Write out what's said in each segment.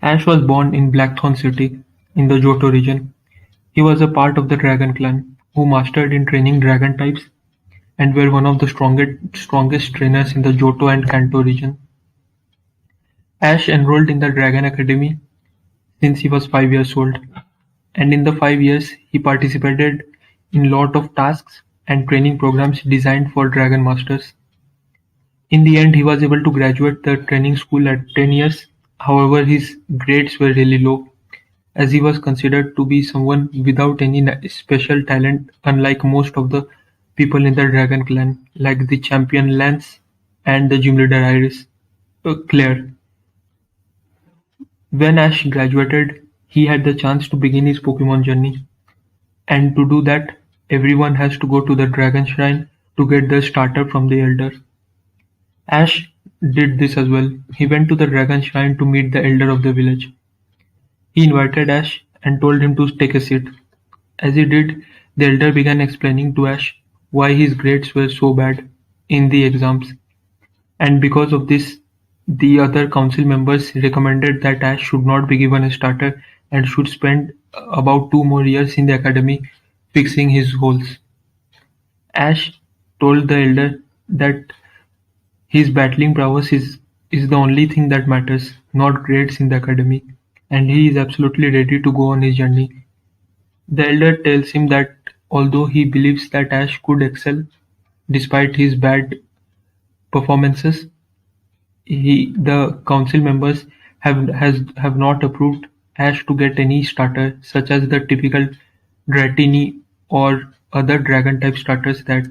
Ash was born in Blackthorn City, in the Johto region. He was a part of the Dragon Clan, who mastered in training dragon types and were one of the strongest trainers in the Johto and Kanto region. Ash enrolled in the Dragon Academy since he was 5 years old, and in the 5 years he participated in lot of tasks and training programs designed for Dragon Masters. In the end he was able to graduate the training school at 10 years, however his grades were really low, as he was considered to be someone without any special talent, unlike most of the people in the Dragon Clan, like the champion Lance and the gym leader Claire. When Ash graduated, he had the chance to begin his Pokemon journey, and to do that, everyone has to go to the Dragon Shrine to get the starter from the Elder. Ash did this as well. He went to the Dragon Shrine to meet the Elder of the village. He invited Ash and told him to take a seat. As he did, the Elder began explaining to Ash why his grades were so bad in the exams, and because of this, the other council members recommended that Ash should not be given a starter and should spend about 2 more years in the academy fixing his holes. Ash told the Elder that his battling prowess is the only thing that matters, not grades in the academy, and he is absolutely ready to go on his journey. The Elder tells him that although he believes that Ash could excel despite his bad performances, the council members have not approved Ash to get any starter, such as the typical Dratini or other Dragon-type starters that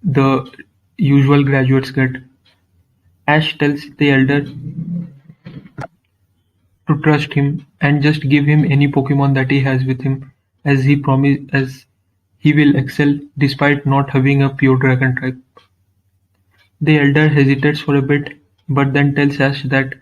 the usual graduates get. Ash tells the Elder to trust him and just give him any Pokemon that he has with him, as he will excel despite not having a pure Dragon type. The Elder hesitates for a bit, but then tells Ash that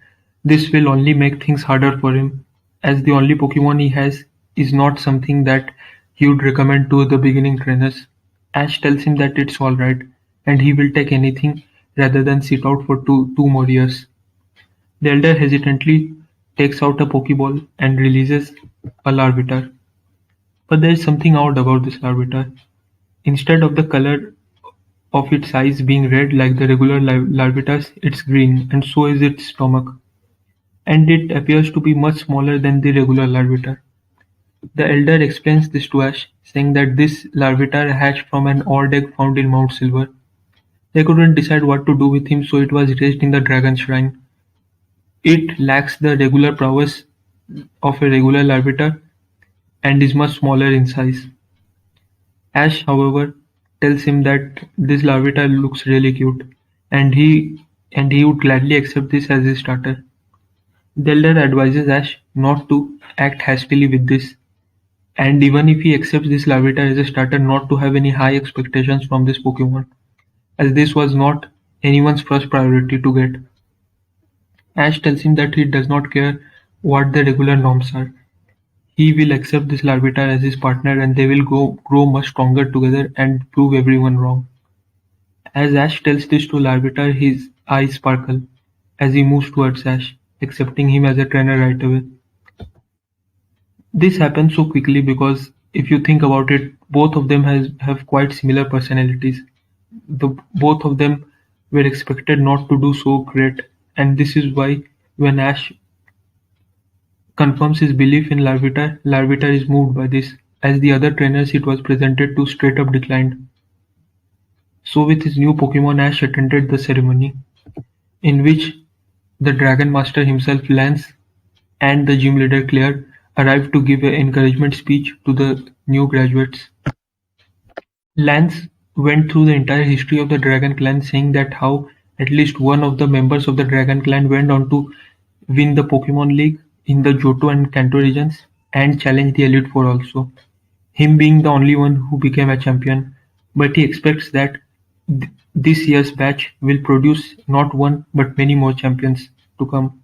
this will only make things harder for him, as the only Pokemon he has is not something that he would recommend to the beginning trainers. Ash tells him that it's alright, and he will take anything rather than sit out for two more years. The Elder hesitantly takes out a Pokeball and releases a Larvitar. But there is something odd about this Larvitar. Instead of the color of its eyes being red like the regular Larvitars, it's green, and so is its stomach. And it appears to be much smaller than the regular Larvitar. The Elder explains this to Ash, saying that this Larvitar hatched from an odd egg found in Mount Silver. They couldn't decide what to do with him, so it was raised in the Dragon Shrine. It lacks the regular prowess of a regular Larvitar and is much smaller in size. Ash, however, tells him that this Larvitar looks really cute, and he would gladly accept this as his starter. The Elder advises Ash not to act hastily with this, and even if he accepts this Larvitar as a starter, not to have any high expectations from this Pokemon, as this was not anyone's first priority to get. Ash tells him that he does not care what the regular norms are. He will accept this Larvitar as his partner, and they will grow much stronger together and prove everyone wrong. As Ash tells this to Larvitar, his eyes sparkle as he moves towards Ash, accepting him as a trainer right away. This happens so quickly because if you think about it, both of them have quite similar personalities. Both of them were expected not to do so great, and this is why when Ash confirms his belief in Larvitar, Larvitar is moved by this, as the other trainers it was presented to straight up declined. So with his new Pokemon, Ash attended the ceremony, in which the Dragon Master himself, Lance, and the gym leader Claire arrived to give an encouragement speech to the new graduates. Lance went through the entire history of the Dragon Clan, saying that how at least one of the members of the Dragon Clan went on to win the Pokemon League in the Johto and Kanto regions and challenge the Elite Four also, him being the only one who became a champion, but he expects that this year's batch will produce not one but many more champions to come.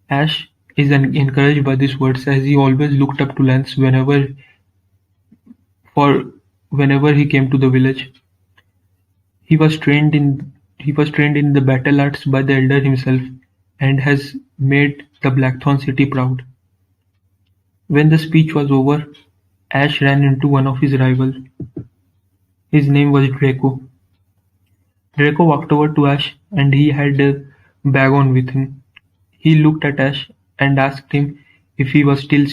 Ash is encouraged by these words, as he always looked up to Lance whenever he came to the village. He was trained in the battle arts by the Elder himself, and has made the Blackthorn city proud. When the speech was over, Ash ran into one of his rivals. His name was Draco. Draco walked over to Ash and he had a bag on with him. He looked at Ash and asked him if he was still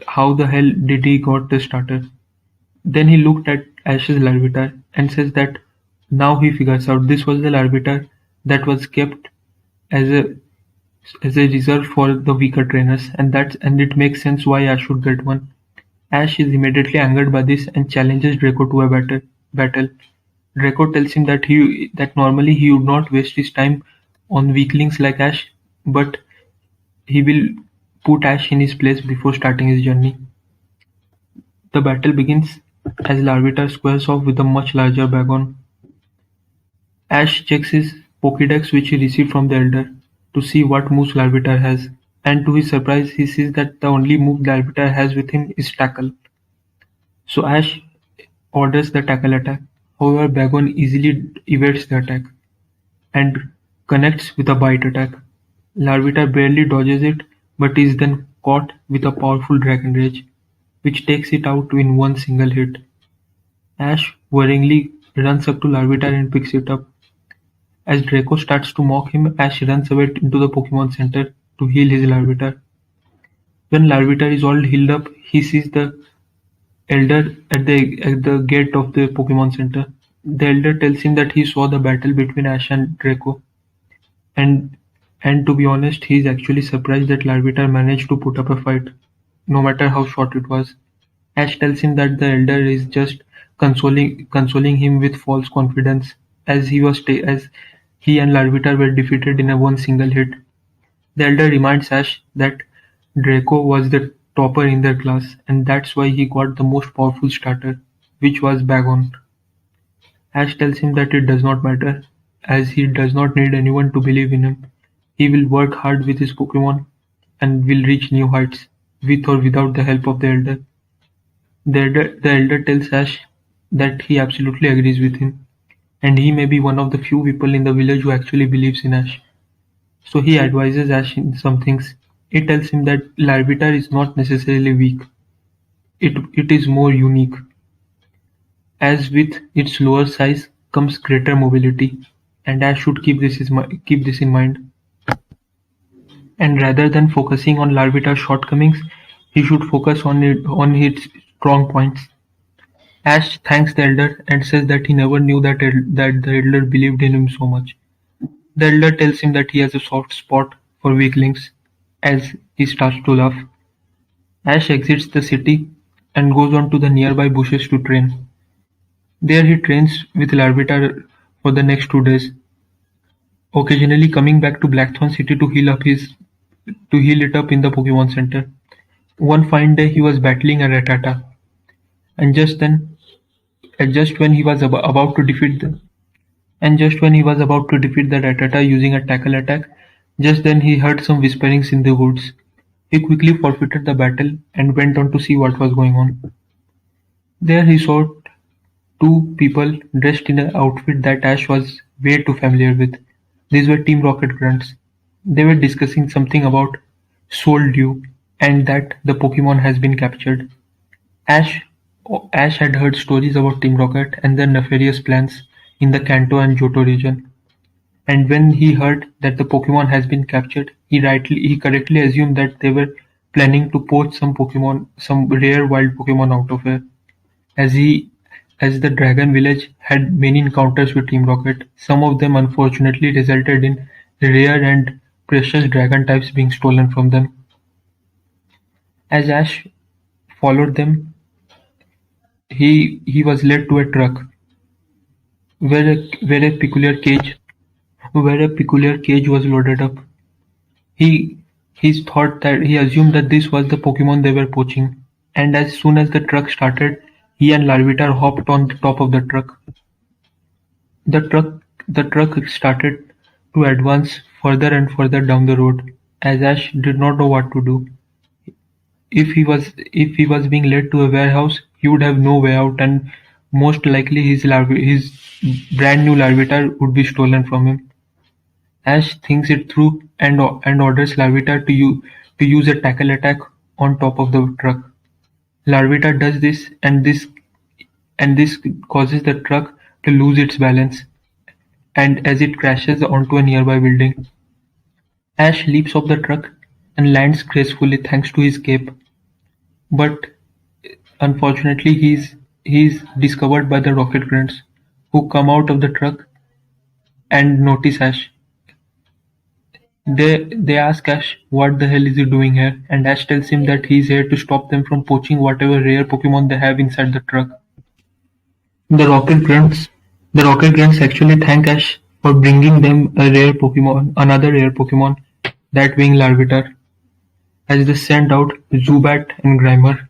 how the hell did he got the starter. Then he looked at Ash's Larvitar and says that now he figures out this was the Larvitar that was kept as a reserve for the weaker trainers, and it makes sense why Ash should get one. Ash is immediately angered by this and challenges Draco to a battle. Draco tells him that normally he would not waste his time on weaklings like Ash, but he will put Ash in his place before starting his journey. The battle begins as Larvitar squares off with a much larger bag on. Ash checks his Pokédex which he received from the Elder to see what moves Larvitar has, and to his surprise he sees that the only move Larvitar has with him is Tackle. So Ash orders the Tackle attack. However, Bagon easily evades the attack and connects with a Bite attack. Larvitar barely dodges it, but is then caught with a powerful Dragon Rage, which takes it out in one single hit. Ash worryingly runs up to Larvitar and picks it up. As Draco starts to mock him, Ash runs away into the Pokemon Center to heal his Larvitar. When Larvitar is all healed up, he sees the Elder at the gate of the Pokemon Center. The Elder tells him that he saw the battle between Ash and Draco, and to be honest, he is actually surprised that Larvitar managed to put up a fight, no matter how short it was. Ash tells him that the Elder is just consoling him with false confidence, as he and Larvitar were defeated in a one single hit. The Elder reminds Ash that Draco was the topper in their class, and that's why he got the most powerful starter, which was Bagon. Ash tells him that it does not matter, as he does not need anyone to believe in him. He will work hard with his Pokemon and will reach new heights, with or without the help of the Elder. The Elder tells Ash that he absolutely agrees with him, and he may be one of the few people in the village who actually believes in Ash. So he advises Ash in some things. He tells him that Larvitar is not necessarily weak. It is more unique, as with its lower size comes greater mobility, and Ash should keep this in mind. And rather than focusing on Larvitar's shortcomings, he should focus on its strong points. Ash thanks the Elder and says that he never knew that the Elder believed in him so much. The Elder tells him that he has a soft spot for weaklings, as he starts to laugh. Ash exits the city and goes on to the nearby bushes to train. There he trains with Larvitar for the next 2 days, occasionally coming back to Blackthorn City to heal it up in the Pokemon Center. One fine day he was battling a Rattata, and just when he was about to defeat the Rattata using a Tackle attack, just then he heard some whisperings in the woods. He quickly forfeited the battle and went on to see what was going on. There he saw two people dressed in an outfit that Ash was way too familiar with. These were Team Rocket grunts. They were discussing something about Soul Dew and that the Pokemon has been captured. Ash had heard stories about Team Rocket and their nefarious plans in the Kanto and Johto region. And when he heard that the Pokemon has been captured, he correctly assumed that they were planning to poach some rare wild Pokemon out of here. As the Dragon Village had many encounters with Team Rocket, some of them unfortunately resulted in rare and precious dragon types being stolen from them. As Ash followed them, he was led to a truck where a peculiar cage was loaded up. He assumed that this was the Pokemon they were poaching, and as soon as the truck started, he and Larvitar hopped on the top of the truck. The truck started to advance further and further down the road, as Ash did not know what to do. If he was being led to a warehouse, he would have no way out, and most likely his brand new Larvitar would be stolen from him. Ash thinks it through and orders Larvitar to use a tackle attack on top of the truck. Larvitar does this, and this causes the truck to lose its balance, and as it crashes onto a nearby building. Ash leaps off the truck and lands gracefully thanks to his cape, but unfortunately he is discovered by the Rocket Grunts, who come out of the truck and notice Ash. They ask Ash what the hell is he doing here, and Ash tells him that he is here to stop them from poaching whatever rare Pokemon they have inside the truck. The Rocket Grunts the Rocket Grunts actually thank Ash for bringing them another rare Pokemon, that being Larvitar. As they send out Zubat and Grimer,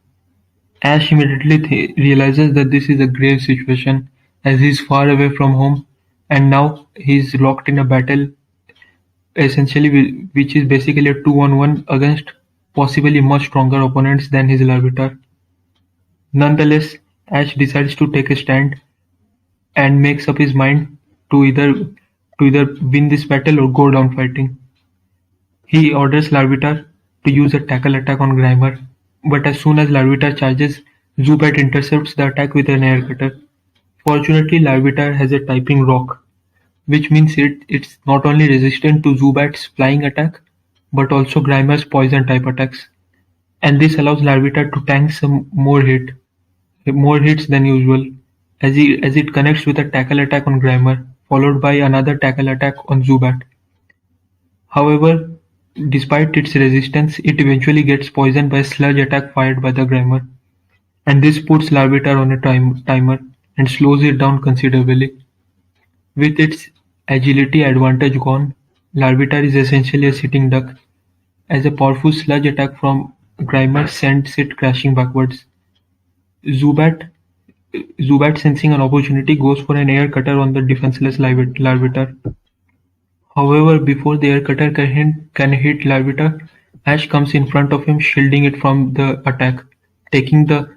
Ash immediately realizes that this is a grave situation, as he is far away from home and now he is locked in a battle, essentially, which is basically a 2-on-1 against possibly much stronger opponents than his Larvitar. Nonetheless, Ash decides to take a stand and makes up his mind to either win this battle or go down fighting. He orders Larvitar to use a tackle attack on Grimer, but as soon as Larvitar charges, Zubat intercepts the attack with an air cutter. Fortunately, Larvitar has a typing Rock, which means it's not only resistant to Zubat's flying attack, but also Grimer's poison type attacks. And this allows Larvitar to tank some more hits than usual, as it connects with a tackle attack on Grimer, followed by another tackle attack on Zubat. However, despite its resistance, it eventually gets poisoned by a sludge attack fired by the Grimer, and this puts Larvitar on a timer and slows it down considerably. With its agility advantage gone, Larvitar is essentially a sitting duck, as a powerful sludge attack from Grimer sends it crashing backwards. Zubat, sensing an opportunity, goes for an air cutter on the defenseless Larvitar. However, before the air cutter can hit Larvitar, Ash comes in front of him, shielding it from the attack, taking the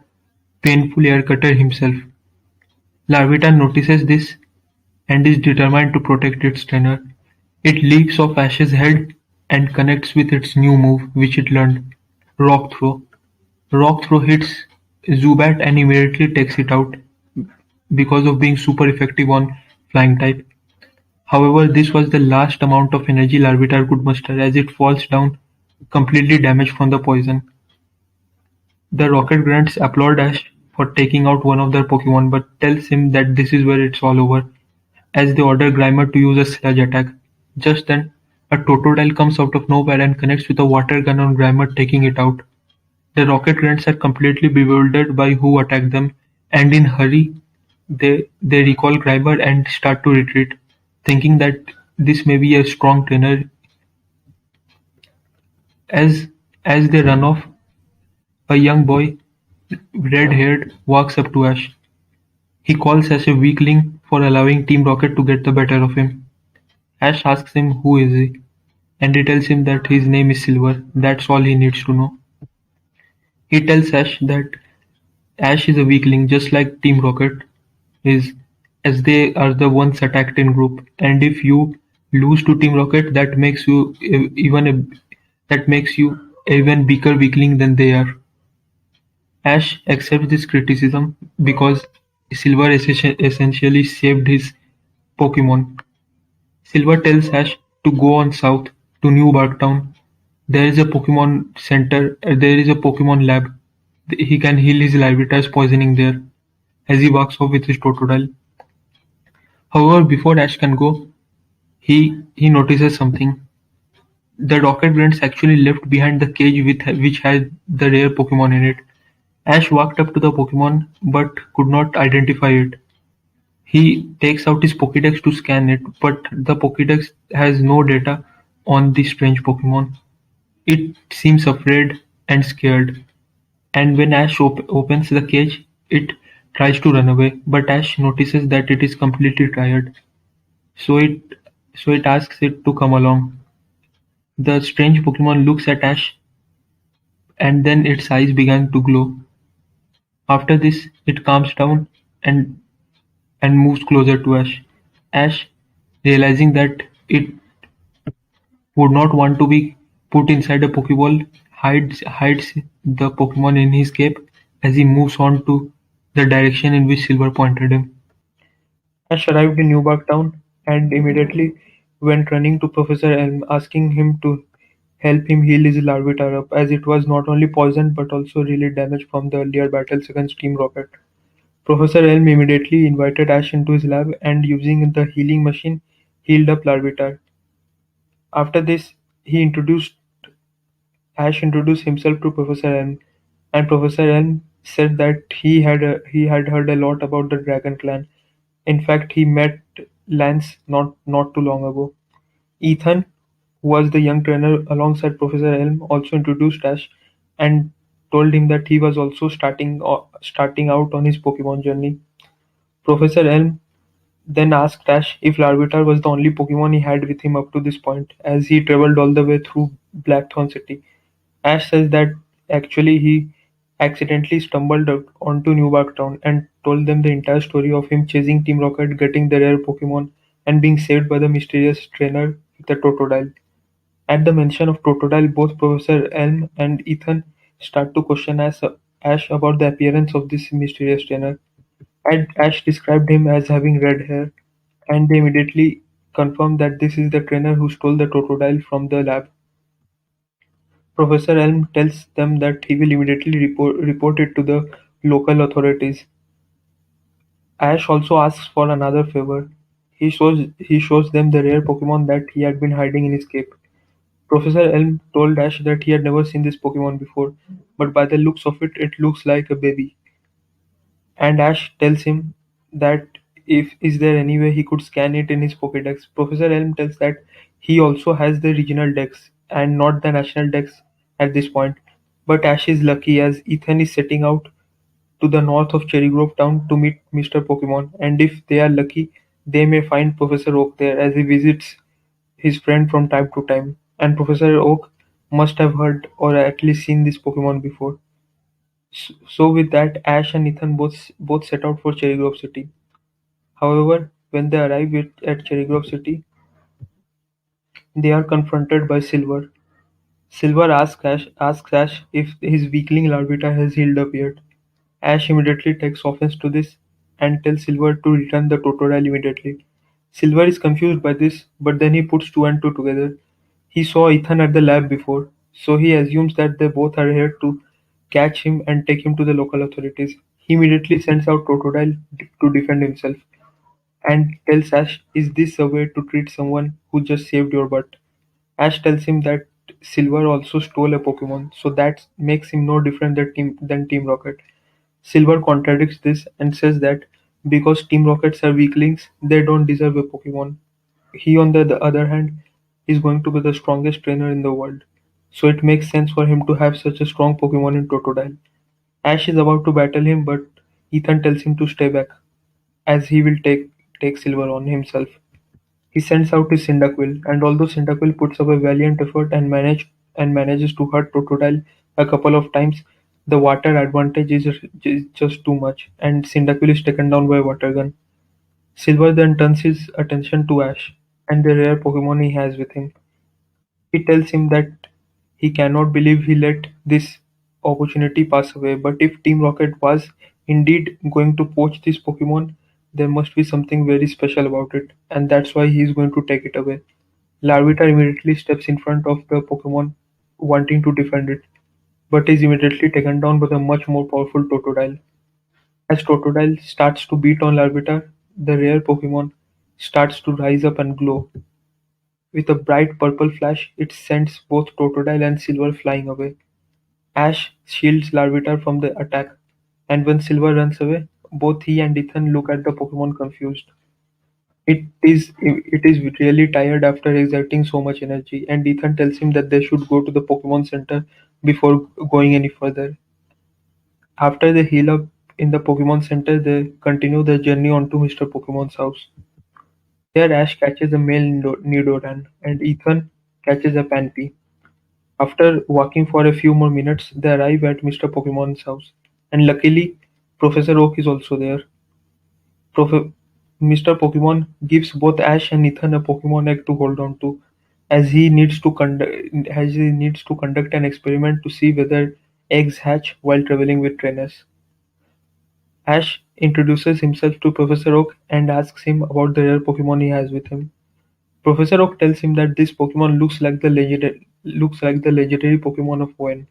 painful air cutter himself. Larvitar notices this and is determined to protect its trainer. It leaps off Ash's head and connects with its new move, which it learned, Rock Throw. Rock Throw hits Zubat and immediately takes it out because of being super effective on Flying type. However, this was the last amount of energy Larvitar could muster, as it falls down, completely damaged from the poison. The Rocket Grunts applaud Ash for taking out one of their Pokemon, but tells him that this is where it's all over, as they order Grimer to use a sludge attack. Just then, a Totodile comes out of nowhere and connects with a water gun on Grimer, taking it out. The Rocket Grunts are completely bewildered by who attacked them, and in hurry, they recall Grimer and start to retreat, thinking that this may be a strong trainer. As they run off, a young boy, red-haired, walks up to Ash. He calls Ash a weakling for allowing Team Rocket to get the better of him. Ash asks him who is he, and he tells him that his name is Silver. That's all he needs to know. He tells Ash that Ash is a weakling just like Team Rocket is, as they are the ones attacked in group, and if you lose to Team Rocket, that makes you even bigger weakling than they are. Ash accepts this criticism because Silver essentially saved his Pokemon. Silver tells Ash to go on south to New Barktown. There is a Pokemon center. There is a Pokemon lab. He can heal his Larvitar's poisoning there, as he walks off with his Totodile. However, before Ash can go, he notices something. The Rocket Grunts actually left behind the cage which had the rare Pokemon in it. Ash walked up to the Pokemon but could not identify it. He takes out his Pokédex to scan it, but the Pokédex has no data on the strange Pokemon. It seems afraid and scared, and when Ash opens the cage, it tries to run away, but Ash notices that it is completely tired. So it asks it to come along. The strange Pokemon looks at Ash, and then its eyes begin to glow. After this, it calms down and moves closer to Ash. Ash, realizing that would not want to be put inside a Pokeball, hides the Pokemon in his cape as he moves on to the direction in which Silver pointed him. Ash arrived in Newbark Town and immediately went running to Professor Elm, asking him to help him heal his Larvitar up, as it was not only poisoned but also really damaged from the earlier battles against Team Rocket. Professor Elm immediately invited Ash into his lab and, using the healing machine, healed up Larvitar. After this, he introduced Ash introduced himself to Professor Elm, and Professor Elm said that he had heard a lot about the Dragon Clan. In fact, he met Lance not too long ago. Ethan, who was the young trainer alongside Professor Elm, also introduced Ash and told him that he was also starting out on his Pokemon journey. Professor Elm then asked Ash if Larvitar was the only Pokemon he had with him up to this point, as he traveled all the way through Blackthorn City. Ash says that actually he accidentally stumbled onto Newbark Town and told them the entire story of him chasing Team Rocket, getting the rare Pokemon, and being saved by the mysterious trainer with a Totodile. At the mention of Totodile, both Professor Elm and Ethan start to question Ash about the appearance of this mysterious trainer. And Ash described him as having red hair, and they immediately confirmed that this is the trainer who stole the Totodile from the lab. Professor Elm tells them that he will immediately report it to the local authorities. Ash also asks for another favor. He shows them the rare Pokemon that he had been hiding in his cape. Professor Elm told Ash that he had never seen this Pokemon before, but by the looks of it, it looks like a baby. And Ash tells him that if is there any way he could scan it in his Pokédex. Professor Elm tells that he also has the regional dex and not the national dex at this point. But Ash is lucky as Ethan is setting out to the north of Cherry Grove Town to meet Mr. Pokemon, and if they are lucky, they may find Professor Oak there as he visits his friend from time to time. And Professor Oak must have heard or at least seen this Pokemon before. So with that, Ash and Ethan both set out for Cherry Grove City. However, when they arrive at Cherry Grove City, they are confronted by Silver. Silver asks Ash if his weakling Larvita has healed up yet. Ash immediately takes offense to this and tells Silver to return the Totodile immediately. Silver is confused by this, but then he puts two and two together. He saw Ethan at the lab before, so he assumes that they both are here to catch him and take him to the local authorities. He immediately sends out Totodile to defend himself and tells Ash, is this a way to treat someone who just saved your butt? Ash tells him that Silver also stole a Pokemon, so that makes him no different than Team Rocket. Silver contradicts this and says that because Team Rockets are weaklings, they don't deserve a Pokemon. He, on the other hand, is going to be the strongest trainer in the world, so it makes sense for him to have such a strong Pokemon in Totodile. Ash is about to battle him, but Ethan tells him to stay back, as he will take Silver on himself. He sends out his Cyndaquil, and although Cyndaquil puts up a valiant effort and manages to hurt Totodile a couple of times, the water advantage is just too much, and Cyndaquil is taken down by a water gun. Silver then turns his attention to Ash and the rare Pokemon he has with him. He tells him that he cannot believe he let this opportunity pass away, but if Team Rocket was indeed going to poach this Pokemon, there must be something very special about it, and that's why he is going to take it away. Larvitar immediately steps in front of the Pokemon, wanting to defend it, but is immediately taken down by the much more powerful Totodile. As Totodile starts to beat on Larvitar, the rare Pokemon starts to rise up and glow. With a bright purple flash, it sends both Totodile and Silver flying away. Ash shields Larvitar from the attack, and when Silver runs away, both he and Ethan look at the Pokemon confused. It is really tired after exerting so much energy, and Ethan tells him that they should go to the Pokemon Center before going any further. After they heal up in the Pokemon Center, they continue their journey onto Mr. Pokemon's house. There, Ash catches a male Nidoran, and Ethan catches a Panpy. After walking for a few more minutes, they arrive at Mr. Pokemon's house, and luckily, Professor Oak is also there. Prof- Mr. Pokemon gives both Ash and Ethan a Pokemon egg to hold on to. as he needs to conduct an experiment to see whether eggs hatch while traveling with trainers. Ash introduces himself to Professor Oak and asks him about the rare Pokemon he has with him. Professor Oak tells him that this Pokemon looks like the legendary Pokemon of Hoenn,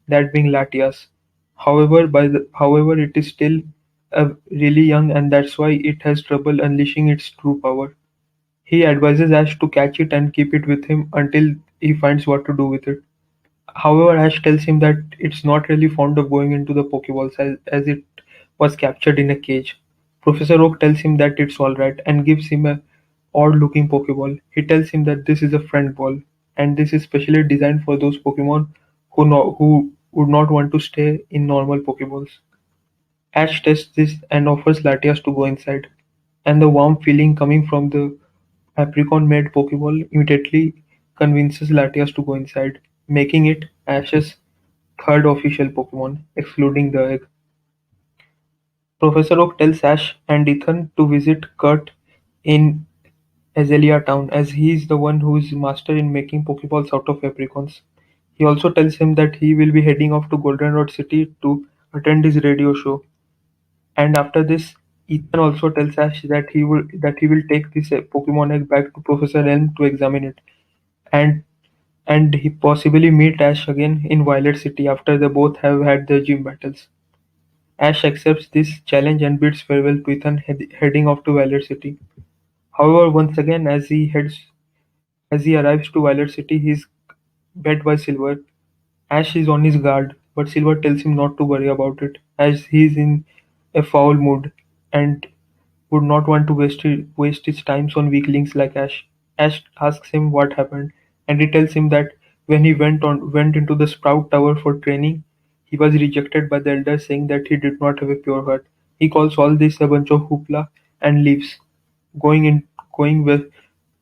that being Latias. However, it is still really young, and that's why it has trouble unleashing its true power. He advises Ash to catch it and keep it with him until he finds what to do with it. However, Ash tells him that it's not really fond of going into the Pokeballs as it was captured in a cage. Professor Oak tells him that it's alright and gives him a odd looking Pokeball. He tells him that this is a friend ball and this is specially designed for those Pokemon who would not want to stay in normal Pokeballs. Ash tests this and offers Latias to go inside, and the warm feeling coming from the apricot-made Pokeball immediately convinces Latias to go inside, making it Ash's third official Pokemon, excluding the egg. Professor Oak tells Ash and Ethan to visit Kurt in Azalea Town, as he is the one who is master in making Pokeballs out of apricorns. He also tells him that he will be heading off to Goldenrod City to attend his radio show. And after this, Ethan also tells Ash that he will take this Pokemon egg back to Professor Elm to examine it, and and he possibly meet Ash again in Violet City after they both have had their gym battles. Ash accepts this challenge and bids farewell to Ethan, heading off to Violet City. However, once again, as he arrives to Violet City, he is met by Silver. Ash is on his guard, but Silver tells him not to worry about it, as he is in a foul mood and would not want to waste his time on weaklings like Ash. Ash asks him what happened, and he tells him that when he went into the Sprout Tower for training, he was rejected by the elders, saying that he did not have a pure heart. He calls all this a bunch of hoopla and leaves, going in going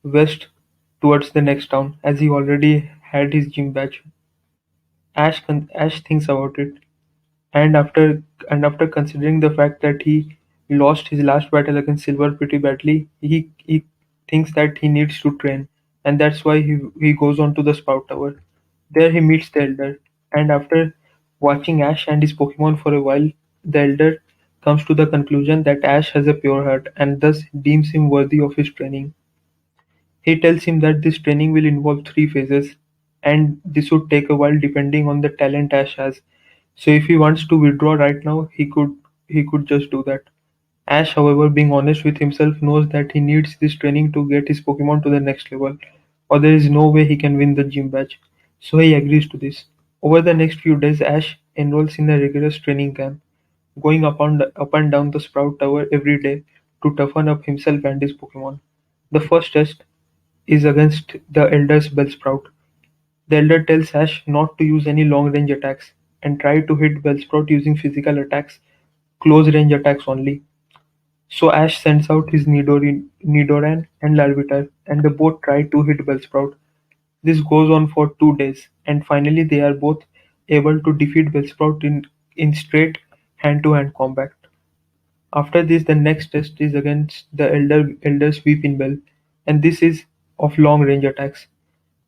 west towards the next town, as he already had his gym badge. Ash thinks about it, and after considering the fact that he lost his last battle against Silver pretty badly, he thinks that he needs to train, and that's why he goes on to the Spout Tower. There he meets the Elder, and after watching Ash and his Pokemon for a while, the Elder comes to the conclusion that Ash has a pure heart and thus deems him worthy of his training. He tells him that this training will involve three phases, and this would take a while depending on the talent Ash has. So if he wants to withdraw right now, he could just do that. Ash, however, being honest with himself, knows that he needs this training to get his Pokemon to the next level, or there is no way he can win the gym badge. So he agrees to this. Over the next few days, Ash enrolls in a rigorous training camp, going up and down the Sprout Tower every day to toughen up himself and his Pokemon. The first test is against the Elder's Bellsprout. The Elder tells Ash not to use any long-range attacks and try to hit Bellsprout using physical attacks, close-range attacks only. So Ash sends out his Nidoran and Larvitar, and they both try to hit Bellsprout. This goes on for 2 days, and finally they are both able to defeat Bellsprout in straight hand-to-hand combat. After this, the next test is against the Elder's Weeping Bell, and this is of long-range attacks.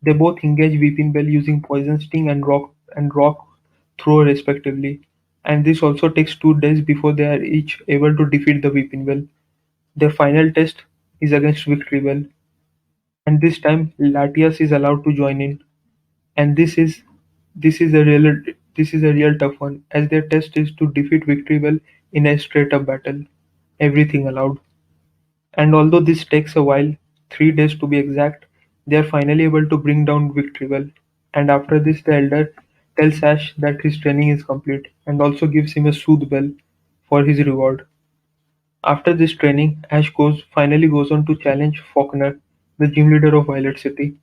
They both engage Weeping Bell using Poison Sting and Rock Throw respectively, and this also takes 2 days before they are each able to defeat the Weeping Bell. Their final test is against Victory Bell, and this time Latias is allowed to join in. And this is a real tough one, as their test is to defeat Victory Bell in a straight up battle. Everything allowed. And although this takes a while, 3 days to be exact, they are finally able to bring down Victreebel. And after this, the Elder tells Ash that his training is complete and also gives him a Soothe Bell for his reward. After this training, Ash finally goes on to challenge Faulkner, the gym leader of Violet City.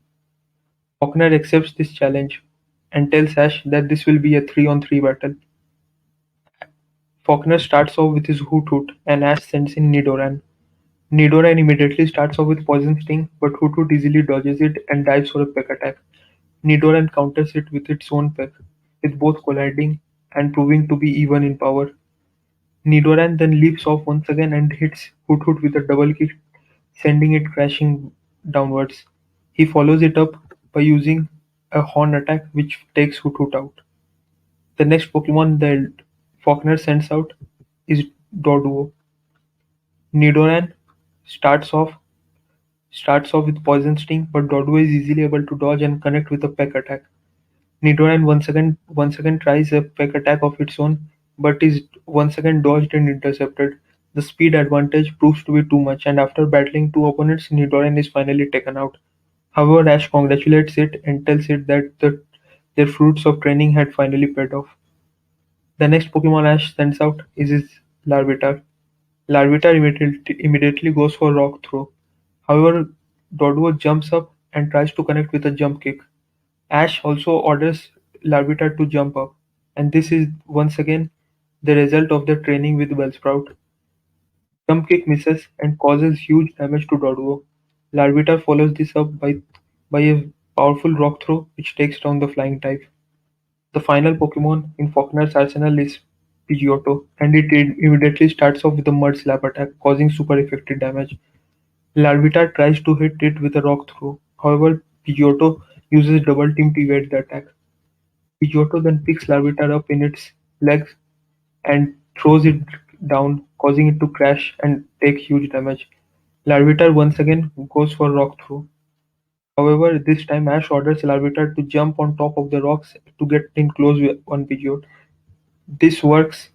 Faulkner accepts this challenge and tells Ash that this will be a 3-on-3 battle. Faulkner starts off with his Hoot Hoot and Ash sends in Nidoran. Nidoran immediately starts off with Poison Sting, but Hoot Hoot easily dodges it and dives for a peck attack. Nidoran counters it with its own peck, with both colliding and proving to be even in power. Nidoran then leaps off once again and hits Hoot Hoot with a double kick, sending it crashing downwards. He follows it up by using a Horn attack which takes Hoot out. The next Pokemon that Faulkner sends out is Doduo. Nidoran starts off starts off with Poison Sting, but Doduo is easily able to dodge and connect with a Peck attack. Nidoran once again tries a Peck attack of its own, but is once again dodged and intercepted. The speed advantage proves to be too much, and after battling two opponents, Nidoran is finally taken out. However, Ash congratulates it and tells it that their fruits of training had finally paid off. The next Pokemon Ash sends out is his Larvitar. Larvitar immediately goes for Rock Throw. However, Doduo jumps up and tries to connect with a Jump Kick. Ash also orders Larvitar to jump up, and this is once again the result of their training with Bellsprout. Jump Kick misses and causes huge damage to Doduo. Larvitar follows this up by a powerful Rock Throw which takes down the Flying type. The final Pokemon in Faulkner's arsenal is Pidgeotto, and it immediately starts off with a Mud Slap attack, causing super effective damage. Larvitar tries to hit it with a Rock Throw. However, Pidgeotto uses Double Team to evade the attack. Pidgeotto then picks Larvitar up in its legs and throws it down, causing it to crash and take huge damage. Larvitar once again goes for Rock Throw. However, this time Ash orders Larvitar to jump on top of the rocks to get in close on Pidgeot. This works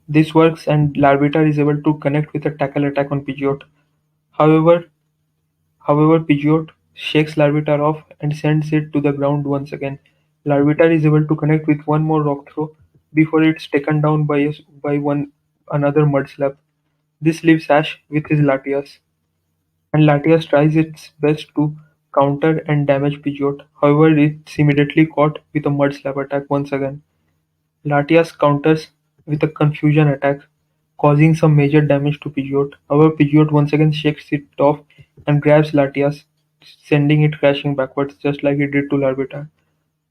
This works and Larvitar is able to connect with a tackle attack on Pidgeot. However, however, Pidgeot shakes Larvitar off and sends it to the ground once again. Larvitar is able to connect with one more rock throw before it's taken down by one another mud slap. This leaves Ash with his Latias, and Latias tries its best to counter and damage Pidgeot. However, it's immediately caught with a mud slap attack once again. Latias counters with a confusion attack, causing some major damage to Pidgeot. However, Pidgeot once again shakes it off and grabs Latias, sending it crashing backwards just like it did to Larvitar.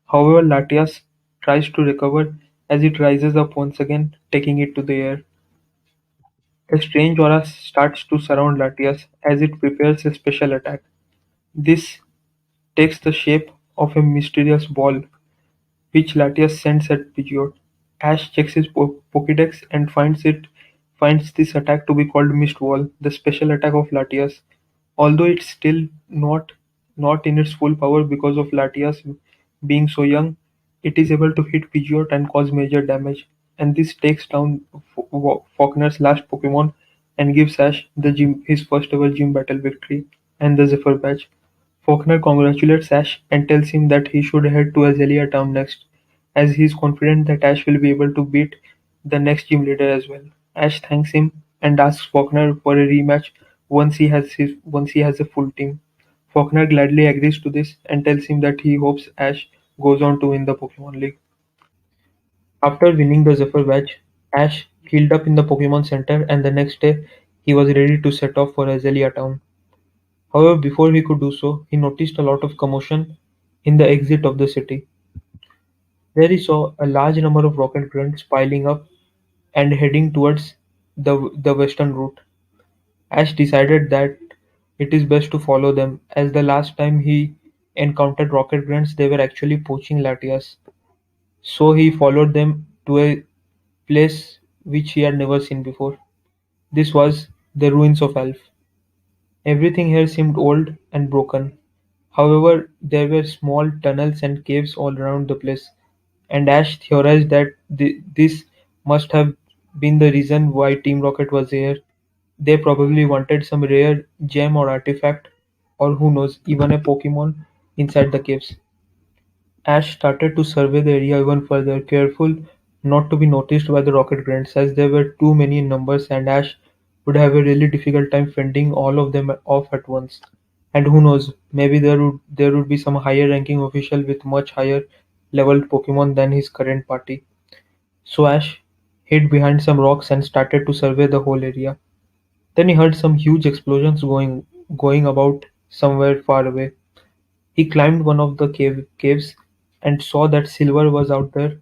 However, Latias tries to recover as it rises up once again, taking it to the air. A strange aura starts to surround Latias as it prepares a special attack. This takes the shape of a mysterious ball which Latias sends at Pidgeot. Ash checks his Pokédex and finds this attack to be called Mist Wall, the special attack of Latias. Although it's still not in its full power because of Latias being so young, it is able to hit Pidgeot and cause major damage. And this takes down Faulkner's last Pokemon and gives Ash his first ever gym battle victory and the Zephyr badge. Faulkner congratulates Ash and tells him that he should head to Azalea Town next, as he is confident that Ash will be able to beat the next gym leader as well. Ash thanks him and asks Faulkner for a rematch once he has a full team. Faulkner gladly agrees to this and tells him that he hopes Ash goes on to win the Pokemon League. After winning the Zephyr badge, Ash healed up in the Pokemon Center and the next day he was ready to set off for Azalea Town. However, before he could do so, he noticed a lot of commotion in the exit of the city. There he saw a large number of rocket grunts piling up and heading towards the western route. Ash decided that it is best to follow them, as the last time he encountered rocket grunts they were actually poaching Latias. So he followed them to a place which he had never seen before. This was the Ruins of Alph. Everything here seemed old and broken. However, there were small tunnels and caves all around the place, and Ash theorized that this must have been the reason why Team Rocket was here. They probably wanted some rare gem or artifact, or who knows, even a Pokemon inside the caves. Ash started to survey the area even further, careful not to be noticed by the Rocket Grunts, as there were too many in numbers and Ash would have a really difficult time fending all of them off at once. And who knows, maybe there would be some higher ranking official with much higher leveled Pokemon than his current party. So Ash hid behind some rocks and started to survey the whole area. Then he heard some huge explosions going about somewhere far away. He climbed one of the caves and saw that Silver was out there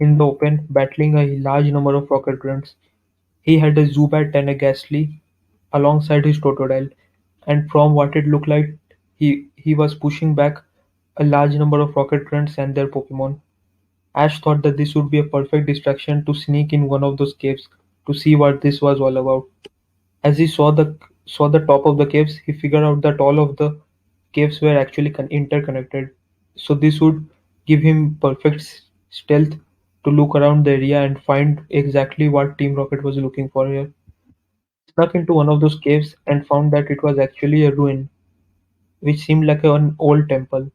in the open battling a large number of rocket grunts. He had a Zubat and a Ghastly alongside his Totodile, and from what it looked like, he was pushing back a large number of rocket grunts and their Pokemon. Ash thought that this would be a perfect distraction to sneak in one of those caves to see what this was all about. As he saw the top of the caves, he figured out that all of the caves were actually interconnected. So this would give him perfect stealth to look around the area and find exactly what Team Rocket was looking for here. Snuck into one of those caves and found that it was actually a ruin, which seemed like an old temple.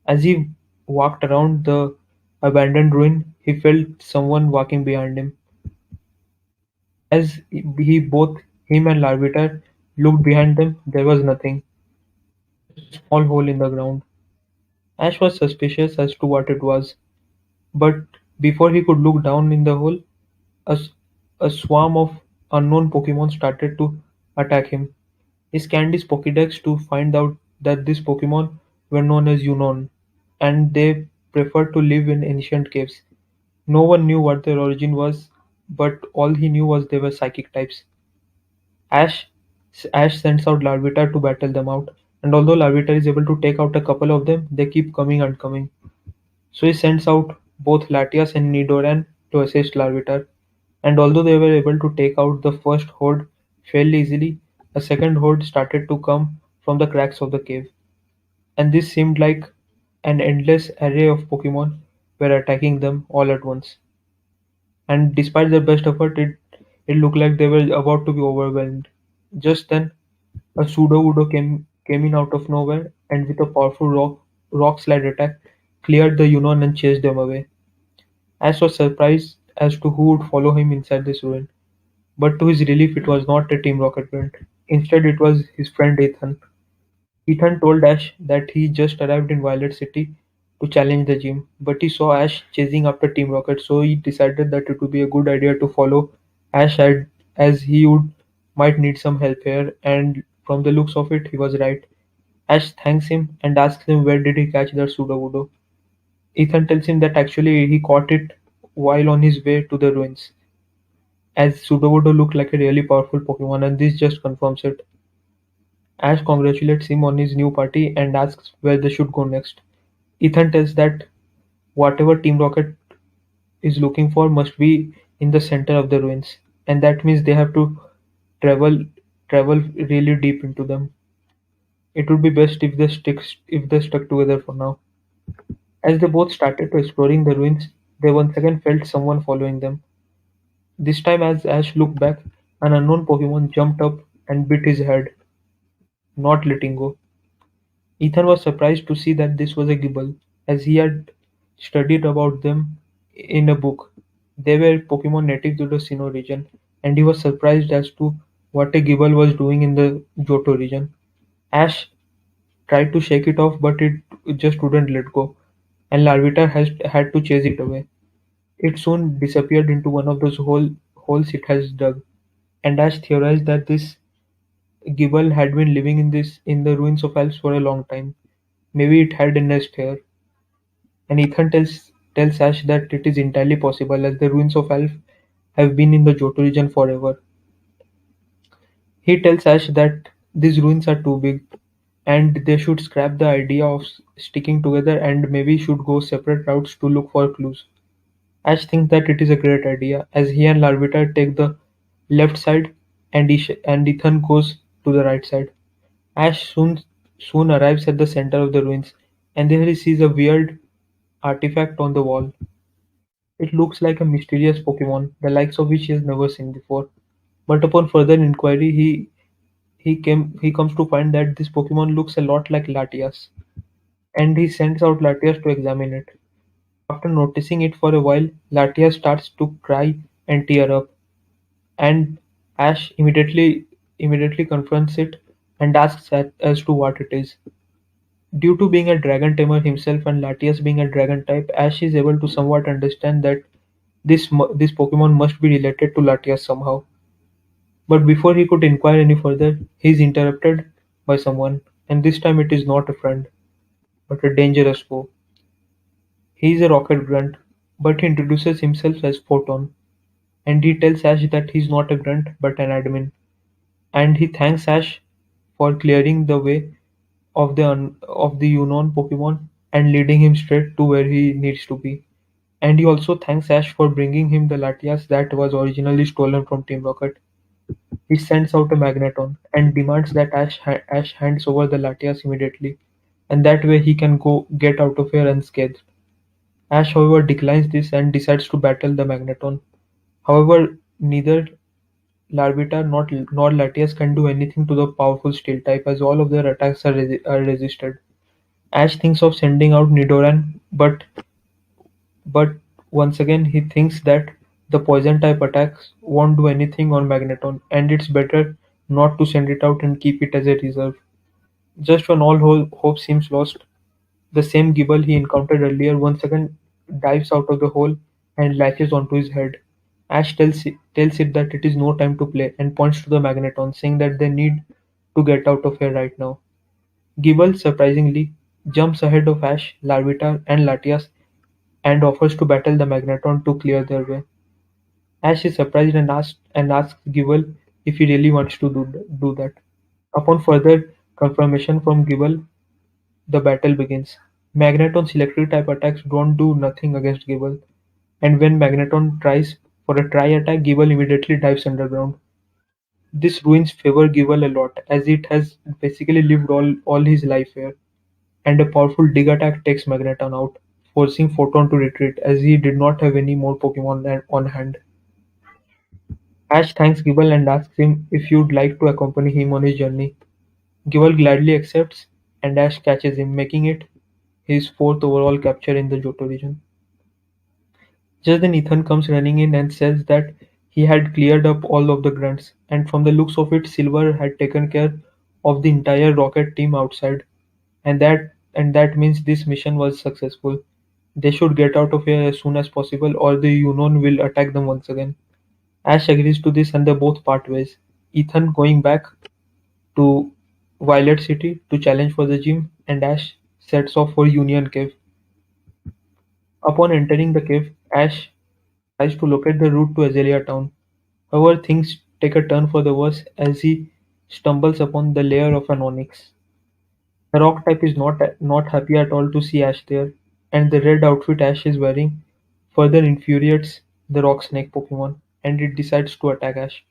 As he walked around the abandoned ruin, he felt someone walking behind him. As both him and Larvitar looked behind them, there was nothing. A small hole in the ground. Ash was suspicious as to what it was, but before he could look down in the hole, a, s- a swarm of unknown Pokemon started to attack him. He scanned his Pokédex to find out that these Pokemon were known as Unknown, and they preferred to live in ancient caves. No one knew what their origin was, but all he knew was they were psychic types. Ash Ash sends out Larvitar to battle them out, and although Larvitar is able to take out a couple of them, they keep coming and coming. So he sends out both Latias and Nidoran to assist Larvitar, and although they were able to take out the first horde fairly easily, a second horde started to come from the cracks of the cave, and this seemed like an endless array of Pokemon were attacking them all at once. And despite their best effort, it looked like they were about to be overwhelmed. Just then, a Sudowoodo came in out of nowhere and with a powerful rock slide attack cleared the Yunon and chased them away. Ash was surprised as to who would follow him inside this ruin, but to his relief it was not a Team Rocket friend. Instead it was his friend Ethan. Ethan told Ash that he just arrived in Violet City to challenge the gym, but he saw Ash chasing after Team Rocket, so he decided that it would be a good idea to follow Ash as he might need some help here, and from the looks of it, he was right. Ash thanks him and asks him where did he catch that Sudowoodo. Ethan tells him that actually he caught it while on his way to the ruins, as Sudowoodo looked like a really powerful Pokemon, and this just confirms it. Ash congratulates him on his new party and asks where they should go next. Ethan tells that whatever Team Rocket is looking for must be in the center of the ruins, and that means they have to travel travel really deep into them. It would be best if they stuck together for now. As they both started to exploring the ruins, they once again felt someone following them. This time as Ash looked back, an unknown Pokemon jumped up and bit his head, not letting go. Ethan was surprised to see that this was a Gible, as he had studied about them in a book. They were Pokemon native to the Sinnoh region, and he was surprised as to what a Gible was doing in the Johto region. Ash tried to shake it off, but it just wouldn't let go, and Larvitar had to chase it away. It soon disappeared into one of those holes it has dug, and Ash theorized that this Gible had been living in the ruins of Alph for a long time. Maybe it had a nest here, and Ethan tells Ash that it is entirely possible, as the ruins of Alph have been in the Johto region forever. He tells Ash that these ruins are too big, and they should scrap the idea of sticking together and maybe should go separate routes to look for clues. Ash thinks that it is a great idea, as he and Larvitar take the left side and Ethan goes to the right side. Ash soon arrives at the center of the ruins, and there he sees a weird artifact on the wall. It looks like a mysterious Pokemon, the likes of which he has never seen before. But upon further inquiry, he comes to find that this Pokemon looks a lot like Latias, and he sends out Latias to examine it. After noticing it for a while, Latias starts to cry and tear up, and Ash immediately confronts it and asks as to what it is. Due to being a dragon tamer himself and Latias being a dragon type, Ash is able to somewhat understand that this Pokemon must be related to Latias somehow. But before he could inquire any further, he is interrupted by someone, and this time it is not a friend, but a dangerous foe. He is a rocket grunt, but he introduces himself as Photon, and he tells Ash that he is not a grunt but an admin, and he thanks Ash for clearing the way of the unknown Pokemon and leading him straight to where he needs to be. And he also thanks Ash for bringing him the Latias that was originally stolen from Team Rocket. He sends out a Magneton and demands that Ash hands over the Latias immediately, and that way he can go get out of here unscathed. Ash, however, declines this and decides to battle the Magneton. However, neither Larvitar nor Latias can do anything to the powerful Steel type, as all of their attacks are resisted. Ash thinks of sending out Nidoran, but once again he thinks that the poison type attacks won't do anything on Magneton, and it's better not to send it out and keep it as a reserve. Just when all hope seems lost, the same Gible he encountered earlier once again dives out of the hole and latches onto his head. Ash tells it that it is no time to play and points to the Magneton, saying that they need to get out of here right now. Gible, surprisingly, jumps ahead of Ash, Larvitar, and Latias and offers to battle the Magneton to clear their way. Ash is surprised and asks Gible if he really wants to do that. Upon further confirmation from Gible, the battle begins. Magneton's electric type attacks don't do nothing against Gible, and when Magneton tries for a try attack, Gible immediately dives underground. This ruins favor Gible a lot, as it has basically lived all his life here, and a powerful dig attack takes Magneton out, forcing Photon to retreat as he did not have any more Pokemon on hand. Ash thanks Gible and asks him if he would like to accompany him on his journey. Gible gladly accepts, and Ash catches him, making it his fourth overall capture in the Johto region. Just then Ethan comes running in and says that he had cleared up all of the grunts, and from the looks of it, Silver had taken care of the entire rocket team outside, and that means this mission was successful. They should get out of here as soon as possible, or the Unknown will attack them once again. Ash agrees to this, and they both part ways. Ethan going back to Violet City to challenge for the gym, and Ash sets off for Union Cave. Upon entering the cave, Ash tries to locate the route to Azalea Town. However, things take a turn for the worse as he stumbles upon the lair of an Onyx. The rock type is not happy at all to see Ash there, and the red outfit Ash is wearing further infuriates the rock snake Pokemon, and it decides to attack Ash.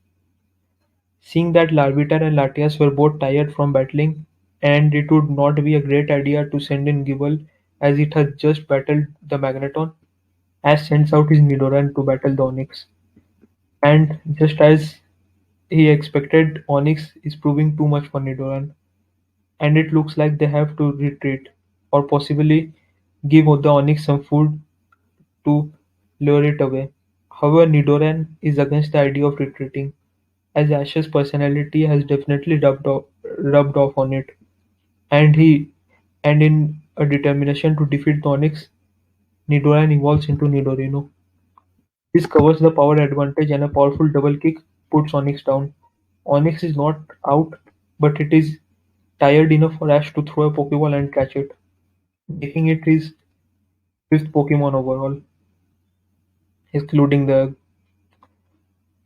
Seeing that Larvitar and Latias were both tired from battling, and it would not be a great idea to send in Gible as it has just battled the Magneton, Ash sends out his Nidoran to battle the Onyx. And just as he expected, Onyx is proving too much for Nidoran, and it looks like they have to retreat, or possibly give the Onyx some food to lure it away. However, Nidoran is against the idea of retreating, as Ash's personality has definitely rubbed off on it, and in a determination to defeat the Onyx, Nidoran evolves into Nidorino. This covers the power advantage, and a powerful double kick puts Onyx down. Onyx is not out, but it is tired enough for Ash to throw a Pokeball and catch it, making it his fifth Pokemon overall, excluding the.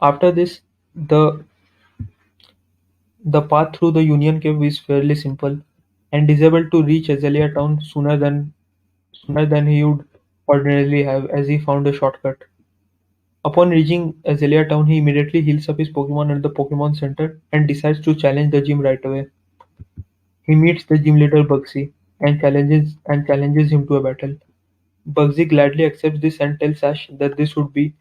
After this, the the path through the Union Cave is fairly simple, and is able to reach Azalea Town sooner than he would ordinarily have, as he found a shortcut. Upon reaching Azalea Town, he immediately heals up his Pokemon at the Pokemon Center and decides to challenge the gym right away. He meets the gym leader Bugsy and challenges him to a battle. Bugsy gladly accepts this and tells Ash that this would be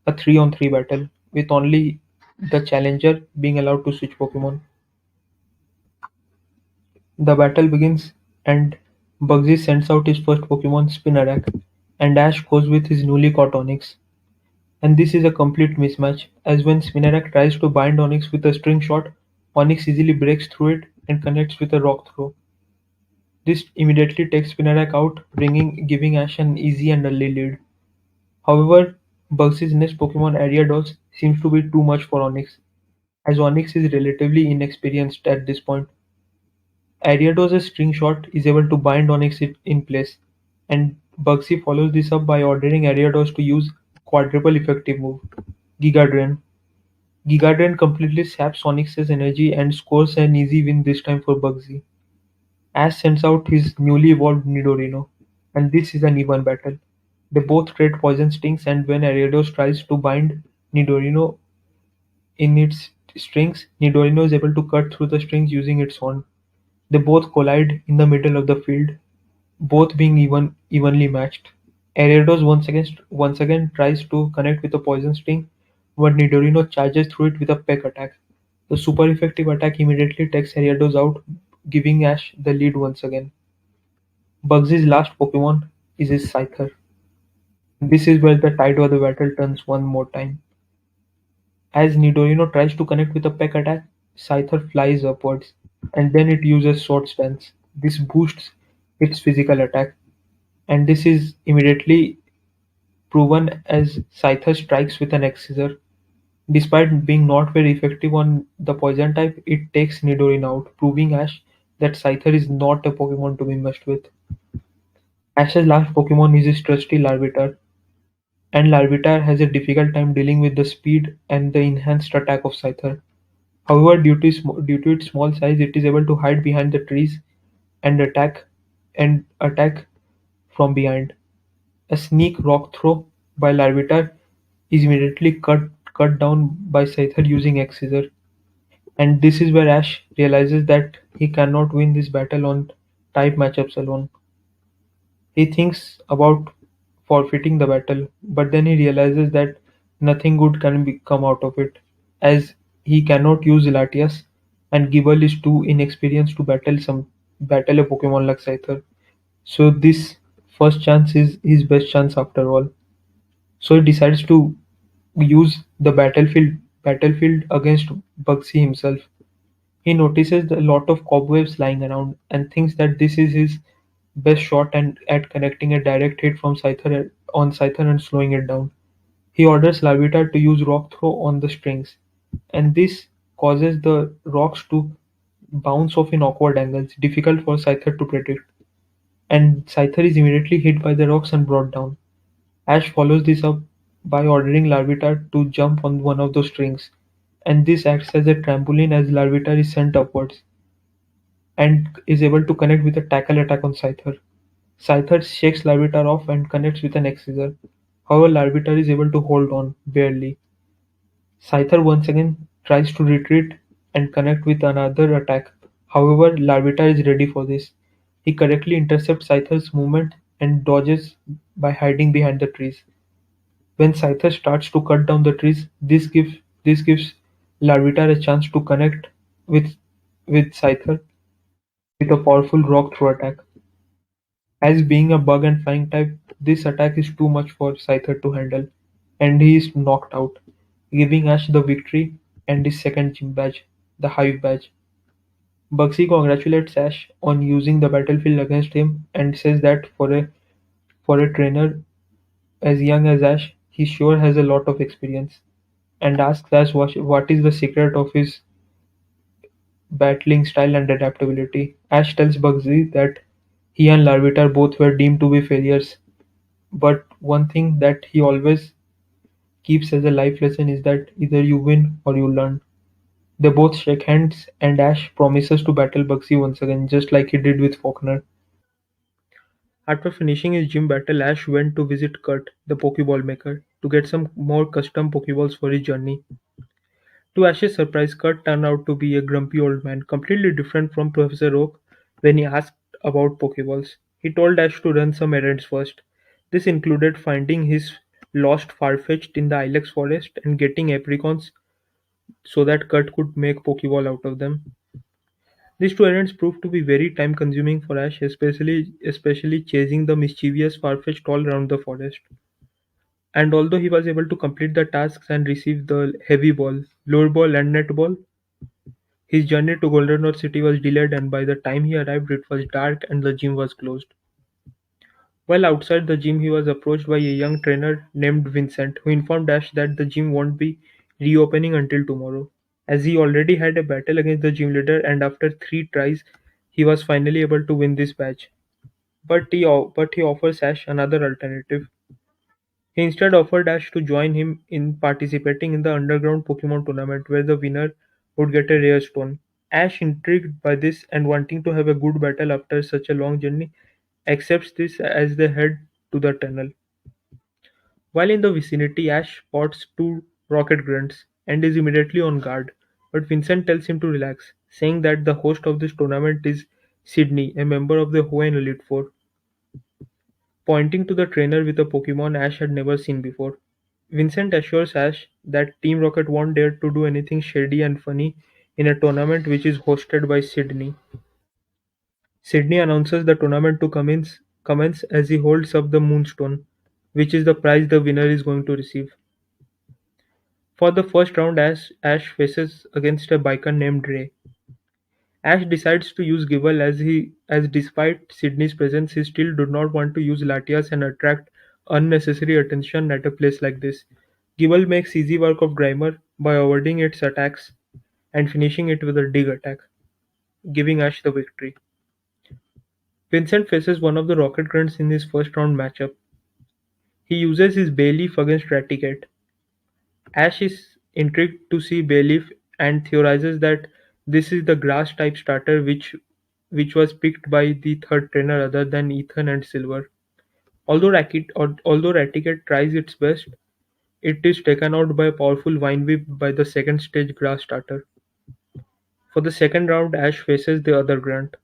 a 3-on-3 battle, with only the challenger being allowed to switch Pokemon. The battle begins, and Bugsy sends out his first Pokemon, Spinarak, and Ash goes with his newly caught Onyx. And this is a complete mismatch, as when Spinarak tries to bind Onyx with a string shot, Onyx easily breaks through it and connects with a rock throw. This immediately takes Spinarak out, giving Ash an easy and early lead. However, Bugsy's next Pokemon, Ariados, seems to be too much for Onyx, as Onyx is relatively inexperienced at this point. Ariados' string shot is able to bind Onyx in place, and Bugsy follows this up by ordering Ariados to use quadruple effective move, Giga Drain. Giga Drain completely saps Onyx's energy and scores an easy win this time for Bugsy. Ash sends out his newly evolved Nidorino, and this is an even battle. They both trade poison stings, and when Ariados tries to bind Nidorino in its strings, Nidorino is able to cut through the strings using its horn. They both collide in the middle of the field, both being evenly matched. Ariados once again tries to connect with a poison sting, but Nidorino charges through it with a peck attack. The super effective attack immediately takes Ariados out, giving Ash the lead once again. Bugsy's last Pokemon is his Scyther. This is where the tide of the battle turns one more time. As Nidorino tries to connect with a peck attack, Scyther flies upwards, and then it uses Sword Stance. This boosts its physical attack, and this is immediately proven as Scyther strikes with an X-Scissor. Despite being not very effective on the poison type, it takes Nidorino out, proving Ash that Scyther is not a Pokemon to be messed with. Ash's last Pokemon is his trusty Larvitar, and Larvitar has a difficult time dealing with the speed and the enhanced attack of Scyther. However, due to its small size, it is able to hide behind the trees and attack from behind. A sneak rock throw by Larvitar is immediately cut down by Scyther using X Scissor, and this is where Ash realizes that he cannot win this battle on type matchups alone. He thinks about forfeiting the battle, but then he realizes that nothing good come out of it, as he cannot use Latias, and Gible is too inexperienced to battle a Pokemon like Scyther. So this first chance is his best chance after all. So he decides to use the battlefield against Bugsy himself. He notices a lot of cobwebs lying around and thinks that this is his best shot and at connecting a direct hit from Scyther on Scyther and slowing it down. He orders Larvitar to use Rock Throw on the strings, and this causes the rocks to bounce off in awkward angles, difficult for Scyther to predict. And Scyther is immediately hit by the rocks and brought down. Ash follows this up by ordering Larvitar to jump on one of those strings, and this acts as a trampoline as Larvitar is sent upwards and is able to connect with a tackle attack on Scyther. Scyther shakes Larvitar off and connects with an X-Scissor. However, Larvitar is able to hold on, barely. Scyther once again tries to retreat and connect with another attack. However, Larvitar is ready for this. He correctly intercepts Scyther's movement and dodges by hiding behind the trees. When Scyther starts to cut down the trees, this gives Larvitar a chance to connect with with Scyther with a powerful rock throw attack. As being a bug and flying type, this attack is too much for Scyther to handle, and he is knocked out, giving Ash the victory and his second gym badge, the Hive badge. Bugsy congratulates Ash on using the battlefield against him and says that for a trainer as young as Ash, he sure has a lot of experience, and asks Ash what is the secret of his battling style and adaptability. Ash tells Bugsy that he and Larvitar both were deemed to be failures, but one thing that he always keeps as a life lesson is that either you win or you learn. They both shake hands, and Ash promises to battle Bugsy once again, just like he did with Faulkner. After finishing his gym battle, Ash went to visit Kurt, the Pokeball maker, to get some more custom Pokeballs for his journey. To Ash's surprise, Kurt turned out to be a grumpy old man, completely different from Professor Oak when he asked about Pokeballs. He told Ash to run some errands first. This included finding his lost Farfetch'd in the Ilex forest and getting apricorns so that Kurt could make Pokeball out of them. These two errands proved to be very time consuming for Ash, especially chasing the mischievous Farfetch'd all around the forest. And although he was able to complete the tasks and receive the heavy ball, lure ball, and net ball, his journey to Goldenrod City was delayed, and by the time he arrived, it was dark and the gym was closed. While outside the gym, he was approached by a young trainer named Vincent, who informed Ash that the gym won't be reopening until tomorrow, as he already had a battle against the gym leader, and after 3 tries, he was finally able to win this badge. But he offers Ash another alternative. He instead offered Ash to join him in participating in the underground Pokemon tournament, where the winner would get a rare stone. Ash, intrigued by this and wanting to have a good battle after such a long journey, accepts this as they head to the tunnel. While in the vicinity, Ash spots two rocket grunts and is immediately on guard, but Vincent tells him to relax, saying that the host of this tournament is Sydney, a member of the Hoenn Elite Four, pointing to the trainer with a Pokemon Ash had never seen before. Vincent assures Ash that Team Rocket won't dare to do anything shady and funny in a tournament which is hosted by Sydney. Sydney announces the tournament to commence as he holds up the Moonstone, which is the prize the winner is going to receive. For the first round, Ash faces against a biker named Ray. Ash decides to use Gible as despite Sydney's presence, he still did not want to use Latias and attract unnecessary attention at a place like this. Gible makes easy work of Grimer by avoiding its attacks and finishing it with a dig attack, giving Ash the victory. Vincent faces one of the Rocket Grunts in his first round matchup. He uses his Bayleaf against Raticate. Ash is intrigued to see Bayleaf and theorizes that this is the grass type starter which was picked by the third trainer other than Ethan and Silver. Although Raticate tries its best, it is taken out by a powerful Vine Whip by the second stage grass starter. For the second round, Ash faces the other grunt.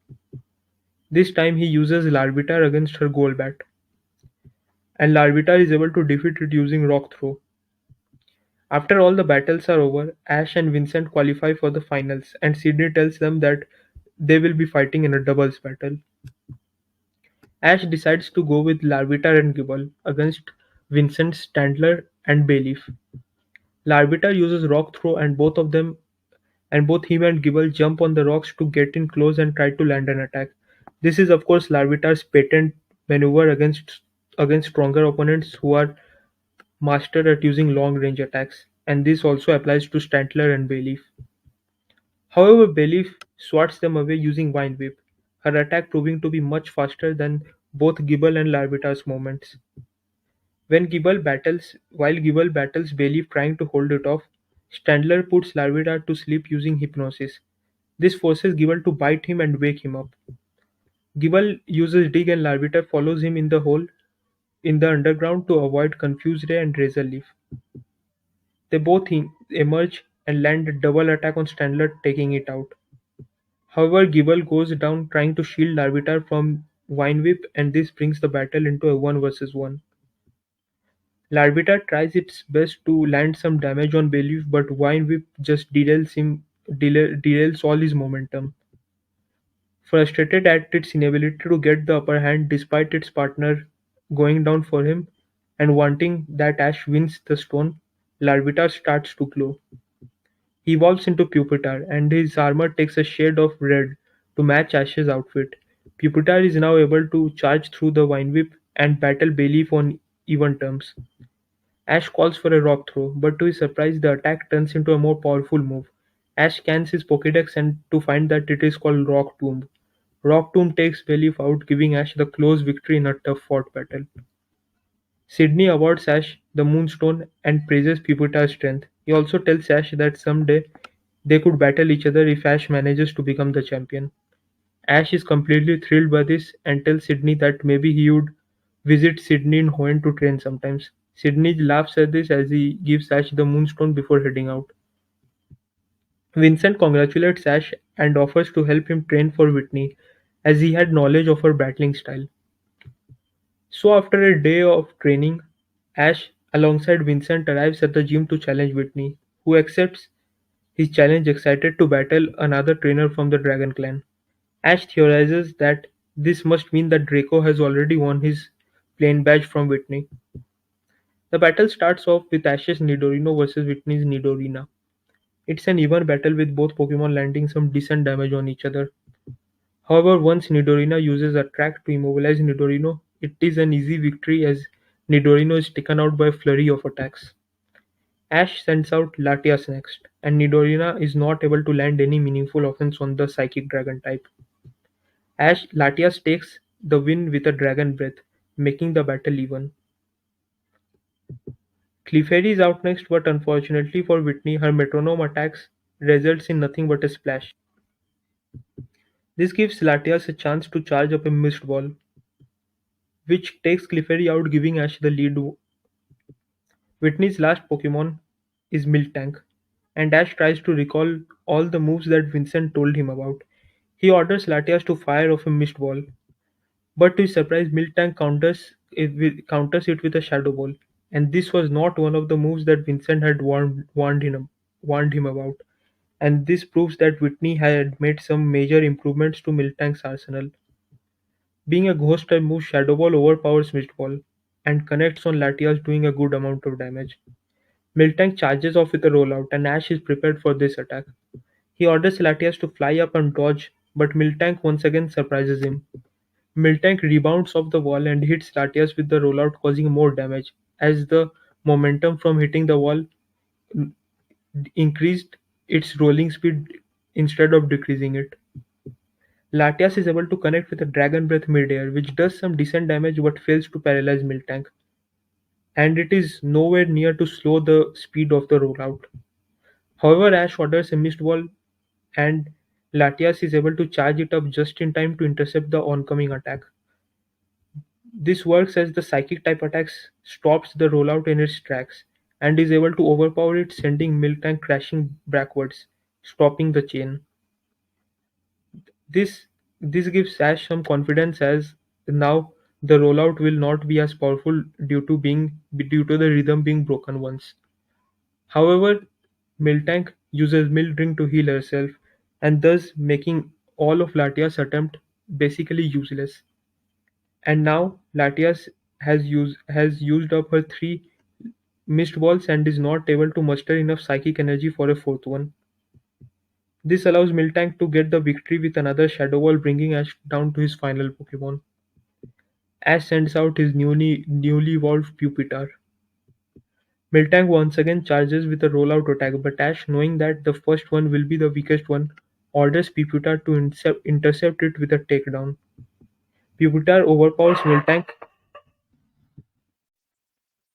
This time he uses Larvitar against her Golbat, and Larvitar is able to defeat it using Rock Throw. After all the battles are over, Ash and Vincent qualify for the finals, and Sydney tells them that they will be fighting in a doubles battle. Ash decides to go with Larvitar and Gible against Vincent, Standler, and Bayleaf. Larvitar uses Rock Throw, and both him and Gible jump on the rocks to get in close and try to land an attack. This is of course Larvitar's patent maneuver against stronger opponents who are master at using long range attacks, and this also applies to Stantler and Bayleaf. However, Bayleaf swats them away using Vine Whip, her attack proving to be much faster than both Gible and Larvitar's movements. While Gible battles Bayleaf trying to hold it off, Standler puts Larvitar to sleep using hypnosis. This forces Gible to bite him and wake him up. Gible uses Dig and Larvitar follows him in the hole in the underground to avoid Confuse Ray and Razor Leaf. They both emerge and land a double attack on Standler, taking it out. However, Gible goes down trying to shield Larvitar from Vine Whip, and this brings the battle into a 1 versus 1. Larvitar tries its best to land some damage on Bayleaf, but Vine Whip just derails all his momentum. Frustrated at its inability to get the upper hand despite its partner going down for him, and wanting that Ash wins the stone, Larvitar starts to glow. He evolves into Pupitar, and his armor takes a shade of red to match Ash's outfit. Pupitar is now able to charge through the Vine Whip and battle Bayleaf on even terms. Ash calls for a rock throw, but to his surprise the attack turns into a more powerful move. Ash scans his Pokédex and to find that it is called Rock Tomb. Rock Tomb takes Bayleaf out, giving Ash the close victory in a tough fought battle. Sydney awards Ash the Moonstone and praises Pupitar's strength. He also tells Ash that someday they could battle each other if Ash manages to become the champion. Ash is completely thrilled by this and tells Sydney that maybe he would visit Sydney in Hoenn to train sometimes. Sydney laughs at this as he gives Ash the Moonstone before heading out. Vincent congratulates Ash and offers to help him train for Whitney, as he had knowledge of her battling style. So after a day of training, Ash alongside Vincent arrives at the gym to challenge Whitney, who accepts his challenge excited to battle another trainer from the Dragon Clan. Ash theorizes that this must mean that Draco has already won his plane badge from Whitney. The battle starts off with Ash's Nidorino versus Whitney's Nidorina. It's an even battle with both Pokemon landing some decent damage on each other. However, once Nidorina uses Attract to immobilize Nidorino, it is an easy victory as Nidorino is taken out by a flurry of attacks. Ash sends out Latias next, and Nidorina is not able to land any meaningful offense on the Psychic Dragon type. Latias takes the win with a Dragon Breath, making the battle even. Clefairy is out next, but unfortunately for Whitney, her metronome attacks results in nothing but a splash. This gives Latias a chance to charge up a Mist Ball, which takes Clefairy out, giving Ash the lead. Whitney's last Pokemon is Miltank, and Ash tries to recall all the moves that Vincent told him about. He orders Latias to fire off a Mist Ball, but to his surprise, Miltank counters it with a Shadow Ball, and this was not one of the moves that Vincent had warned him about. And this proves that Whitney had made some major improvements to Miltank's arsenal. Being a ghost type move, Shadow Ball overpowers Mist Ball and connects on Latias, doing a good amount of damage. Miltank charges off with a rollout, and Ash is prepared for this attack. He orders Latias to fly up and dodge, but Miltank once again surprises him. Miltank rebounds off the wall and hits Latias with the rollout, causing more damage, as the momentum from hitting the wall increased its rolling speed instead of decreasing it. Latias is able to connect with a Dragon Breath midair, which does some decent damage but fails to paralyze Miltank, and it is nowhere near to slow the speed of the rollout. However, Ash orders a Mist Ball, and Latias is able to charge it up just in time to intercept the oncoming attack. This works as the Psychic type attacks stops the rollout in its tracks, and is able to overpower it, sending Miltank crashing backwards, stopping the chain. This this gives Ash some confidence, as now the rollout will not be as powerful due to the rhythm being broken once. However, Miltank uses Mildrain to heal herself, and thus making all of Latia's attempt basically useless. And now Latias has used up her three mist balls and is not able to muster enough psychic energy for a fourth one. This allows Miltank to get the victory with another Shadow Ball, bringing Ash down to his final Pokemon. Ash sends out his newly evolved Pupitar. Miltank once again charges with a rollout attack, but Ash, knowing that the first one will be the weakest one, orders Pupitar to intercept it with a takedown. Pupitar overpowers Miltank.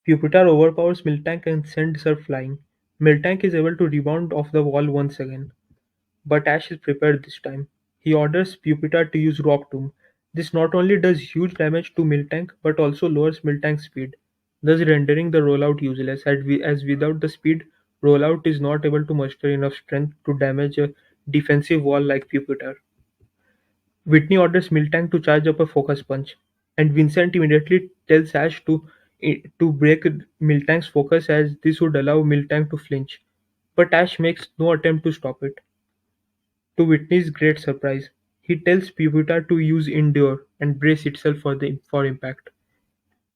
Pupitar overpowers Miltank and sends her flying. Miltank is able to rebound off the wall once again, but Ash is prepared this time. He orders Pupitar to use Rock Tomb. This not only does huge damage to Miltank but also lowers Miltank's speed, thus rendering the rollout useless, as without the speed, rollout is not able to muster enough strength to damage a defensive wall like Pupitar. Whitney orders Miltank to charge up a Focus Punch, and Vincent immediately tells Ash to break Miltank's focus, as this would allow Miltank to flinch. But Ash makes no attempt to stop it. To Whitney's great surprise, he tells Pupitar to use Endure and brace itself for impact.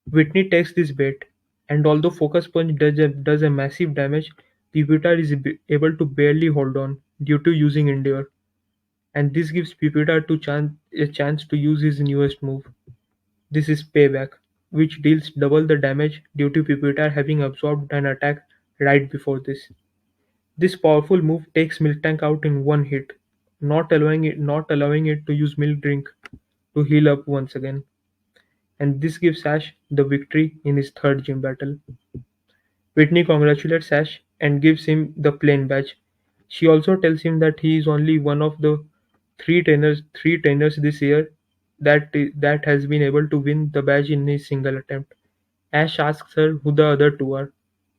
Whitney takes this bait, and although Focus Punch does a massive damage, Pupitar is able to barely hold on due to using Endure, and this gives Pupitar a chance to use his newest move. This is Payback, which deals double the damage due to Pupitar having absorbed an attack right before this. This powerful move takes Miltank out in one hit, not allowing it to use Milk Drink to heal up once again. And this gives Ash the victory in his third gym battle. Whitney congratulates Ash and gives him the plain badge. She also tells him that he is only one of the three trainers this year that has been able to win the badge in a single attempt. Ash asks her who the other two are,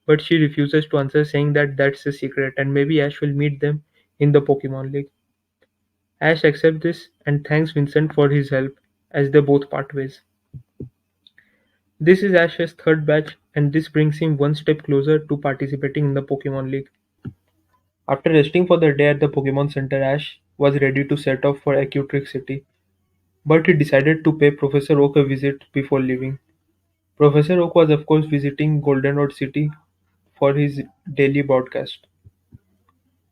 but she refuses to answer, saying that that's a secret and maybe Ash will meet them in the Pokemon League. Ash accepts this and thanks Vincent for his help as they both part ways. This is Ash's third badge, and this brings him one step closer to participating in the Pokemon League. After resting for the day at the Pokemon Center, Ash was ready to set off for Acutrix City, but he decided to pay Professor Oak a visit before leaving. Professor Oak was of course visiting Goldenrod City for his daily broadcast.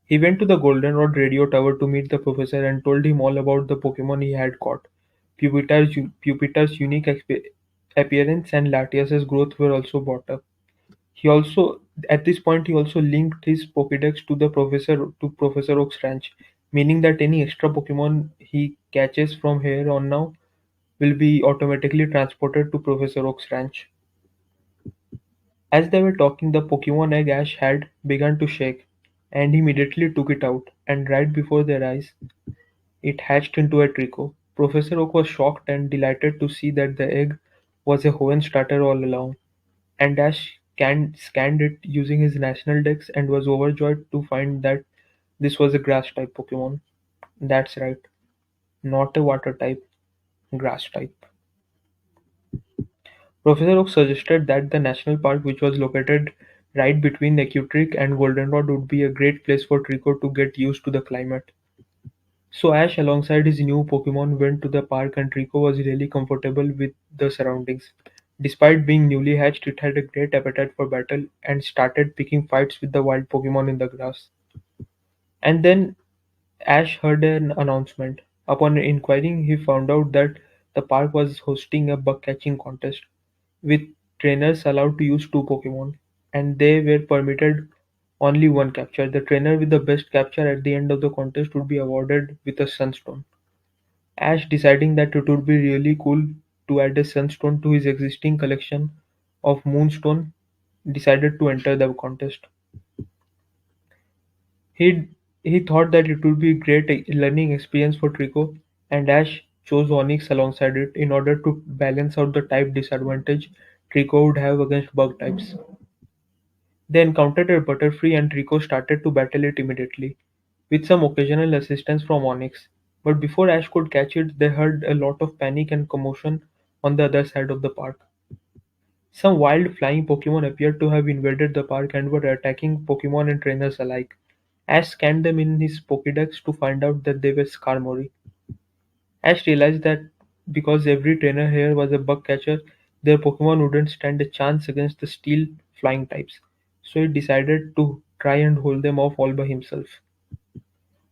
He went to the Goldenrod radio tower to meet the professor and told him all about the Pokemon he had caught. Pupitar's unique appearance and Latias's growth were also brought up. At this point, he also linked his Pokédex to Professor Oak's ranch, meaning that any extra Pokemon he catches from here on now will be automatically transported to Professor Oak's ranch. As they were talking, the Pokemon egg Ash had begun to shake, and he immediately took it out, and right before their eyes, It hatched into a Trico. Professor Oak was shocked and delighted to see that the egg was a Hoenn starter all along, and Ash scanned it using his national dex and was overjoyed to find that this was a grass-type Pokemon. That's right, not a water type, grass type. Professor Oak suggested that the national park, which was located right between Ecruteak and Goldenrod, would be a great place for Trico to get used to the climate. So Ash, alongside his new Pokemon, went to the park and Trico was really comfortable with the surroundings. Despite being newly hatched, it had a great appetite for battle and started picking fights with the wild Pokemon in the grass. And then Ash heard an announcement. Upon inquiring, he found out that the park was hosting a bug catching contest, with trainers allowed to use two Pokemon, and they were permitted only one capture. The trainer with the best capture at the end of the contest would be awarded with a Sunstone. Ash, deciding that it would be really cool to add a Sunstone to his existing collection of Moonstone, decided to enter the contest. He he thought that it would be a great learning experience for Trico, and Ash chose Onyx alongside it in order to balance out the type disadvantage Trico would have against bug types. They encountered a Butterfree and Trico started to battle it immediately, with some occasional assistance from Onyx. But before Ash could catch it, they heard a lot of panic and commotion on the other side of the park. Some wild flying Pokemon appeared to have invaded the park and were attacking Pokemon and trainers alike. Ash scanned them in his Pokédex to find out that they were Skarmory. Ash realized that because every trainer here was a bug catcher, their Pokemon wouldn't stand a chance against the steel flying types, so he decided to try and hold them off all by himself.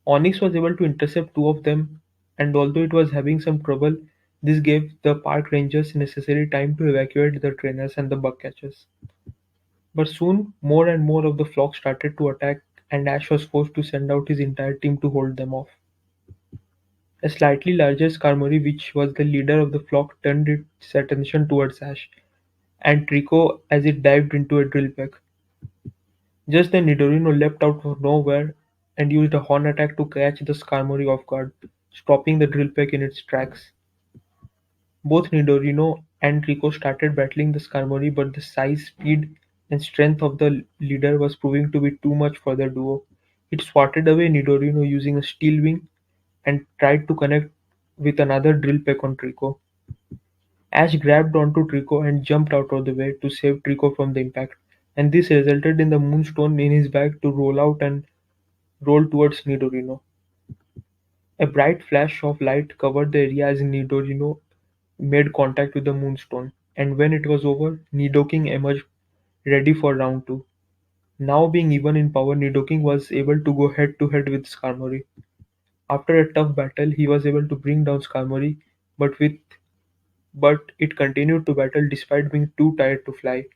Onyx was able to intercept two of them, and although it was having some trouble, this gave the park rangers necessary time to evacuate the trainers and the bug catchers. But soon, more and more of the flock started to attack, and Ash was forced to send out his entire team to hold them off. A slightly larger Skarmory, which was the leader of the flock, turned its attention towards Ash and Trico as it dived into a drill peck. Just then Nidorino leapt out of nowhere and used a horn attack to catch the Skarmory off guard, stopping the drill peck in its tracks. Both Nidorino and Trico started battling the Skarmory, but the size, speed, and strength of the leader was proving to be too much for the duo. It swatted away Nidorino using a steel wing and tried to connect with another drill peck on Trico. Ash grabbed onto Trico and jumped out of the way to save Trico from the impact, and this resulted in the Moonstone in his bag to roll out and roll towards Nidorino. A bright flash of light covered the area as Nidorino made contact with the Moonstone, and when it was over, Nidoking emerged ready for round 2. Now being even in power, Nidoking was able to go head to head with Skarmory. After a tough battle, he was able to bring down Skarmory, but with but it continued to battle despite being too tired to fly,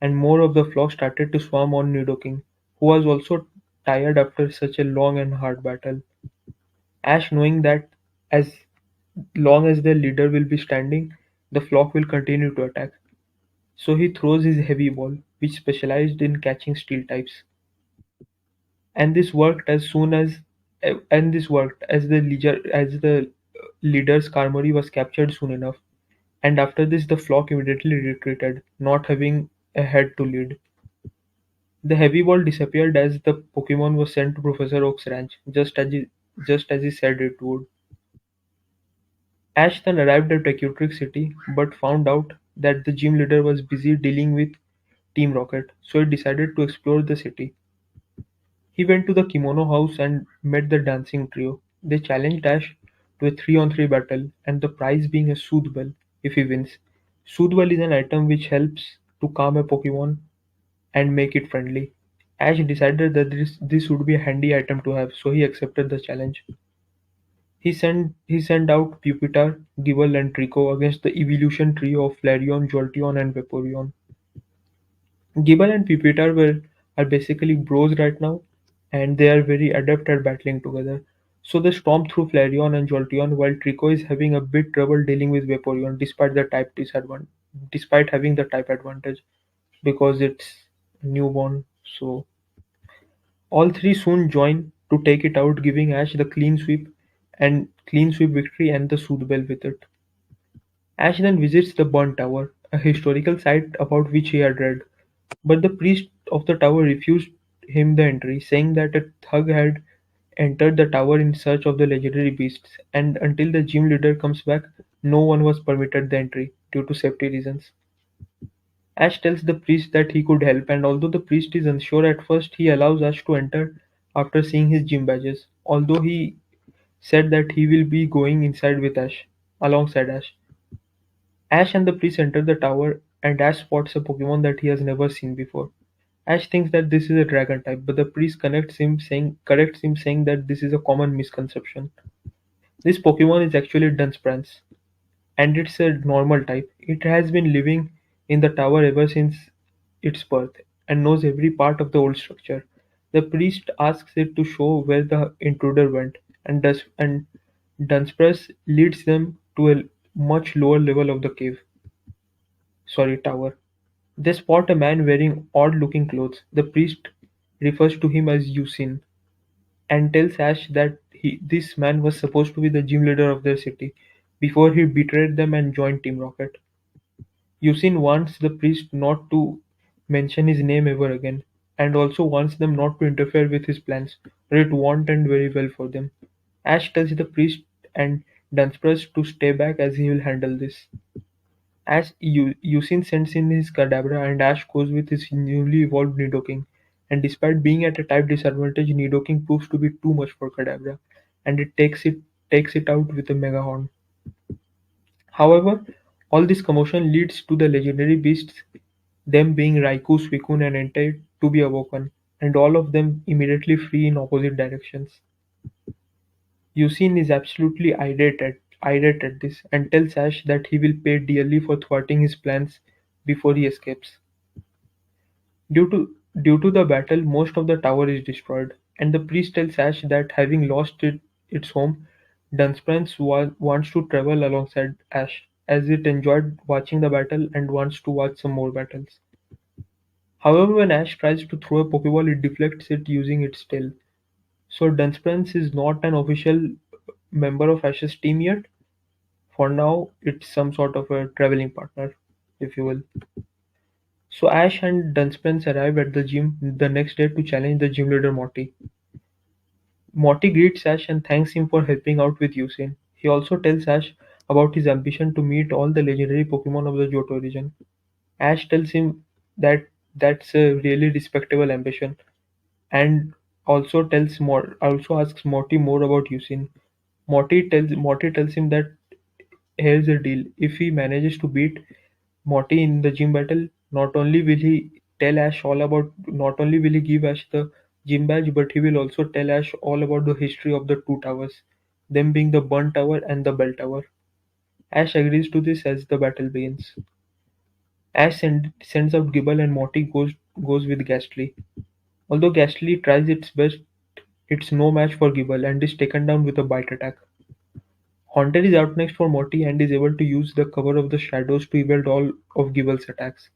and more of the flock started to swarm on Nidoking, who was also tired after such a long and hard battle. Ash, knowing that as long as their leader will be standing, the flock will continue to attack. So he throws his heavy ball, which specialized in catching steel types. And this worked as soon as and this worked as the leader's Karmory was captured soon enough. And after this the flock immediately retreated, not having a head to lead. The heavy ball disappeared as the Pokemon was sent to Professor Oak's ranch, just as he said it would. Ash then arrived at Ecruteak City, but found out that the gym leader was busy dealing with Team Rocket, so he decided to explore the city. He went to the Kimono House and met the dancing trio. They challenged Ash to a 3-on-3 battle, and the prize being a Soothe Bell if he wins. Soothe Bell is an item which helps to calm a Pokemon and make it friendly. Ash decided that this would be a handy item to have, so he accepted the challenge. He sent out Pupitar, Gible, and Trico against the evolution trio of Flareon, Jolteon, and Vaporeon. Gible and Pupitar are basically bros right now, and they are very adept at battling together. So they storm through Flareon and Jolteon while Trico is having a bit trouble dealing with Vaporeon despite having the type advantage because it's newborn. So all three soon join to take it out, giving Ash the clean sweep and clean sweep victory and the Sooth Bell with it. Ash then visits the burnt tower, a historical site about which he had read, but the priest of the tower refused him the entry, saying that a thug had entered the tower in search of the legendary beasts, and until the gym leader comes back, no one was permitted the entry due to safety reasons. Ash tells the priest that he could help, and although the priest is unsure at first, he allows Ash to enter after seeing his gym badges, although he said that he will be going inside with Ash, alongside Ash. Ash and the priest enter the tower, and Ash spots a Pokemon that he has never seen before. Ash thinks that this is a dragon type, but the priest corrects him saying that this is a common misconception. This Pokemon is actually Dunsprance, and it's a normal type. It has been living in the tower ever since its birth, and knows every part of the old structure. The priest asks it to show where the intruder went, and Dunsprance leads them to a much lower level of the tower. They spot a man wearing odd-looking clothes. The priest refers to him as Yusin and tells Ash that this man was supposed to be the gym leader of their city before he betrayed them and joined Team Rocket. Yusin wants the priest not to mention his name ever again, and also wants them not to interfere with his plans, or it won't end very well for them. Ash tells the priest and Dunsparce to stay back as he will handle this. As Yusin sends in his Kadabra and Ash goes with his newly evolved Nidoking, and despite being at a type disadvantage, Nidoking proves to be too much for Kadabra, and it takes it out with a Mega Horn. However, all this commotion leads to the legendary beasts, them being Raikou, Suicune, and Entei, to be awoken, and all of them immediately flee in opposite directions. Yusin is absolutely irate at this and tells Ash that he will pay dearly for thwarting his plans before he escapes. Due to due to the battle, most of the tower is destroyed, and the priest tells Ash that having lost its home, Dunsparce wants to travel alongside Ash, as it enjoyed watching the battle and wants to watch some more battles. However, when Ash tries to throw a Pokeball, it deflects it using its tail. So Dunsparce is not an official member of Ash's team yet. For now, it's some sort of a traveling partner, if you will. So Ash and Dunsparce arrive at the gym the next day to challenge the gym leader Morty. Morty greets Ash and thanks him for helping out with Usain. He also tells Ash about his ambition to meet all the legendary Pokemon of the Johto region. Ash tells him that that's a really respectable ambition, and also asks Morty more about Usain. Morty tells him that here's the deal: if he manages to beat Morty in the gym battle, not only will he give Ash the gym badge, but he will also tell Ash all about the history of the two towers, them being the Burn Tower and the Bell Tower. Ash agrees to this as the battle begins. Sends out Gible and Morty goes with Ghastly. Although Ghastly tries its best, it's no match for Gible and is taken down with a bite attack. Haunter is out next for Morty and is able to use the cover of the shadows to evade all of Gible's attacks.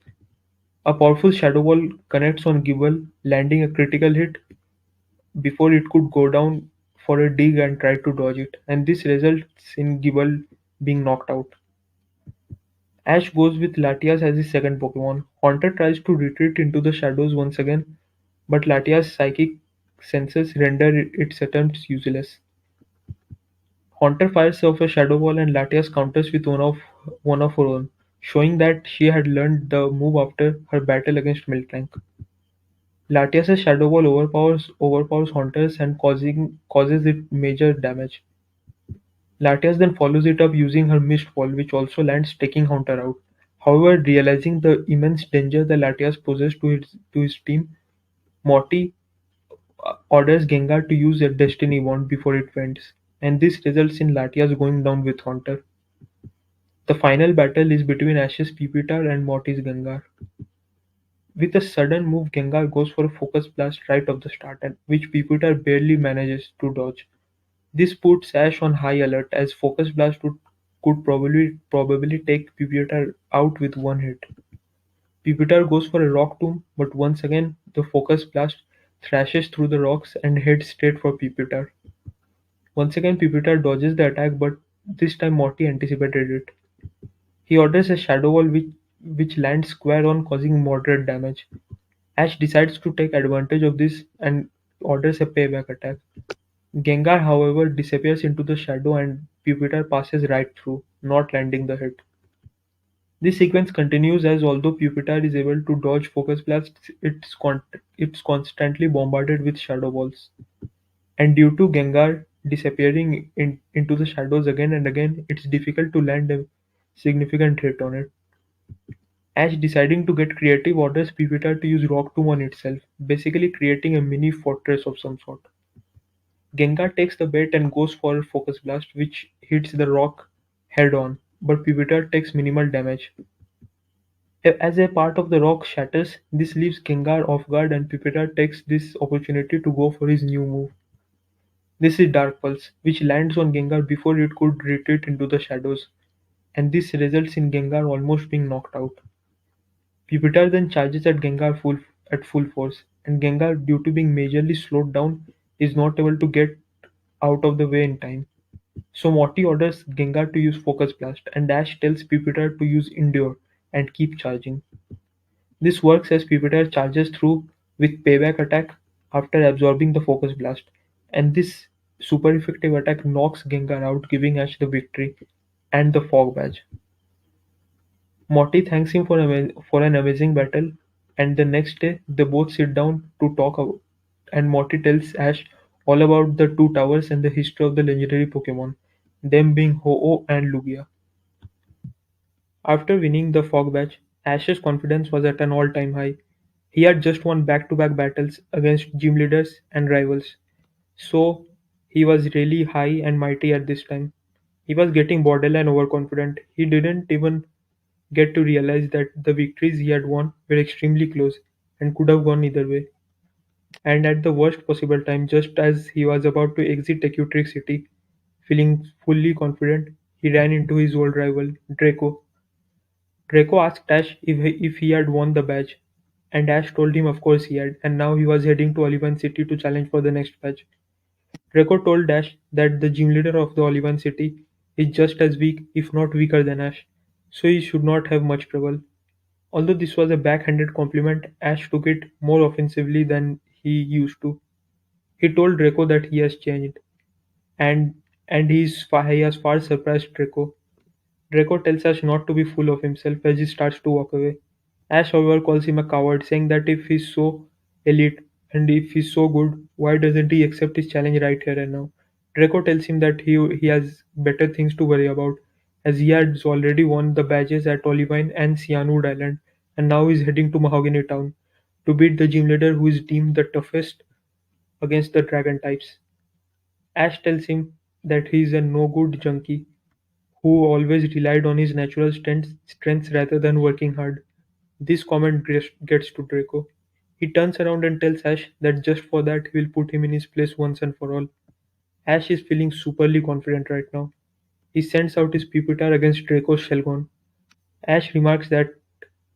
A powerful Shadow Ball connects on Gible, landing a critical hit before it could go down for a dig and try to dodge it, and this results in Gible being knocked out. Ash goes with Latias as his second Pokemon. Haunter tries to retreat into the shadows once again, but Latias' psychic senses render its attempts useless. Haunter fires off a Shadow Ball and Latias counters with one of her own, showing that she had learned the move after her battle against Miltank. Latias' Shadow Ball overpowers Haunter's and causes it major damage. Latias then follows it up using her Mist Ball, which also lands, taking Haunter out. However, realizing the immense danger that Latias poses to his team, Morty orders Gengar to use a Destiny Bond before it faints, and this results in Latias going down with Haunter. The final battle is between Ash's Pupitar and Morty's Gengar. With a sudden move, Gengar goes for a Focus Blast right off the start, and which Pupitar barely manages to dodge. This puts Ash on high alert, as Focus Blast could probably take Pupitar out with one hit. Pupitar goes for a Rock Tomb, but once again the Focus Blast thrashes through the rocks and heads straight for Pupitar. Once again, Pupitar dodges the attack, but this time Morty anticipated it. He orders a Shadow Ball which lands square on, causing moderate damage. Ash decides to take advantage of this and orders a payback attack. Gengar, however, disappears into the shadow and Pupitar passes right through, not landing the hit. This sequence continues as although Pupitar is able to dodge focus blasts, it's constantly bombarded with shadow balls. And due to Gengar disappearing into the shadows again and again, it's difficult to land a significant hit on it. Ash, deciding to get creative, orders Pupitar to use Rock Tomb on itself, basically creating a mini fortress of some sort. Gengar takes the bait and goes for Focus Blast, which hits the rock head on, but Pupitar takes minimal damage. As a part of the rock shatters, this leaves Gengar off guard and Pupitar takes this opportunity to go for his new move. This is Dark Pulse, which lands on Gengar before it could retreat into the shadows, and this results in Gengar almost being knocked out. Pupitar then charges at Gengar at full force, and Gengar, due to being majorly slowed down, is not able to get out of the way in time. So Morty orders Gengar to use Focus Blast, and Ash tells Pupitar to use Endure and keep charging. This works as Pupitar charges through with Payback attack after absorbing the Focus Blast, and this super effective attack knocks Gengar out, giving Ash the victory and the Fog Badge. Morty thanks him for an amazing battle, and the next day they both sit down to talk about, and Morty tells Ash all about the two towers and the history of the legendary Pokemon, them being Ho-Oh and Lugia. After winning the Fog Badge, Ash's confidence was at an all-time high. He had just won back-to-back battles against gym leaders and rivals, so he was really high and mighty at this time. He was getting borderline overconfident. He didn't even get to realize that the victories he had won were extremely close and could have gone either way. And at the worst possible time, just as he was about to exit Ecutric City, feeling fully confident, he ran into his old rival, Draco. Draco asked Ash if he had won the badge, and Ash told him of course he had, and now he was heading to Olivan City to challenge for the next badge. Draco told Ash that the gym leader of the Olivan City is just as weak, if not weaker than Ash, so he should not have much trouble. Although this was a backhanded compliment, Ash took it more offensively than he used to. He told Draco that he has changed, and he has far surprised Draco. Draco tells Ash not to be full of himself as he starts to walk away. Ash, however, calls him a coward, saying that if he's so elite and if he's so good, why doesn't he accept his challenge right here and now? Draco tells him that he has better things to worry about, as he has already won the badges at Olivine and Cyanwood Island, and now is heading to Mahogany Town to beat the gym leader who is deemed the toughest against the dragon types. Ash tells him that he is a no good junkie who always relied on his natural strengths rather than working hard. This comment gets to Draco. He turns around and tells Ash that just for that he will put him in his place once and for all. Ash is feeling superly confident right now. He sends out his Pupitar against Draco's Shelgon. Ash remarks that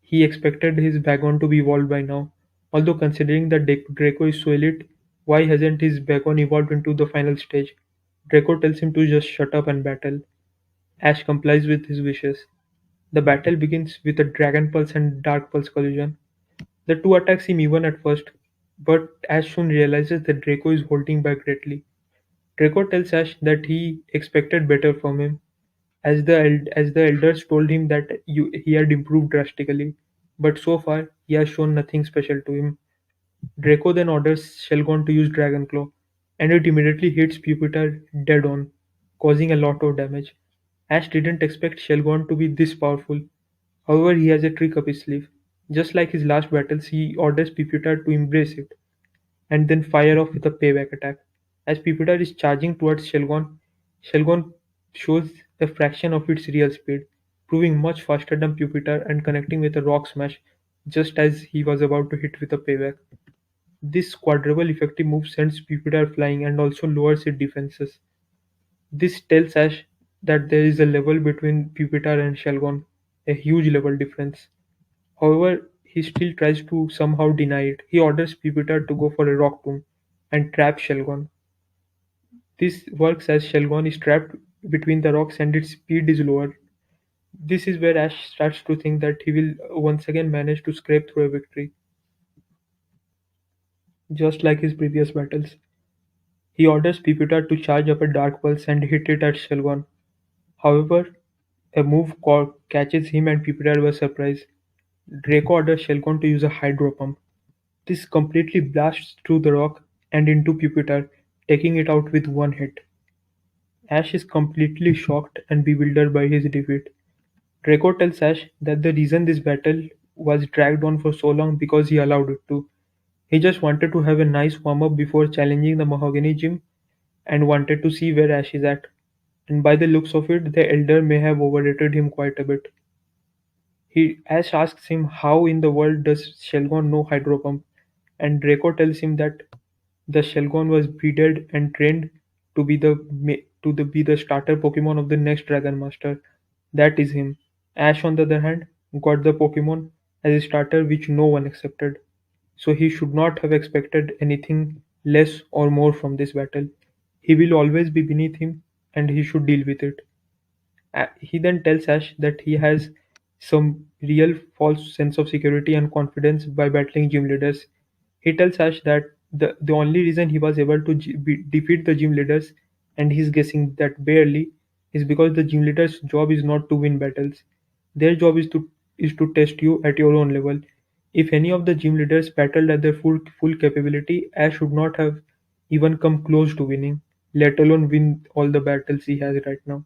he expected his Bagon to be evolved by now, although considering that Draco is so elite, why hasn't his Bagon evolved into the final stage? Draco tells him to just shut up and battle. Ash complies with his wishes. The battle begins with a Dragon Pulse and Dark Pulse collision. The two attack seem even at first, but Ash soon realizes that Draco is holding back greatly. Draco tells Ash that he expected better from him, as the elders told him that he had improved drastically, but so far he has shown nothing special to him. Draco then orders Shelgon to use Dragon Claw, and it immediately hits Pupitar dead on, causing a lot of damage. Ash didn't expect Shelgon to be this powerful. However, he has a trick up his sleeve. Just like his last battles, he orders Pupitar to embrace it and then fire off with a payback attack. As Pupitar is charging towards Shelgon, Shelgon shows a fraction of its real speed, proving much faster than Pupitar and connecting with a rock smash just as he was about to hit with a payback. This quadruple effective move sends Pupitar flying and also lowers its defenses. This tells Ash that there is a level between Pupitar and Shelgon, a huge level difference. However, he still tries to somehow deny it. He orders Pupitar to go for a rock tomb and trap Shelgon. This works as Shelgon is trapped between the rocks and its speed is lower. This is where Ash starts to think that he will once again manage to scrape through a victory, just like his previous battles. He orders Pipita to charge up a Dark Pulse and hit it at Shelgon. However, a move catches him and Pipita by surprise. Draco orders Shelgon to use a Hydro Pump. This completely blasts through the rock and into Pupitar, taking it out with one hit. Ash is completely shocked and bewildered by his defeat. Draco tells Ash that the reason this battle was dragged on for so long because he allowed it to. He just wanted to have a nice warm up before challenging the Mahogany Gym and wanted to see where Ash is at. And by the looks of it, the Elder may have overrated him quite a bit. Ash asks him how in the world does Shelgon know Hydro Pump, and Draco tells him that the Shelgon was breeded and trained to be the starter Pokemon of the next Dragon Master. That is him. Ash, on the other hand, got the Pokemon as a starter which no one accepted. So he should not have expected anything less or more from this battle. He will always be beneath him, and he should deal with it. He then tells Ash that he has some real false sense of security and confidence by battling gym leaders. He tells Ash that the only reason he was able to defeat the gym leaders, and he's guessing that barely, is because the gym leaders' job is not to win battles. Their job is to test you at your own level. If any of the gym leaders battled at their full capability, Ash would not have even come close to winning, let alone win all the battles he has right now.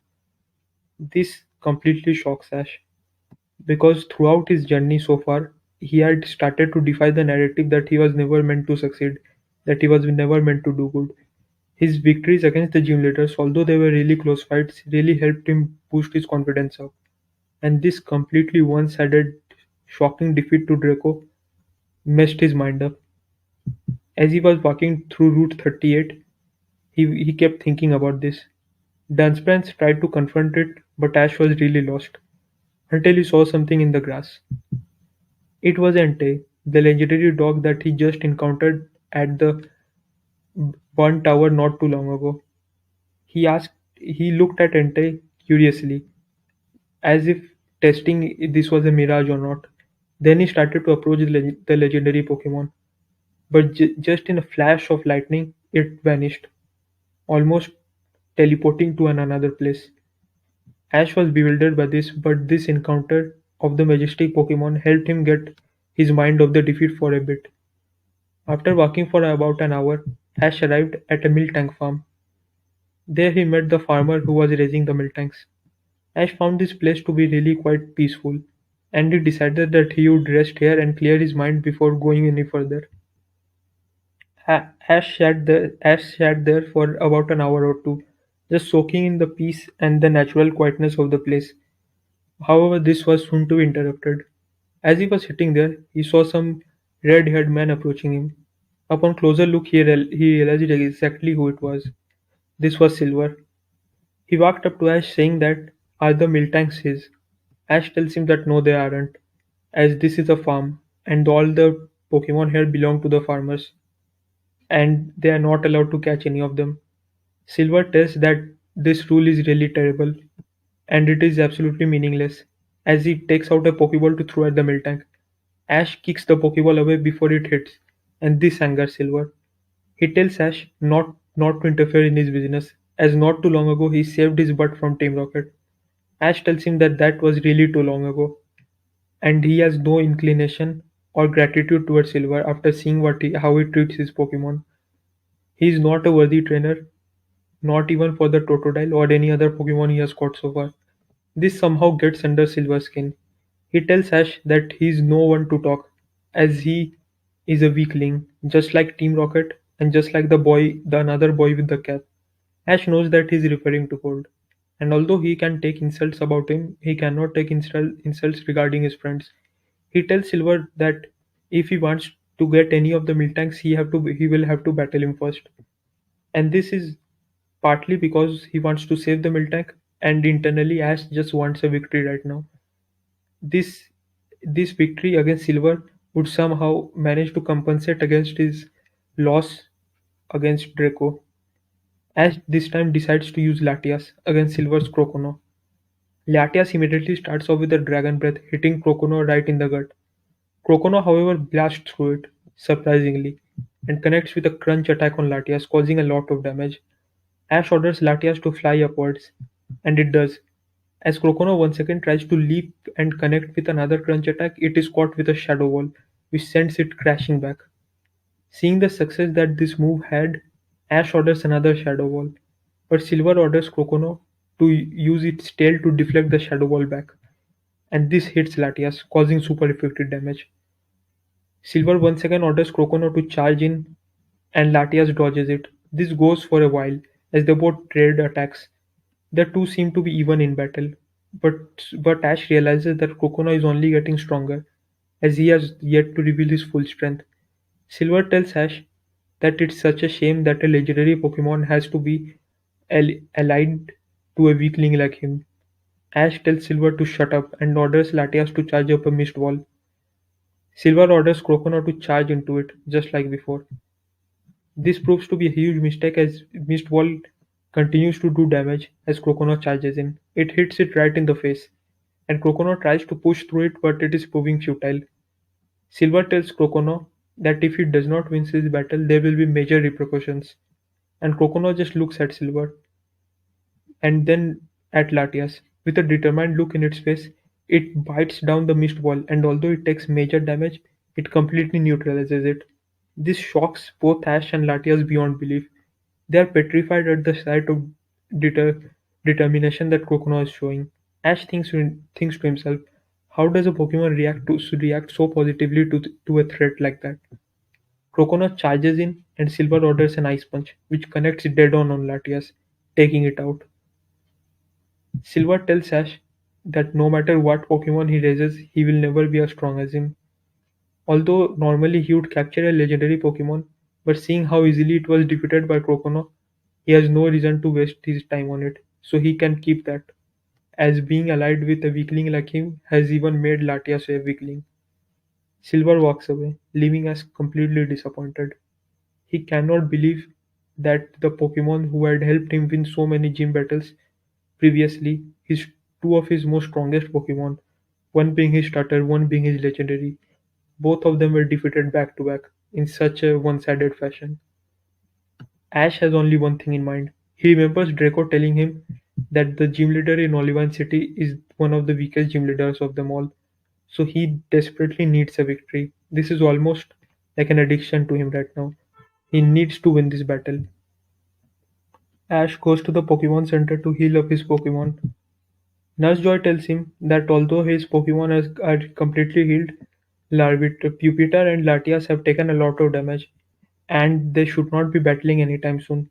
This completely shocks Ash, because throughout his journey so far, he had started to defy the narrative that he was never meant to succeed, that he was never meant to do good. His victories against the gym leaders, although they were really close fights, really helped him boost his confidence up. And this completely one-sided, shocking defeat to Draco messed his mind up. As he was walking through Route 38, he kept thinking about this. Dunsprance tried to confront it, but Ash was really lost until he saw something in the grass. It was Entei, the legendary dog that he just encountered at the burnt tower not too long ago. He looked at Entei curiously, as if testing if this was a mirage or not. Then he started to approach the legendary Pokemon. But just in a flash of lightning, it vanished, almost teleporting to another place. Ash was bewildered by this, but this encounter of the majestic Pokemon helped him get his mind off the defeat for a bit. After walking for about an hour, Ash arrived at a Miltank farm. There he met the farmer who was raising the Miltanks. Ash found this place to be really quite peaceful, and he decided that he would rest here and clear his mind before going any further. Ash sat there for about an hour or two, just soaking in the peace and the natural quietness of the place. However, this was soon to be interrupted. As he was sitting there, he saw some red-haired man approaching him. Upon closer look, he realized exactly who it was. This was Silver. He walked up to Ash saying that, "Are the Miltanks his?" Ash tells him that no, they aren't, as this is a farm, and all the Pokemon here belong to the farmers, and they are not allowed to catch any of them. Silver tells that this rule is really terrible, and it is absolutely meaningless, as he takes out a Pokeball to throw at the Miltank. Ash kicks the Pokeball away before it hits, and this angers Silver. He tells Ash not to interfere in his business, as not too long ago he saved his butt from Team Rocket. Ash tells him that that was really too long ago, and he has no inclination or gratitude towards Silver after seeing how he treats his Pokemon. He is not a worthy trainer, not even for the Totodile or any other Pokemon he has caught so far. This somehow gets under Silver's skin. He tells Ash that he is no one to talk, as he is a weakling, just like Team Rocket and just like the another boy with the cap. Ash knows that he is referring to Cold, and although he can take insults about him, he cannot take insults regarding his friends. He tells Silver that if he wants to get any of the Miltanks, he will have to battle him first, and this is partly because he wants to save the Miltank, and internally Ash just wants a victory right now. This this victory against Silver would somehow manage to compensate against his loss against Draco. Ash this time decides to use Latias against Silver's Crocono. Latias immediately starts off with a Dragon Breath, hitting Crocono right in the gut. Crocono, however, blasts through it, surprisingly, and connects with a crunch attack on Latias, causing a lot of damage. Ash orders Latias to fly upwards, and it does. As Crocono once again tries to leap and connect with another crunch attack, it is caught with a Shadow Wall, which sends it crashing back. Seeing the success that this move had, Ash orders another Shadow Wall, but Silver orders Crocono to use its tail to deflect the Shadow Wall back, and this hits Latias, causing super effective damage. Silver once again orders Crocono to charge in, and Latias dodges it. This goes for a while, as they both trade attacks. The two seem to be even in battle, but Ash realizes that Crocono is only getting stronger, as he has yet to reveal his full strength. Silver tells Ash that it's such a shame that a legendary Pokemon has to be allied to a weakling like him. Ash tells Silver to shut up and orders Latias to charge up a mist wall. Silver orders Crocono to charge into it, just like before. This proves to be a huge mistake as Mist Wall continues to do damage as Crocono charges in. It hits it right in the face, and Crocono tries to push through it, but it is proving futile. Silver tells Crocono that if he does not win this battle, there will be major repercussions, and Crocono just looks at Silver and then at Latias. With a determined look in its face, it bites down the mist wall, and although it takes major damage, it completely neutralizes it. This shocks both Ash and Latias beyond belief. They are petrified at the sight of deter- determination that Crocono is showing. Ash thinks to himself, how does a Pokemon react so positively to a threat like that? Crocono charges in, and Silver orders an Ice Punch, which connects dead on Latias, taking it out. Silver tells Ash that no matter what Pokemon he raises, he will never be as strong as him. Although normally he would capture a legendary Pokemon, but seeing how easily it was defeated by Crocono, he has no reason to waste his time on it, so he can keep that. As being allied with a weakling like him has even made Latias a weakling. Silver walks away, leaving us completely disappointed. He cannot believe that the Pokemon who had helped him win so many gym battles previously, his two of his most strongest Pokemon, one being his starter, one being his legendary, both of them were defeated back to back in such a one-sided fashion. Ash has only one thing in mind. He remembers Draco telling him that the gym leader in Olivine City is one of the weakest gym leaders of them all, so he desperately needs a victory. This is almost like an addiction to him right now. He needs to win this battle. Ash goes to the Pokemon Center to heal up his Pokemon. Nurse Joy tells him that although his Pokemon are completely healed, Pupitar and Latias have taken a lot of damage, and they should not be battling anytime soon.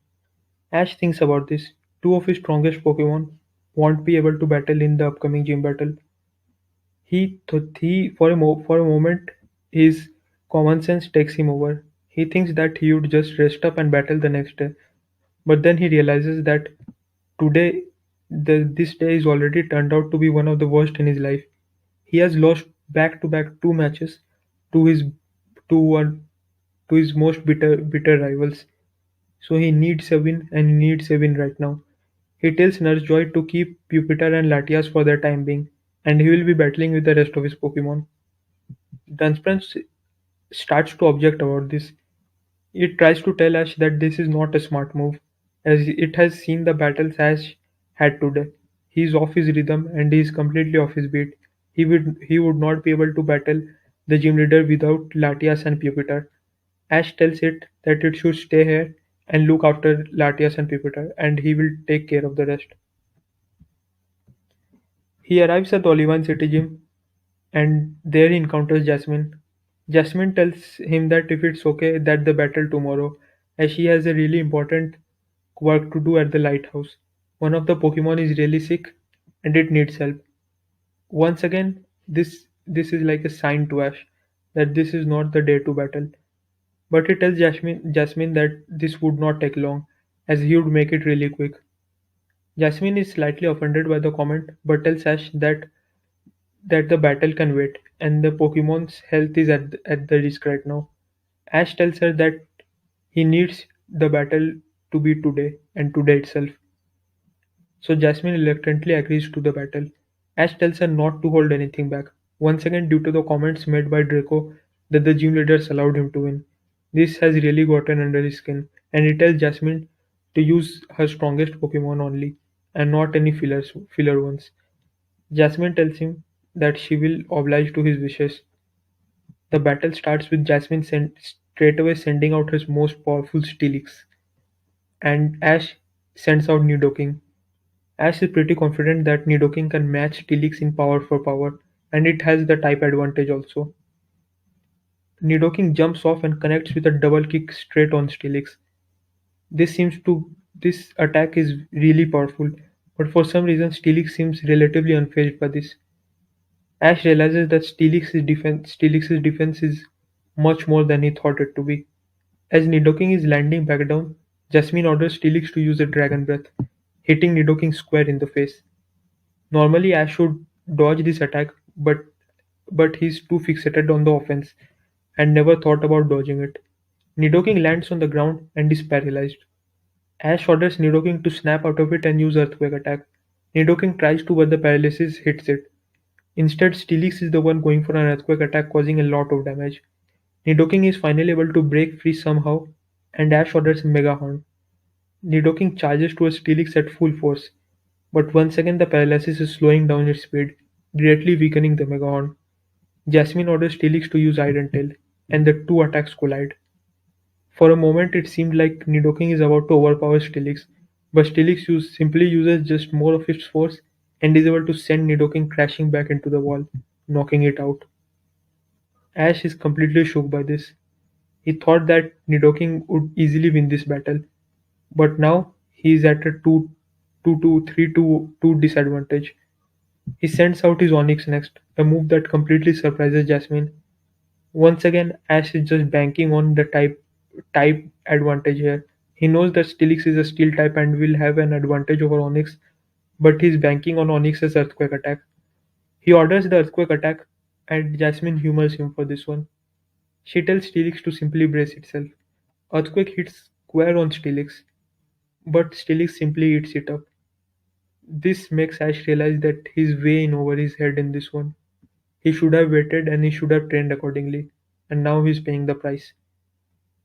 Ash thinks about this. Two of his strongest Pokemon won't be able to battle in the upcoming gym battle. He for a moment his common sense takes him over. He thinks that he would just rest up and battle the next day. But then he realizes that today this day is already turned out to be one of the worst in his life. He has lost back to back two matches to his to one to his most bitter rivals. So he needs a win, and he needs a win right now. He tells Nurse Joy to keep Pupitar and Latias for the time being, and he will be battling with the rest of his Pokemon. Dunsparce starts to object about this. It tries to tell Ash that this is not a smart move, as it has seen the battles Ash had today. He is off his rhythm and he is completely off his beat. He would not be able to battle the gym leader without Latias and Pupitar. Ash tells it that it should stay here and look after Latias and Pupitar, and he will take care of the rest. He arrives at the Olivine City Gym and there he encounters Jasmine. Jasmine tells him that if it's okay, that the battle tomorrow, as she has a really important work to do at the lighthouse. One of the Pokemon is really sick and it needs help. Once again, this is like a sign to Ash that this is not the day to battle. But he tells Jasmine that this would not take long, as he would make it really quick. Jasmine is slightly offended by the comment, but tells Ash that the battle can wait, and the Pokemon's health is at the risk right now. Ash tells her that he needs the battle to be today and today itself. So Jasmine reluctantly agrees to the battle. Ash tells her not to hold anything back, once again due to the comments made by Draco that the gym leaders allowed him to win. This has really gotten under his skin, and he tells Jasmine to use her strongest Pokemon only, and not any filler ones. Jasmine tells him that she will oblige to his wishes. The battle starts with Jasmine straight away sending out her most powerful Steelix, and Ash sends out Nidoking. Ash is pretty confident that Nidoking can match Steelix in power for power, and it has the type advantage also. Nidoking jumps off and connects with a double kick straight on Steelix. This attack is really powerful, but for some reason Steelix seems relatively unfazed by this. Ash realizes that Steelix's defense is much more than he thought it to be. As Nidoking is landing back down, Jasmine orders Steelix to use a Dragon Breath, hitting Nidoking square in the face. Normally Ash should dodge this attack, but he's too fixated on the offense and never thought about dodging it. Nidoking lands on the ground and is paralyzed. Ash orders Nidoking to snap out of it and use Earthquake attack. Nidoking tries to, but the paralysis hits it. Instead, Steelix is the one going for an Earthquake attack, causing a lot of damage. Nidoking is finally able to break free somehow, and Ash orders Mega Horn. Nidoking charges towards Steelix at full force, but once again the paralysis is slowing down its speed, greatly weakening the Mega Horn. Jasmine orders Steelix to use Iron Tail, and the two attacks collide. For a moment it seemed like Nidoking is about to overpower Steelix, but simply uses just more of its force and is able to send Nidoking crashing back into the wall, knocking it out. Ash is completely shook by this. He thought that Nidoking would easily win this battle, but now he is at a 3-2 disadvantage. He sends out his Onyx next, a move that completely surprises Jasmine. Once again, Ash is just banking on the type advantage here. He knows that Steelix is a steel type and will have an advantage over Onyx, but he's banking on Onyx's Earthquake attack. He orders the Earthquake attack, and Jasmine humors him for this one. She tells Steelix to simply brace itself. Earthquake hits square on Steelix, but Steelix simply eats it up. This makes Ash realize that he's way in over his head in this one. He should have waited and he should have trained accordingly, and now he's paying the price.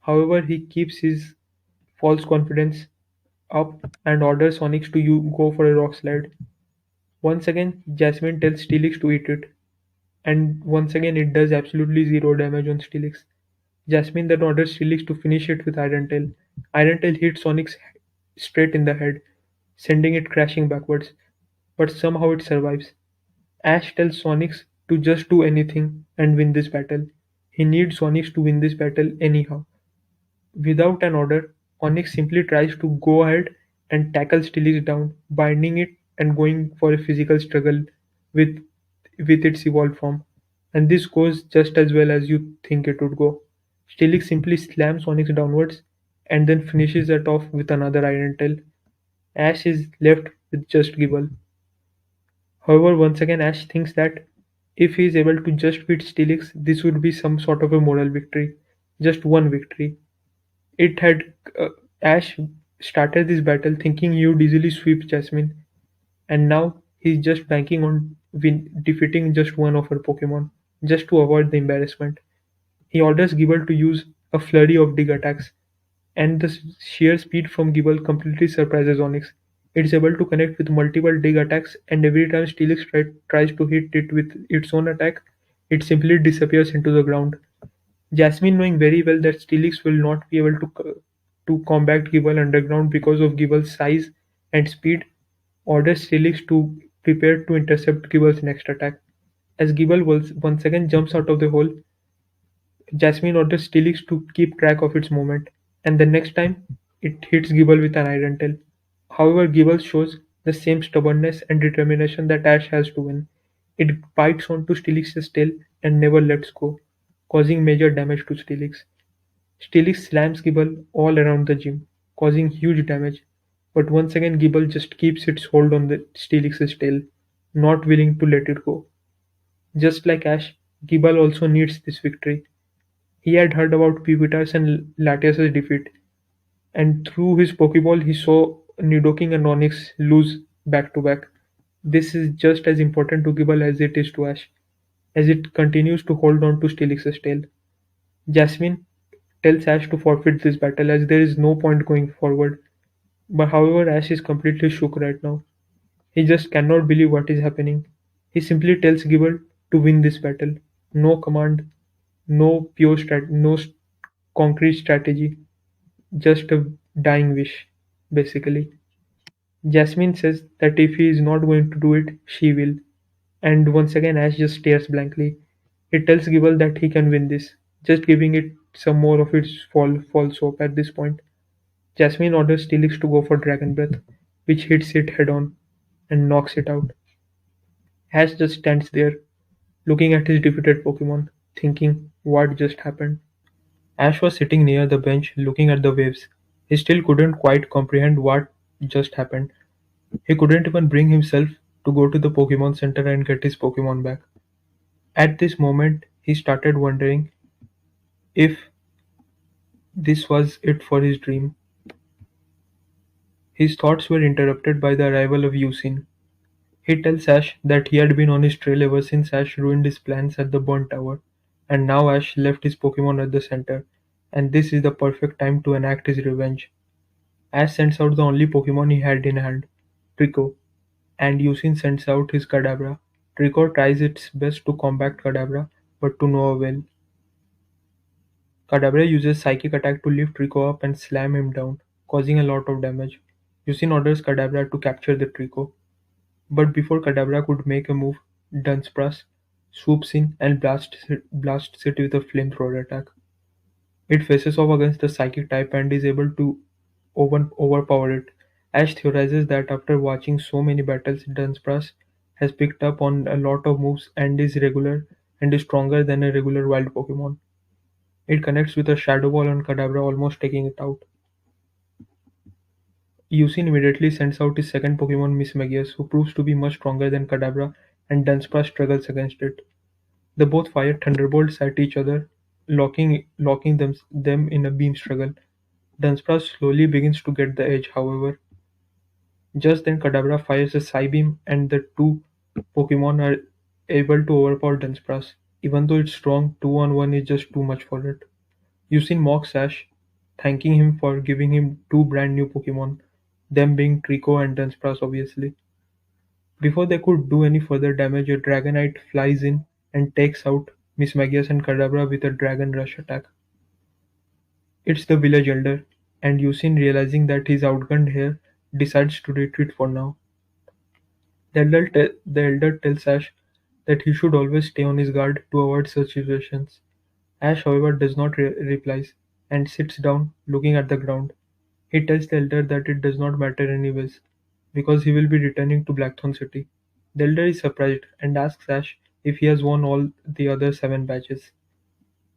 However, he keeps his false confidence up and orders Onyx to go for a rock slide. Once again, Jasmine tells Steelix to eat it, and once again it does absolutely zero damage on Steelix. Jasmine then orders Steelix to finish it with Iron Tail. Iron Tail hits Onyx straight in the head, sending it crashing backwards, but somehow it survives. Ash tells Onyx to just do anything and win this battle. He needs Onyx to win this battle anyhow. Without an order, Onyx simply tries to go ahead and tackle Steelix down, binding it and going for a physical struggle with its evolved form. And this goes just as well as you think it would go. Steelix simply slams Onyx downwards and then finishes it off with another Iron Tail. Ash is left with just Gible. However, once again Ash thinks that if he is able to just beat Steelix, this would be some sort of a moral victory. Just one victory. It had Ash started this battle thinking he would easily sweep Jasmine, and now he's just banking on defeating just one of her Pokemon, just to avoid the embarrassment. He orders Gible to use a flurry of dig attacks, and the sheer speed from Gible completely surprises Onyx. It is able to connect with multiple dig attacks, and every time Steelix tries to hit it with its own attack, it simply disappears into the ground. Jasmine, knowing very well that Steelix will not be able to combat Gible underground because of Gible's size and speed, orders Steelix to prepare to intercept Gible's next attack. As Gible once again jumps out of the hole, Jasmine orders Steelix to keep track of its movement, and the next time it hits Gible with an Iron Tail. However, Gible shows the same stubbornness and determination that Ash has to win. It bites onto Steelix's tail and never lets go, causing major damage to Steelix. Steelix slams Gible all around the gym, causing huge damage, but once again Gible just keeps its hold on the Steelix's tail, not willing to let it go. Just like Ash, Gible also needs this victory. He had heard about Pupitar's and Latias's defeat, and through his Pokeball he saw Nidoking and Onyx lose back to back. This is just as important to Gible as it is to Ash, as it continues to hold on to Steelix's tail. Jasmine tells Ash to forfeit this battle as there is no point going forward. But however, Ash is completely shook right now. He just cannot believe what is happening. He simply tells Gible to win this battle. No command, no concrete strategy, just a dying wish, basically. Jasmine says that if he is not going to do it, she will. And once again, Ash just stares blankly. He tells Gible that he can win this, just giving it some more of its false hope at this point. Jasmine orders Steelix to go for Dragon Breath, which hits it head on and knocks it out. Ash just stands there, looking at his defeated Pokemon, thinking what just happened. Ash was sitting near the bench looking at the waves. He still couldn't quite comprehend what just happened. He couldn't even bring himself to go to the Pokemon Center and get his Pokemon back. At this moment, he started wondering if this was it for his dream. His thoughts were interrupted by the arrival of Yusin. He tells Ash that he had been on his trail ever since Ash ruined his plans at the burnt tower, and now Ash left his Pokemon at the center, and this is the perfect time to enact his revenge. Ash sends out the only Pokemon he had in hand, Trico, and Yusin sends out his Kadabra. Trico tries its best to combat Kadabra, but to no avail. Kadabra uses Psychic Attack to lift Trico up and slam him down, causing a lot of damage. Yusin orders Kadabra to capture the Trico, but before Kadabra could make a move, Dunsparce swoops in and blasts it with a flamethrower attack. It faces off against the Psychic type and is able to overpower it. Ash theorizes that after watching so many battles, Dunsparce has picked up on a lot of moves and is stronger than a regular wild Pokemon. It connects with a Shadow Ball on Kadabra, almost taking it out. Yusin immediately sends out his second Pokemon, Mismagius, who proves to be much stronger than Kadabra, and Dunsparce struggles against it. They both fire thunderbolts at each other, locking them in a beam struggle. Dunsparce slowly begins to get the edge, however. Just then Kadabra fires a Psybeam and the two Pokemon are able to overpower Dunsparce. Even though it's strong, 2-on-1 is just too much for it. Yusin mocks Ash, thanking him for giving him two brand new Pokemon, them being Trico and Dunsparce obviously. Before they could do any further damage, a Dragonite flies in and takes out Mismagius and Kadabra with a Dragon Rush attack. It's the village elder, and Yusin, realizing that he's outgunned here, decides to retreat for now. The elder tells Ash that he should always stay on his guard to avoid such situations. Ash, however, does not replies and sits down, looking at the ground. He tells the elder that it does not matter anyways, because he will be returning to Blackthorn City. The elder is surprised and asks Ash if he has won all the other 7 badges.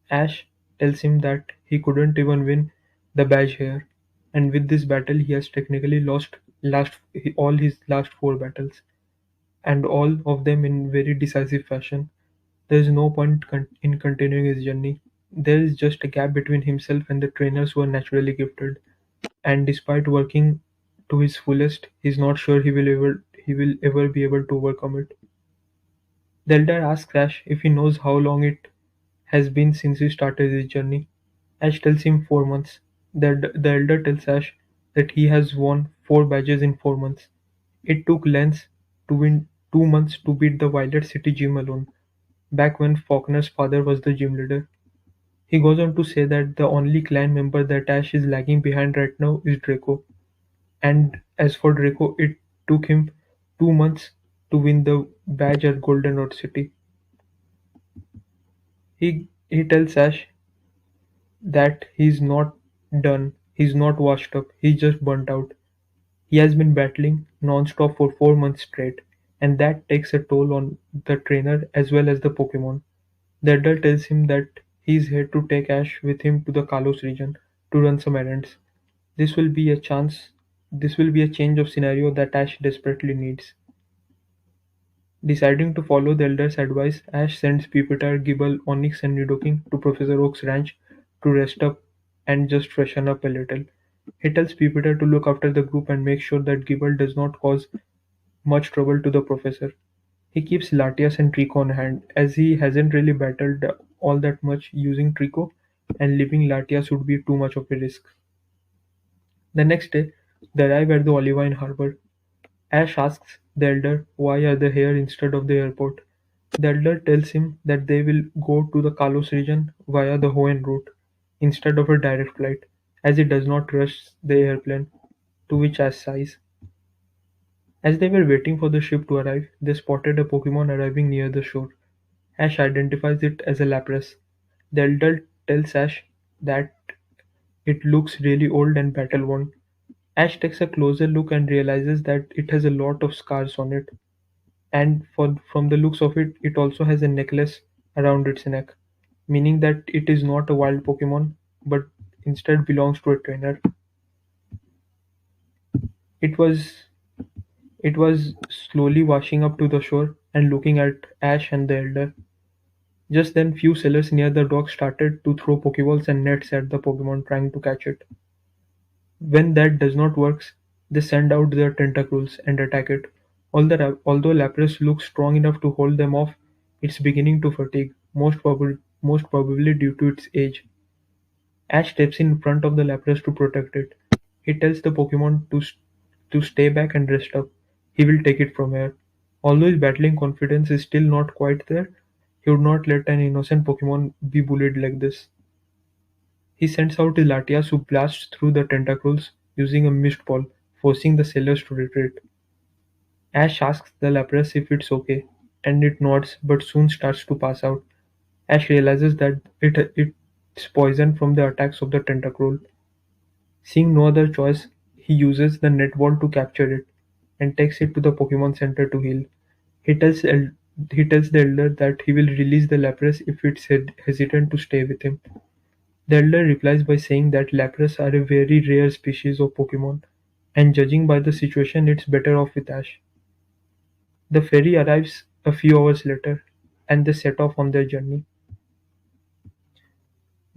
Ash tells him that he couldn't even win the badge here, and with this battle he has technically lost all his last 4 battles, and all of them in very decisive fashion. There is no point in continuing his journey. There is just a gap between himself and the trainers who are naturally gifted, and despite working to his fullest, he is not sure he will ever be able to overcome it. The elder asks Ash if he knows how long it has been since he started his journey. Ash tells him 4 months. The elder tells Ash that he has won 4 badges in 4 months. It took Lance to win 2 months to beat the Violet City gym alone, back when Faulkner's father was the gym leader. He goes on to say that the only clan member that Ash is lagging behind right now is Draco. And as for Draco, it took him 2 months to win the badge at Golden Road City. He tells Ash that he's not done, he's not washed up, he's just burnt out. He has been battling non-stop for 4 months straight, and that takes a toll on the trainer as well as the Pokemon. The adult tells him that he's here to take Ash with him to the Kalos region to run some errands. This will be a chance this will be a change of scenario that Ash desperately needs. Deciding to follow the elder's advice, Ash sends Pupitar, Gible, Onyx and Nidoking to Professor Oak's ranch to rest up and just freshen up a little. He tells Jupiter to look after the group and make sure that Gible does not cause much trouble to the professor. He keeps Latias and Trico on hand, as he hasn't really battled all that much using Trico, and leaving Latias would be too much of a risk. The next day, they arrive at the Olivine harbor. Ash asks the Elder why are they here instead of the airport. The Elder tells him that they will go to the Kalos region via the Hoenn route instead of a direct flight, as it does not rush the airplane, to which Ash sighs. As they were waiting for the ship to arrive, they spotted a Pokemon arriving near the shore. Ash identifies it as a Lapras. The Elder tells Ash that it looks really old and battle-worn. Ash takes a closer look and realizes that it has a lot of scars on it, and from the looks of it, it also has a necklace around its neck, meaning that it is not a wild Pokemon, but instead belongs to a trainer. It was it was slowly washing up to the shore and looking at Ash and the Elder. Just then, few sailors near the dock started to throw Pokeballs and nets at the Pokemon trying to catch it. When that does not work, they send out their tentacles and attack it. Although Lapras looks strong enough to hold them off, it's beginning to fatigue, most probably due to its age. Ash steps in front of the Lapras to protect it. He tells the Pokemon to stay back and rest up. He will take it from here. Although his battling confidence is still not quite there, he would not let an innocent Pokemon be bullied like this. He sends out his Latias who blasts through the tentacles using a mist ball, forcing the sailors to retreat. Ash asks the Lapras if it's okay, and it nods but soon starts to pass out. Ash realizes that it's poisoned from the attacks of the tentacruel. Seeing no other choice, he uses the net ball to capture it and takes it to the Pokemon Center to heal. He tells he tells the Elder that he will release the Lapras if it's hesitant to stay with him. The Elder replies by saying that Lapras are a very rare species of Pokemon, and judging by the situation, it's better off with Ash. The ferry arrives a few hours later, and they set off on their journey.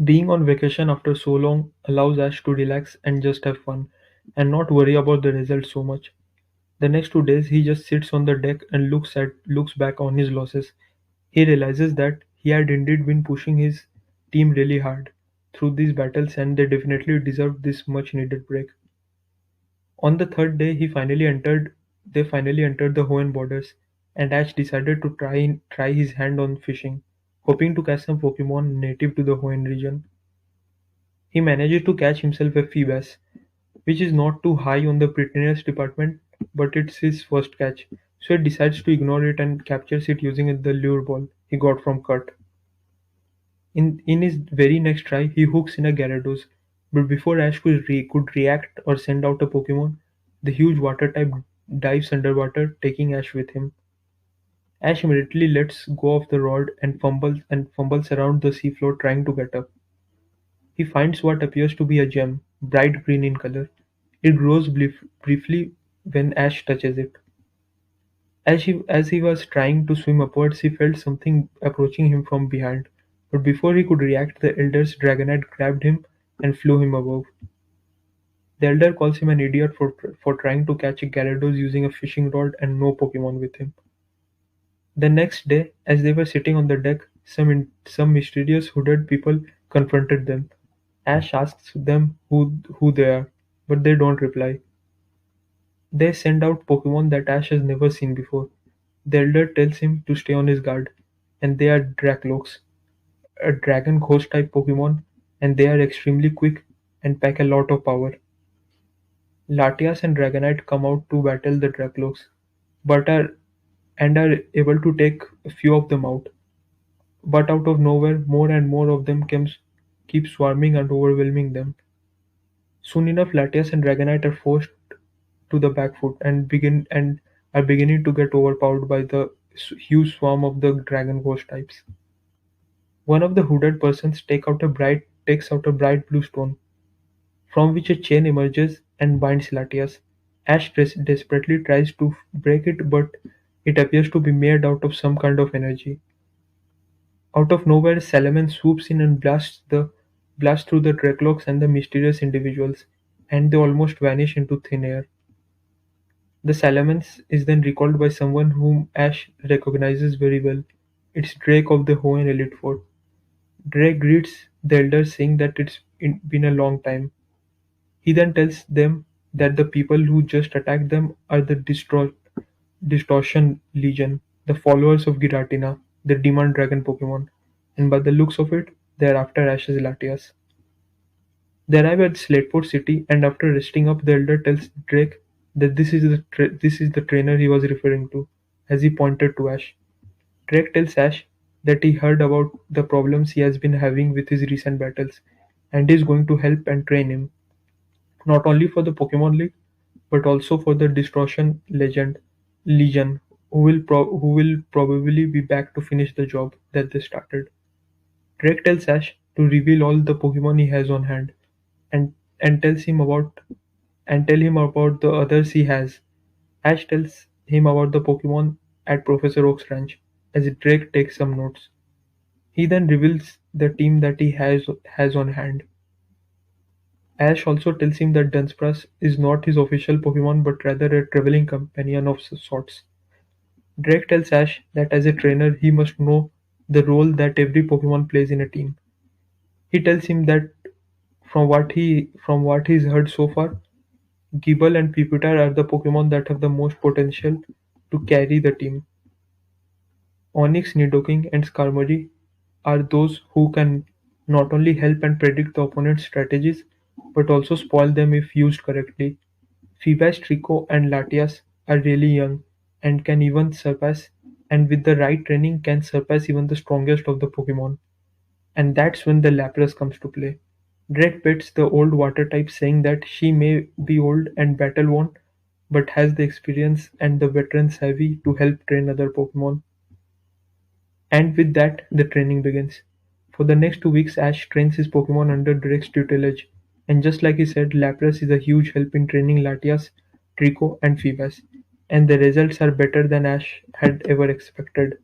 Being on vacation after so long allows Ash to relax and just have fun, and not worry about the results so much. The next 2 days, he just sits on the deck and looks back on his losses. He realizes that he had indeed been pushing his team really hard through these battles, and they definitely deserved this much needed break. On the third day, they finally entered the Hoenn borders, and Ash decided to try his hand on fishing, hoping to catch some Pokemon native to the Hoenn region. He manages to catch himself a Feebas, which is not too high on the prettiness department, but it's his first catch, so he decides to ignore it and captures it using the lure ball he got from Kurt. In his very next try, he hooks in a Gyarados, but before Ash could react or send out a Pokemon, the huge water type dives underwater, taking Ash with him. Ash immediately lets go of the rod and fumbles around the seafloor trying to get up. He finds what appears to be a gem, bright green in color. It grows briefly when Ash touches it. As he was trying to swim upwards, he felt something approaching him from behind, but before he could react, the Elder's Dragonite grabbed him and flew him above. The Elder calls him an idiot for trying to catch a Gyarados using a fishing rod and no Pokemon with him. The next day, as they were sitting on the deck, some mysterious hooded people confronted them. Ash asks them who they are, but they don't reply. They send out Pokemon that Ash has never seen before. The Elder tells him to stay on his guard, and they are Dracloaks, a dragon ghost type Pokemon, and they are extremely quick and pack a lot of power. Latias and Dragonite come out to battle the Dracloaks, but are able to take a few of them out. But out of nowhere, more and more of them keep swarming and overwhelming them. Soon enough, Latias and Dragonite are forced to the back foot and are beginning to get overpowered by the huge swarm of the dragon ghost types. One of the hooded persons takes out a bright blue stone, from which a chain emerges and binds Latias. Ash desperately tries to break it, but it appears to be made out of some kind of energy. Out of nowhere, Salaman swoops in and blasts through the Dracloaks and the mysterious individuals. and they almost vanish into thin air. The Salamence is then recalled by someone whom Ash recognizes very well. It's Drake of the Hoenn Elite Four. Drake greets the elders saying that been a long time. He then tells them that the people who just attacked them are the Distortion Legion, the followers of Giratina, the demon dragon Pokemon, and by the looks of it, they are after Ash's Latias. They arrive at Slateport City, and after resting up, the elder tells Drake that this is the trainer he was referring to, as he pointed to Ash. Drake tells Ash that he heard about the problems he has been having with his recent battles, and is going to help and train him, not only for the Pokemon League, but also for the Distortion Legion, who will probably be back to finish the job that they started. Drake tells Ash to reveal all the Pokemon he has on hand, and and tells him about and tell him about the others he has. Ash tells him about the Pokemon at Professor Oak's ranch, as Drake takes some notes. He then reveals the team that he has on hand. Ash also tells him that Dunsparce is not his official Pokemon but rather a traveling companion of sorts. Drake tells Ash that as a trainer he must know the role that every Pokemon plays in a team. He tells him that from what he's heard so far, Gible and Pupitar are the Pokemon that have the most potential to carry the team. Onyx, Nidoking, and Skarmory are those who can not only help and predict the opponent's strategies, but also spoil them if used correctly. Phoebas, Trico, and Latias are really young and can even surpass, and with the right training, can surpass even the strongest of the Pokemon. And that's when the Lapras comes to play. Drake pets the old water type, saying that she may be old and battle worn, but has the experience and the veteran savvy to help train other Pokemon. And with that, the training begins. For the next 2 weeks, Ash trains his Pokemon under Drake's tutelage, and just like he said, Lapras is a huge help in training Latias, Trico, and Phoebas, and the results are better than Ash had ever expected.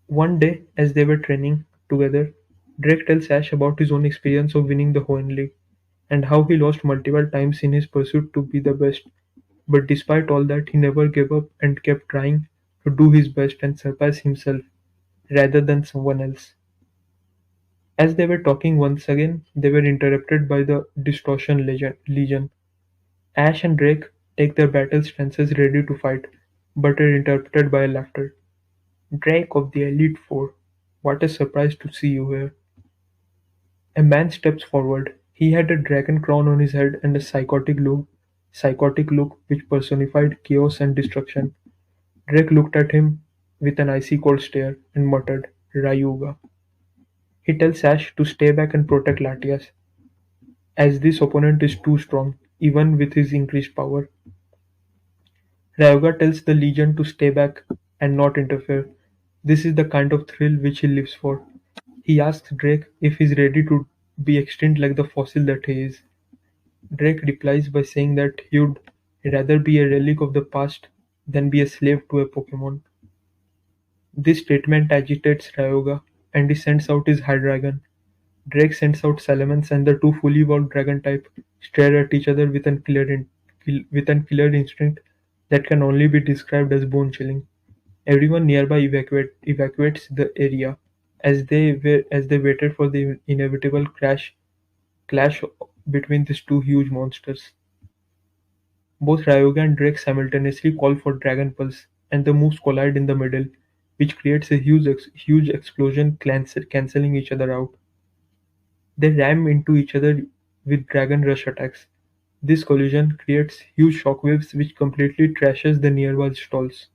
One day, as they were training together, Drake tells Ash about his own experience of winning the Hoenn League, and how he lost multiple times in his pursuit to be the best. But despite all that, he never gave up and kept trying to do his best and surpass himself rather than someone else. As they were talking once again, they were interrupted by the Legion. Ash and Drake take their battle stances ready to fight, but are interrupted by laughter. Drake of the Elite Four, what a surprise to see you here. A man steps forward. He had a dragon crown on his head and a psychotic look which personified chaos and destruction. Drake looked at him with an icy cold stare and muttered, Ryuga. He tells Ash to stay back and protect Latias, as this opponent is too strong, even with his increased power. Ryuga tells the Legion to stay back and not interfere. This is the kind of thrill which he lives for. He asks Drake if he's ready to be extinct like the fossil that he is. Drake replies by saying that he would rather be a relic of the past than be a slave to a Pokemon. This statement agitates Ryuga, and he sends out his Hydreigon. Drake sends out Salamence, and the two fully evolved dragon type stare at each other with an killer instinct that can only be described as bone chilling. Everyone nearby evacuates the area as they waited for the inevitable clash between these two huge monsters. Both Ryuga and Drake simultaneously call for Dragon Pulse, and the moves collide in the middle, which creates a huge explosion cancelling each other out. They ram into each other with Dragon Rush attacks. This collision creates huge shockwaves which completely trashes the nearby stalls.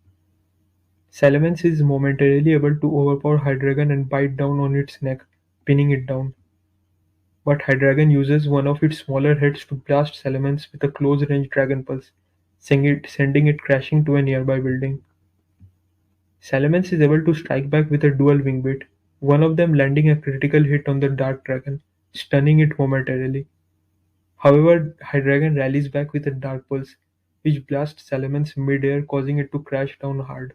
Salamence is momentarily able to overpower Hydreigon and bite down on its neck, pinning it down. But Hydreigon uses one of its smaller heads to blast Salamence with a close-range Dragon Pulse, sending it crashing to a nearby building. Salamence is able to strike back with a dual wing beat, one of them landing a critical hit on the Dark Dragon, stunning it momentarily. However, Hydreigon rallies back with a Dark Pulse, which blasts Salamence mid-air, causing it to crash down hard.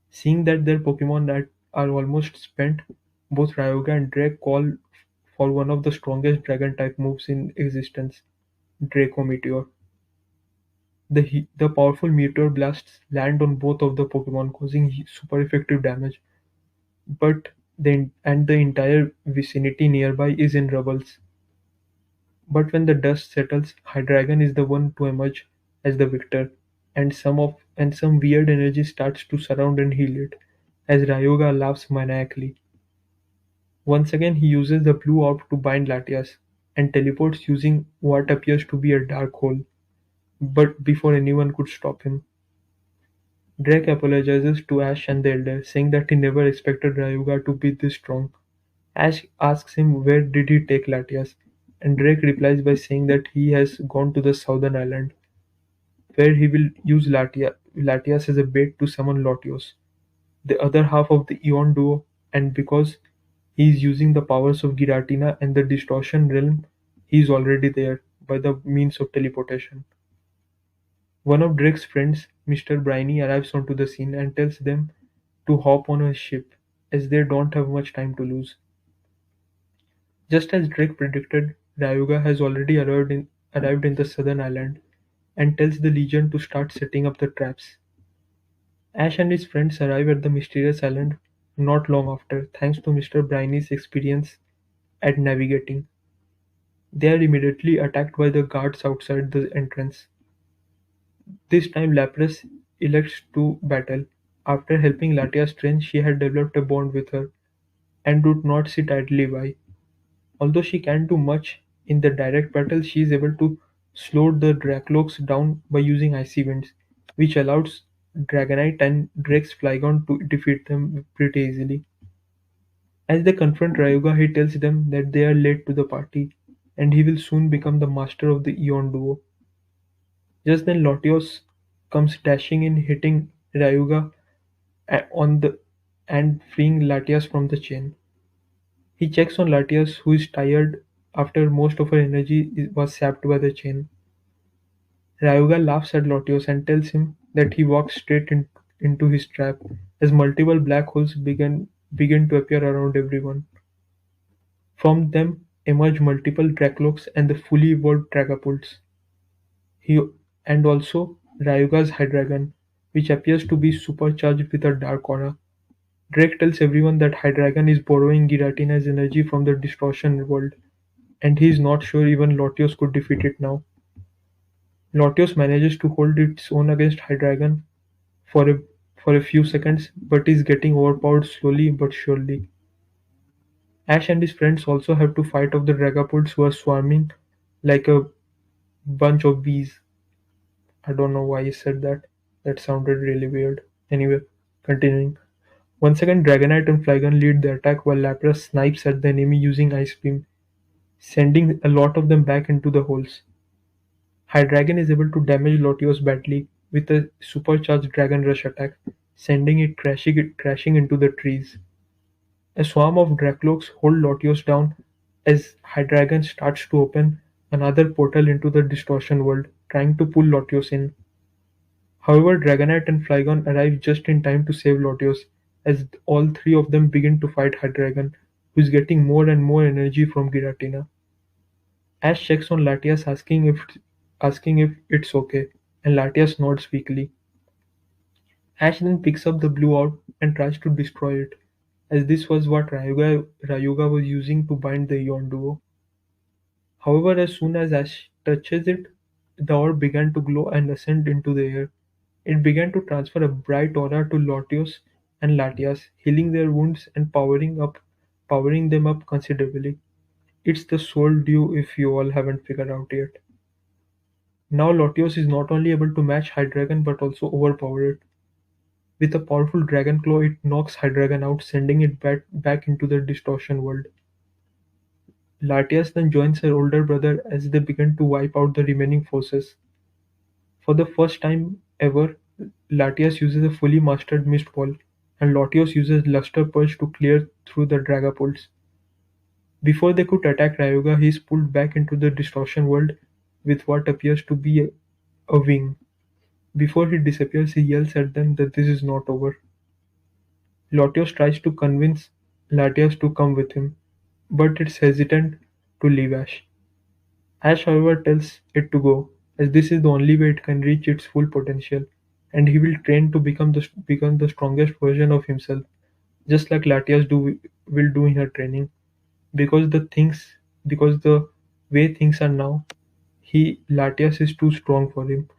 Seeing that their Pokemon are almost spent, both Ryuga and Drake call for one of the strongest dragon-type moves in existence, Draco Meteor. The powerful meteor blasts land on both of the Pokemon, causing super effective damage, but the entire vicinity nearby is in rubbles. But when the dust settles, Hydreigon is the one to emerge as the victor, and some weird energy starts to surround and heal it, as Ryuga laughs maniacally. Once again he uses the blue orb to bind Latias, and teleports using what appears to be a dark hole, but before anyone could stop him. Drake apologizes to Ash and the Elder, saying that he never expected Ryuga to be this strong. Ash asks him where did he take Latias, and Drake replies by saying that he has gone to the southern island, where he will use Latias as a bait to summon Latios, the other half of the Eon duo, and because he is using the powers of Giratina and the Distortion realm, he is already there by the means of teleportation. One of Drake's friends, Mr. Briny, arrives onto the scene and tells them to hop on a ship, as they don't have much time to lose. Just as Drake predicted, Ryuga has already arrived in the southern island and tells the Legion to start setting up the traps. Ash and his friends arrive at the mysterious island not long after, thanks to Mr. Briny's experience at navigating. They are immediately attacked by the guards outside the entrance. This time Lapras elects to battle. After helping Latias train, she had developed a bond with her, and would not sit idly by. Although she can't do much in the direct battle, she is able to slow the Dracloaks down by using Icy Winds, which allows Dragonite and Drake's Flygon to defeat them pretty easily. As they confront Ryuga, he tells them that they are late to the party, and he will soon become the master of the Eon duo. Just then Latios comes dashing in, hitting Ryuga on the and freeing Latias from the chain. He checks on Latias, who is tired after most of her energy was sapped by the chain. Ryuga laughs at Latios and tells him that he walks into his trap, as multiple black holes begin to appear around everyone. From them emerge multiple Dracloaks and the fully evolved Dragapults. He and also Ryuga's Hydreigon, which appears to be supercharged with a dark aura. Drake tells everyone that Hydreigon is borrowing Giratina's energy from the Distortion world, and he is not sure even Latios could defeat it now. Latios manages to hold its own against Hydreigon for a few seconds, but is getting overpowered slowly but surely. Ash and his friends also have to fight off the Dragapults who are swarming like a bunch of bees. I don't know why he said that. That sounded really weird. Anyway, continuing. Once again, Dragonite and Flygon lead the attack while Lapras snipes at the enemy using Ice Beam, sending a lot of them back into the holes. Hydreigon is able to damage Latios badly with a supercharged Dragon Rush attack, sending it crashing into the trees. A swarm of Dracloaks hold Latios down as Hydreigon starts to open another portal into the Distortion world, trying to pull Latios in. However, Dragonite and Flygon arrive just in time to save Latios, as all three of them begin to fight Hydreigon, who is getting more and more energy from Giratina. Ash checks on Latias asking if it's okay, and Latias nods weakly. Ash then picks up the blue orb and tries to destroy it, as this was what Ryuga was using to bind the Eon duo. However, as soon as Ash touches it, the orb began to glow and ascend into the air. It began to transfer a bright aura to Latios and Latias, healing their wounds and powering them up considerably. It's the Soul Dew if you all haven't figured out yet. Now Latios is not only able to match Hydreigon but also overpower it. With a powerful Dragon Claw, it knocks Hydreigon out, sending it back into the Distortion world. Latias then joins her older brother as they begin to wipe out the remaining forces. For the first time ever, Latias uses a fully mastered Mist Ball, and Latios uses Luster Purge to clear through the Dragapults. Before they could attack Ryuga, he is pulled back into the Distortion world with what appears to be a wing. Before he disappears, he yells at them that this is not over. Latios tries to convince Latias to come with him, but it's hesitant to leave Ash. Ash, however, tells it to go, as this is the only way it can reach its full potential, and he will train to become the strongest version of himself, just like Latias will do in her training. Because because the way things are now, Latias is too strong for him,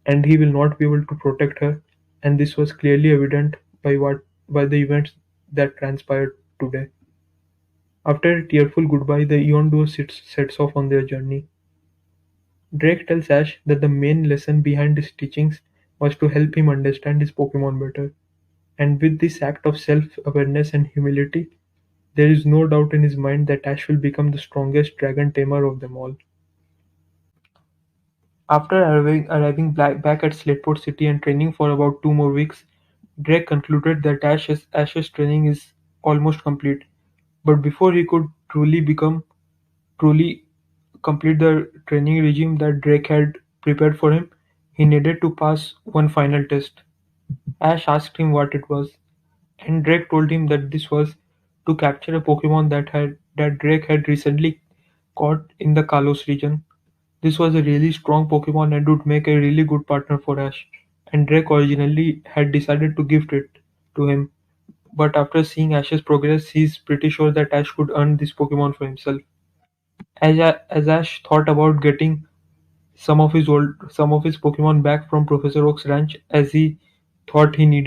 and he will not be able to protect her. And this was clearly evident by the events that transpired today. After a tearful goodbye, the Eon duo sets off on their journey. Drake tells Ash that the main lesson behind his teachings was to help him understand his Pokemon better. And with this act of self-awareness and humility, there is no doubt in his mind that Ash will become the strongest dragon tamer of them all. After arriving back at Slateport City and training for about 2 more weeks, Drake concluded that Ash's training is almost complete. But before he could truly complete the training regime that Drake had prepared for him, he needed to pass one final test. Ash asked him what it was, and Drake told him that this was to capture a Pokemon that Drake had recently caught in the Kalos region. This was a really strong Pokemon and would make a really good partner for Ash, and Drake originally had decided to gift it to him. But after seeing Ash's progress, he's pretty sure that Ash could earn this Pokemon for himself. As Ash thought about getting some of his Pokemon back from Professor Oak's ranch, as he correctly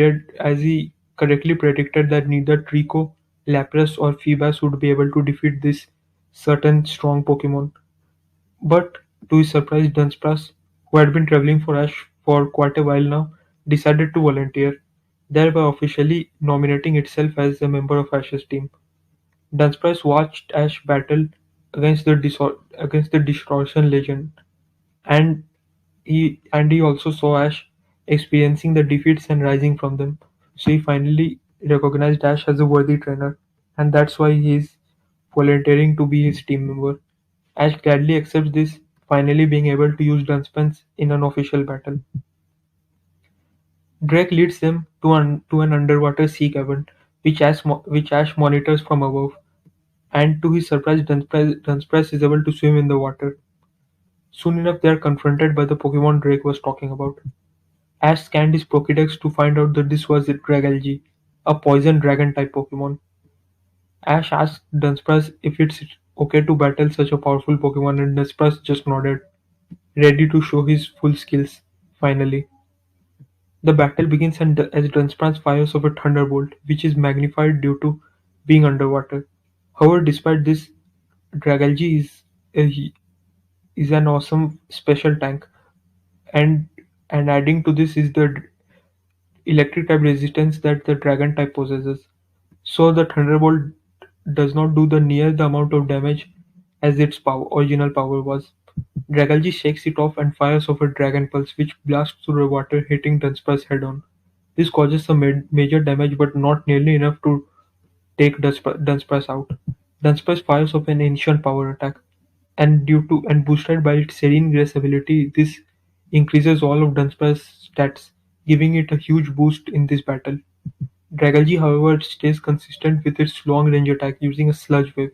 predicted that neither Trico, Lapras, or Feebas would be able to defeat this certain strong Pokemon. But to his surprise, Dunsparce, who had been traveling for Ash for quite a while now, decided to volunteer, thereby officially nominating itself as a member of Ash's team. Dunsparce watched Ash battle against the Distortion Legion, and he also saw Ash experiencing the defeats and rising from them. So he finally recognized Ash as a worthy trainer, and that's why he is volunteering to be his team member. Ash gladly accepts this, finally being able to use Dunsparce in an official battle. Drake leads them to an underwater sea cavern, which Ash monitors from above, and to his surprise, Dunsparce is able to swim in the water. Soon enough, they are confronted by the Pokemon Drake was talking about. Ash scanned his Pokédex to find out that this was Dragalge, a poison dragon type Pokemon. Ash asked Dunsparce if it's okay to battle such a powerful Pokemon, and Dunsparce just nodded, ready to show his full skills. Finally, the battle begins as Dunsparce fires off a thunderbolt, which is magnified due to being underwater. However, despite this, Dragalge a, is an awesome special tank, and adding to this is the electric type resistance that the dragon type possesses. So the thunderbolt does not do the amount of damage as its original power was. Dragalge shakes it off and fires off a dragon pulse which blasts through the water, hitting Dunsparce head on. This causes some major damage but not nearly enough to take Dunsparce out. Dunsparce fires off an ancient power attack, and boosted by its Serene Grace ability, this increases all of Dunsparce's stats, giving it a huge boost in this battle. Dragalge, however, stays consistent with its long-range attack using a Sludge Wave,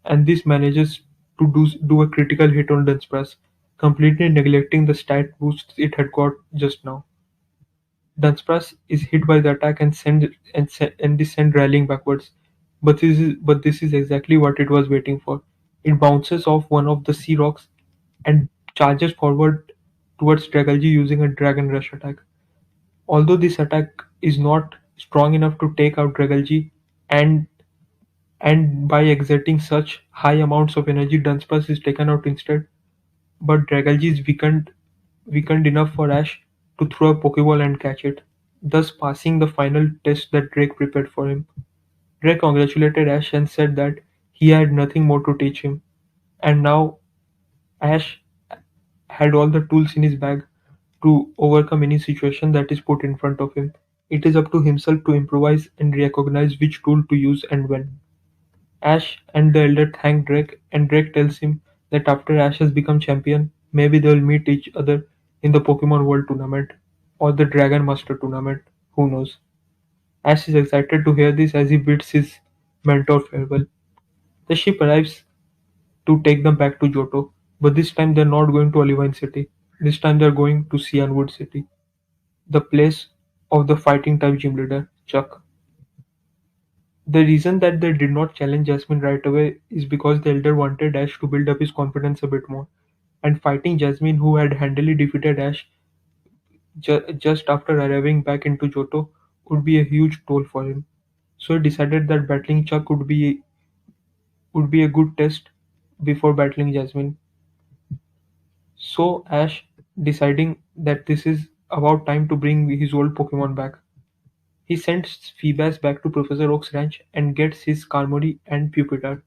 and this manages to do a critical hit on Dunsparce, completely neglecting the stat boosts it had got just now. Dunsparce is hit by the attack and is sent rallying backwards, but this is exactly what it was waiting for. It bounces off one of the sea rocks and charges forward towards Dragalge using a Dragon Rush attack. Although this attack is not strong enough to take out Dragalge, and by exerting such high amounts of energy, Dunsparce is taken out instead. But Dragalge is weakened enough for Ash to throw a Pokeball and catch it, thus passing the final test that Drake prepared for him. Drake congratulated Ash and said that he had nothing more to teach him, and now Ash had all the tools in his bag to overcome any situation that is put in front of him. It is up to himself to improvise and recognize which tool to use and when. Ash and the Elder thank Drake, and Drake tells him that after Ash has become champion, maybe they will meet each other in the Pokemon World Tournament or the Dragon Master Tournament. Who knows? Ash is excited to hear this as he bids his mentor farewell. The ship arrives to take them back to Johto, but this time they're not going to Olivine City. This time they're going to Cianwood City, the place of the fighting type gym leader, Chuck. The reason that they did not challenge Jasmine right away is because the elder wanted Ash to build up his confidence a bit more, and fighting Jasmine, who had handily defeated Ash just after arriving back into Johto, would be a huge toll for him. So he decided that battling Chuck would be a good test before battling Jasmine. So Ash, deciding that this is about time to bring his old Pokemon back, he sends Feebas back to Professor Oak's ranch and gets his Skarmory and Pupitar,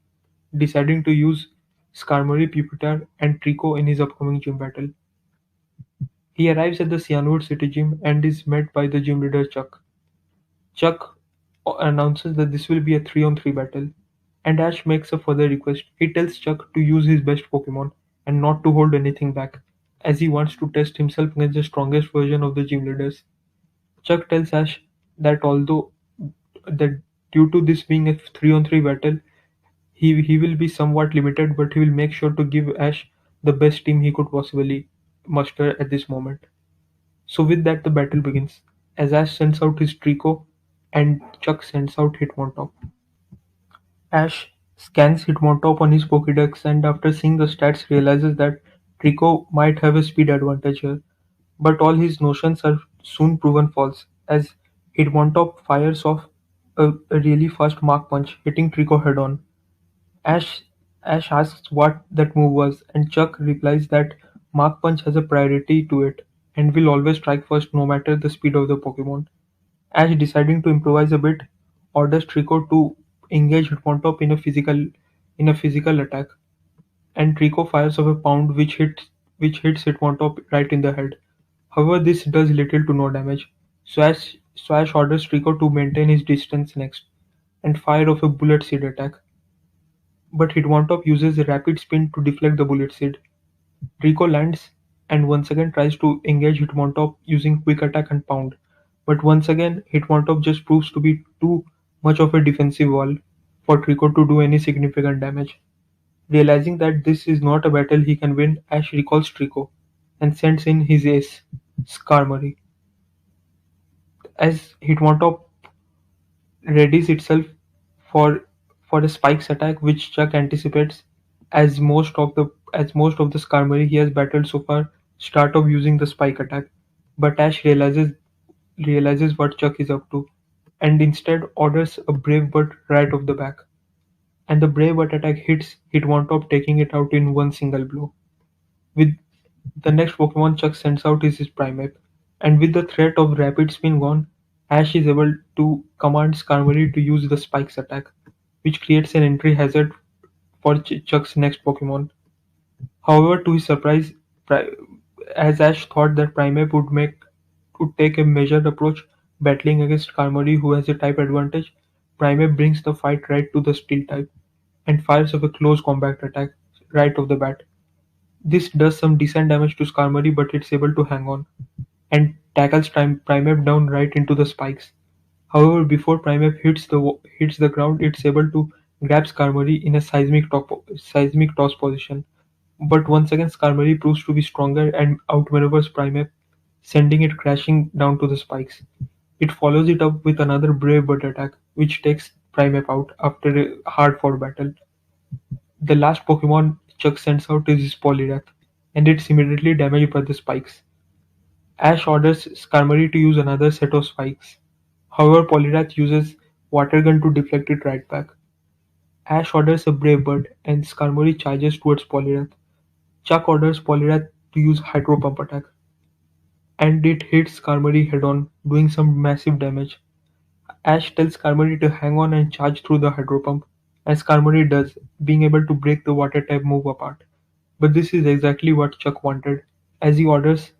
deciding to use Skarmory, Pupitar, and Trico in his upcoming gym battle. He arrives at the Cianwood City Gym and is met by the gym leader Chuck. Chuck announces that this will be a 3-on-3 battle, and Ash makes a further request. He tells Chuck to use his best Pokemon and not to hold anything back, as he wants to test himself against the strongest version of the gym leaders. Chuck tells Ash that although that due to this being a 3-on-3 battle, he will be somewhat limited, but he will make sure to give Ash the best team he could possibly muster at this moment. So with that, the battle begins, as Ash sends out his Trico and Chuck sends out Hitmontop. Ash scans Hitmontop on his Pokédex and after seeing the stats realizes that Trico might have a speed advantage here, but all his notions are soon proven false, as Hitmontop fires off a really fast Mark Punch, hitting Trico head-on. Ash Ash asks what that move was, and Chuck replies that Mark Punch has a priority to it and will always strike first no matter the speed of the Pokemon. Ash, deciding to improvise a bit, orders Trico to engage Hitmontop in a physical attack, and Trico fires off a pound which hits Hitmontop right in the head. However, this does little to no damage, so Ash orders Trico to maintain his distance next and fire off a bullet seed attack. But Hitmontop uses a rapid spin to deflect the bullet seed. Trico lands and once again tries to engage Hitmontop using Quick Attack and Pound, but once again Hitmontop just proves to be too much of a defensive wall for Trico to do any significant damage. Realizing that this is not a battle he can win, Ash recalls Trico and sends in his ace, Skarmory. As Hitmontop readies itself for for a spikes attack which Chuck anticipates, as most of the Skarmory he has battled so far start off using the spike attack, but Ash realizes what Chuck is up to, and instead orders a Brave Bird right off the back, and the Brave Bird attack hits Hitmontop, taking it out in one single blow. With the next Pokemon Chuck sends out is his Primeape, and with the threat of Rapid Spin gone, Ash is able to command Skarmory to use the Spikes attack, which creates an entry hazard for Chuck's next Pokemon. However, to his surprise, Pri- as Ash thought that Primeape would take a measured approach, battling against Skarmory who has a type advantage, Primeape brings the fight right to the Steel type and fires off a close combat attack right off the bat. This does some decent damage to Skarmory, but it's able to hang on and tackles Primeape down right into the spikes. However, before Primeape hits the ground, it's able to grab Skarmory in a seismic toss position. But once again, Skarmory proves to be stronger and outmaneuvers Primeape, sending it crashing down to the spikes. It follows it up with another Brave Bird attack, which takes Primeape out after a hard-fought battle. The last Pokemon Chuck sends out is his Poliwrath, and it's immediately damaged by the spikes. Ash orders Skarmory to use another set of spikes. However, Poliwrath uses Water Gun to deflect it right back. Ash orders a Brave Bird, and Skarmory charges towards Poliwrath. Chuck orders Poliwrath to use Hydro Pump attack, and it hits Skarmory head-on, doing some massive damage. Ash tells Skarmory to hang on and charge through the Hydro Pump, and Skarmory does, being able to break the Water-type move apart. But this is exactly what Chuck wanted, as he orders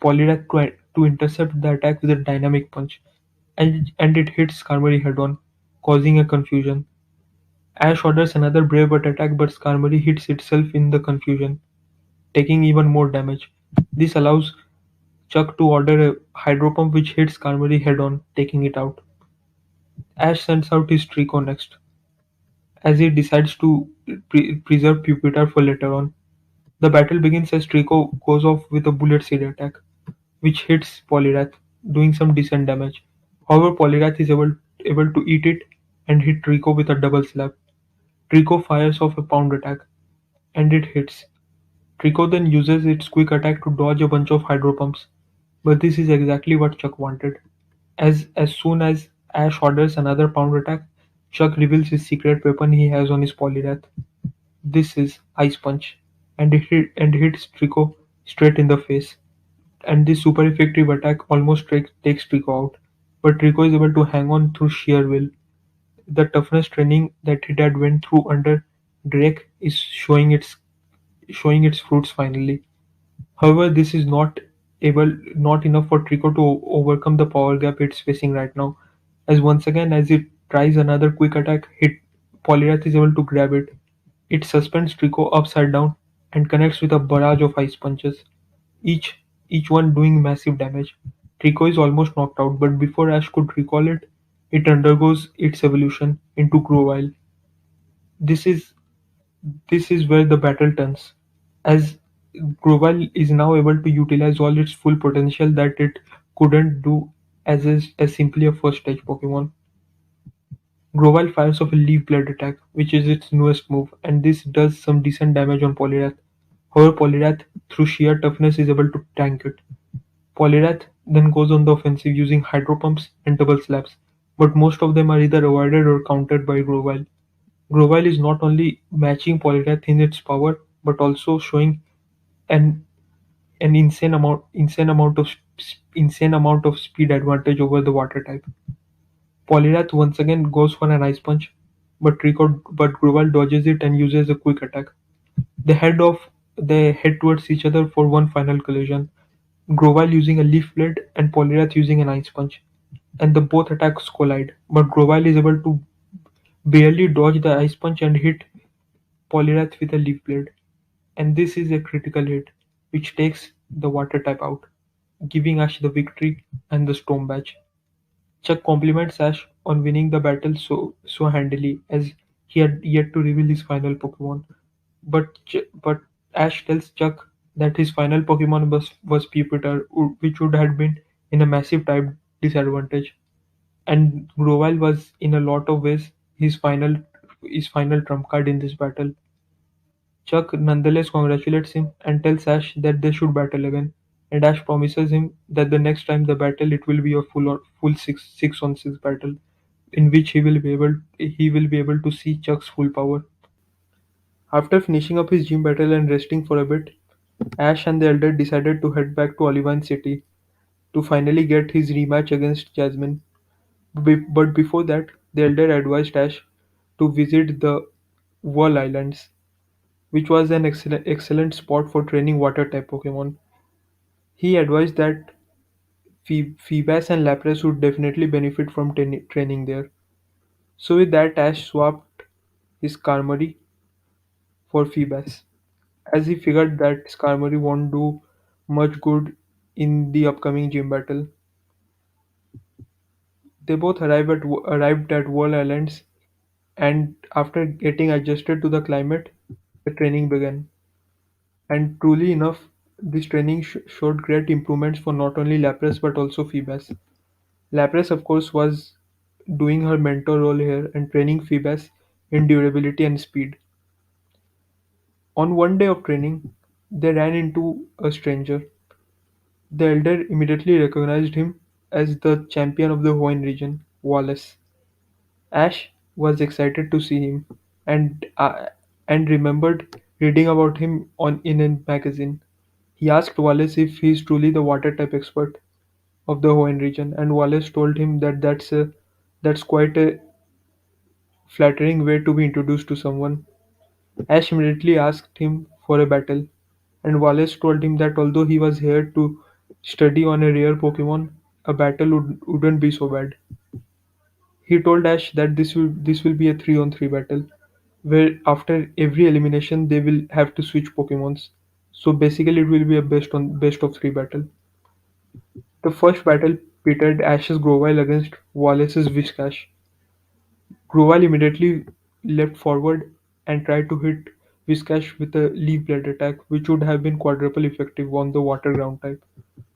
Poliwrath to intercept the attack with a Dynamic Punch, and it hits Skarmory head-on, causing a confusion. Ash orders another Brave Bird attack, but Skarmory hits itself in the confusion, taking even more damage. This allows Chuck to order a Hydro Pump which hits Skarmory head-on, taking it out. Ash sends out his Trico next, as he decides to preserve Pupitar for later on. The battle begins as Trico goes off with a bullet seed attack, which hits Polyrath, doing some decent damage. However, Polyrath is able to eat it and hit Trico with a double slap. Trico fires off a pound attack, and it hits. Trico then uses its quick attack to dodge a bunch of hydro pumps, but this is exactly what Chuck wanted. As soon as Ash orders another pound attack, Chuck reveals his secret weapon he has on his Polyrath. This is Ice Punch, and it hits Trico straight in the face. And this super effective attack almost takes Trico out, but Trico is able to hang on through sheer will. The toughness training that he had went through under Drake is showing its fruits finally. However, this is not enough for Trico to overcome the power gap it's facing right now. As once again, as it tries another quick attack, Polyrath is able to grab it. It suspends Trico upside down and connects with a barrage of ice punches, each each one doing massive damage. Trico is almost knocked out, but before Ash could recall it, it undergoes its evolution into Grovyle. This is this is where the battle turns, as Grovyle is now able to utilize all its full potential that it couldn't do as simply a first stage Pokemon. Grovyle fires off a Leaf Blade attack, which is its newest move, and this does some decent damage on Poliwrath. However, Poliwrath, through sheer toughness, is able to tank it. Poliwrath then goes on the offensive using Hydro Pumps and Double Slaps, but most of them are either avoided or countered by Grovyle. Grovyle is not only matching Poliwrath in its power, but also showing an an insane amount of speed advantage over the water type. Poliwrath once again goes for an Ice Punch, but Grovyle dodges it and uses a quick attack. They head towards each other for one final collision. Grovyle using a Leaf Blade and Poliwrath using an Ice Punch, and the both attacks collide. But Grovyle is able to barely dodge the Ice Punch and hit Poliwrath with a Leaf Blade, and this is a critical hit, which takes the Water type out, giving Ash the victory and the Storm Badge. Chuck compliments Ash on winning the battle so handily, as he had yet to reveal his final Pokemon. But Ash tells Chuck that his final Pokemon was Pupitar, which would have been in a massive type disadvantage, and Grovyle was in a lot of ways his final trump card in this battle. Chuck nonetheless congratulates him and tells Ash that they should battle again, and Ash promises him that the next time they battle it will be a full six on six battle, in which he will be able to see Chuck's full power. After finishing up his gym battle and resting for a bit, Ash and the Elder decided to head back to Olivine City to finally get his rematch against Jasmine. But before that, the Elder advised Ash to visit the Whirl Islands, which was an excellent spot for training water type Pokemon. He advised that Feebas and Lapras would definitely benefit from training there. So with that, Ash swapped his Skarmory for Feebas, as he figured that Skarmory won't do much good in the upcoming gym battle. They both arrived at Wall Islands, and after getting adjusted to the climate, the training began. And truly enough, this training showed great improvements for not only Lapras but also Feebas. Lapras, of course, was doing her mentor role here and training Feebas in durability and speed. On one day of training, they ran into a stranger. The elder immediately recognized him as the champion of the Hoenn region, Wallace. Ash was excited to see him and remembered reading about him on in a magazine. He asked Wallace if he is truly the water type expert of the Hoenn region, and Wallace told him that that's quite a flattering way to be introduced to someone. Ash immediately asked him for a battle, and Wallace told him that although he was here to study on a rare Pokemon, a battle wouldn't be so bad. He told Ash that this will be a 3-on-3 battle, where after every elimination they will have to switch Pokemons. So basically, it will be a best of three battle. The first battle pitted Ash's Grovyle against Wallace's Whiscash. Grovyle immediately leapt forward and tried to hit Whiscash with a Leaf Blade attack, which would have been quadruple effective on the Water Ground type.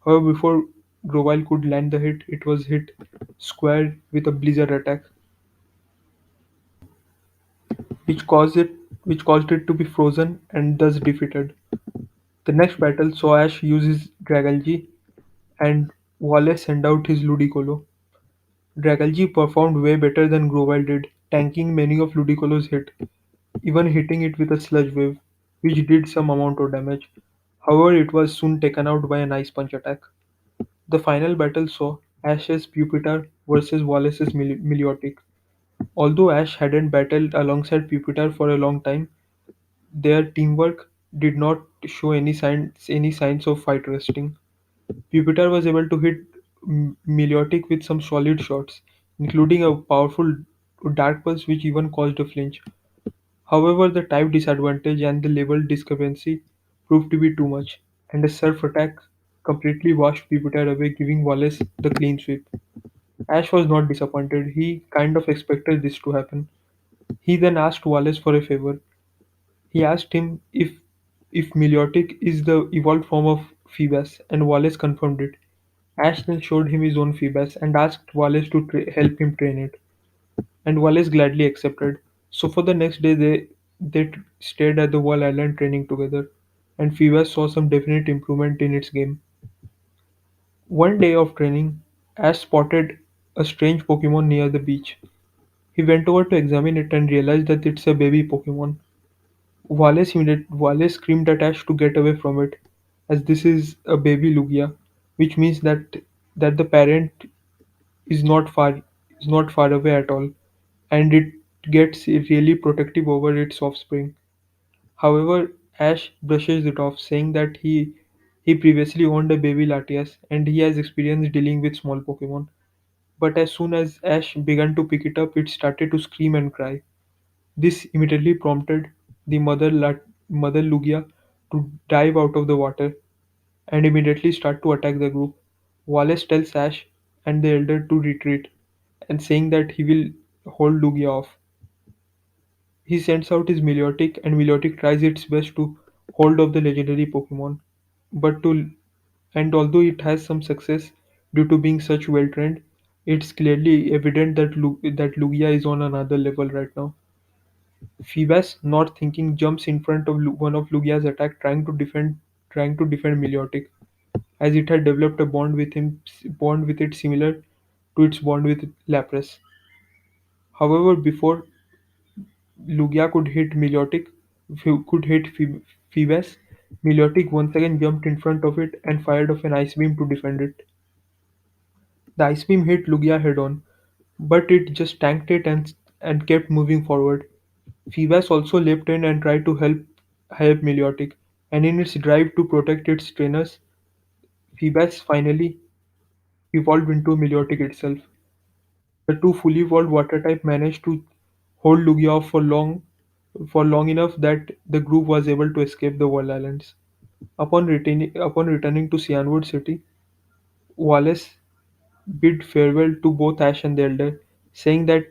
However, before Grovyle could land the hit, it was hit square with a Blizzard attack, which caused it which caused it to be frozen and thus defeated. The next battle saw Ash use his Dragalge and Wallace send out his Ludicolo. Dragalge performed way better than Grovyle did, tanking many of Ludicolo's hits, even hitting it with a Sludge Wave, which did some amount of damage. However, it was soon taken out by an Ice Punch attack. The final battle saw Ash's Pupitar versus Wallace's Milotic. Although Ash hadn't battled alongside Pupitar for a long time, their teamwork did not show any signs of fight resting. Pupitar was able to hit Milotic with some solid shots, including a powerful Dark Pulse which even caused a flinch. However, the type disadvantage and the level discrepancy proved to be too much, and a surf attack completely washed Pupitar away, giving Wallace the clean sweep. Ash was not disappointed. He kind of expected this to happen. He then asked Wallace for a favor. He asked him if Milotic is the evolved form of Phoebus, and Wallace confirmed it. Ash then showed him his own Phoebus and asked Wallace to help him train it, and Wallace gladly accepted. So for the next day, they stayed at the Wall Island training together, and Phoebus saw some definite improvement in its game. One day of training, Ash spotted a strange Pokemon near the beach. He went over to examine it and realized that it's a baby Pokemon. Wallace screamed at Ash to get away from it, as this is a baby Lugia, which means that the parent is not far is not far away at all, and it gets really protective over its offspring. However, Ash brushes it off, saying that he previously owned a baby Latias and he has experience dealing with small Pokemon. But as soon as Ash began to pick it up, it started to scream and cry. This immediately prompted the mother Lugia to dive out of the water and immediately start to attack the group. Wallace tells Ash and the elder to retreat and saying that he will hold Lugia off. He sends out his Milotic and Milotic tries its best to hold off the legendary Pokemon. But to and although it has some success due to being such well trained, it's clearly evident that Lugia is on another level right now. Phoebus, not thinking, jumps in front of one of Lugia's attack, trying to defend Milotic, as it had developed a bond with it similar to its bond with Lapras. However, before Lugia could hit Phoebus, Milotic once again jumped in front of it and fired off an ice beam to defend it. The ice beam hit Lugia head on, but it just tanked it and kept moving forward. Phoebus also leapt in and tried to help Milotic, and in its drive to protect its trainers, Phoebus finally evolved into Milotic itself. The two fully evolved water type managed to hold Lugia off for long enough that the group was able to escape the World Islands. Upon returning to Cyanwood City, Wallace bid farewell to both Ash and the Elder, saying that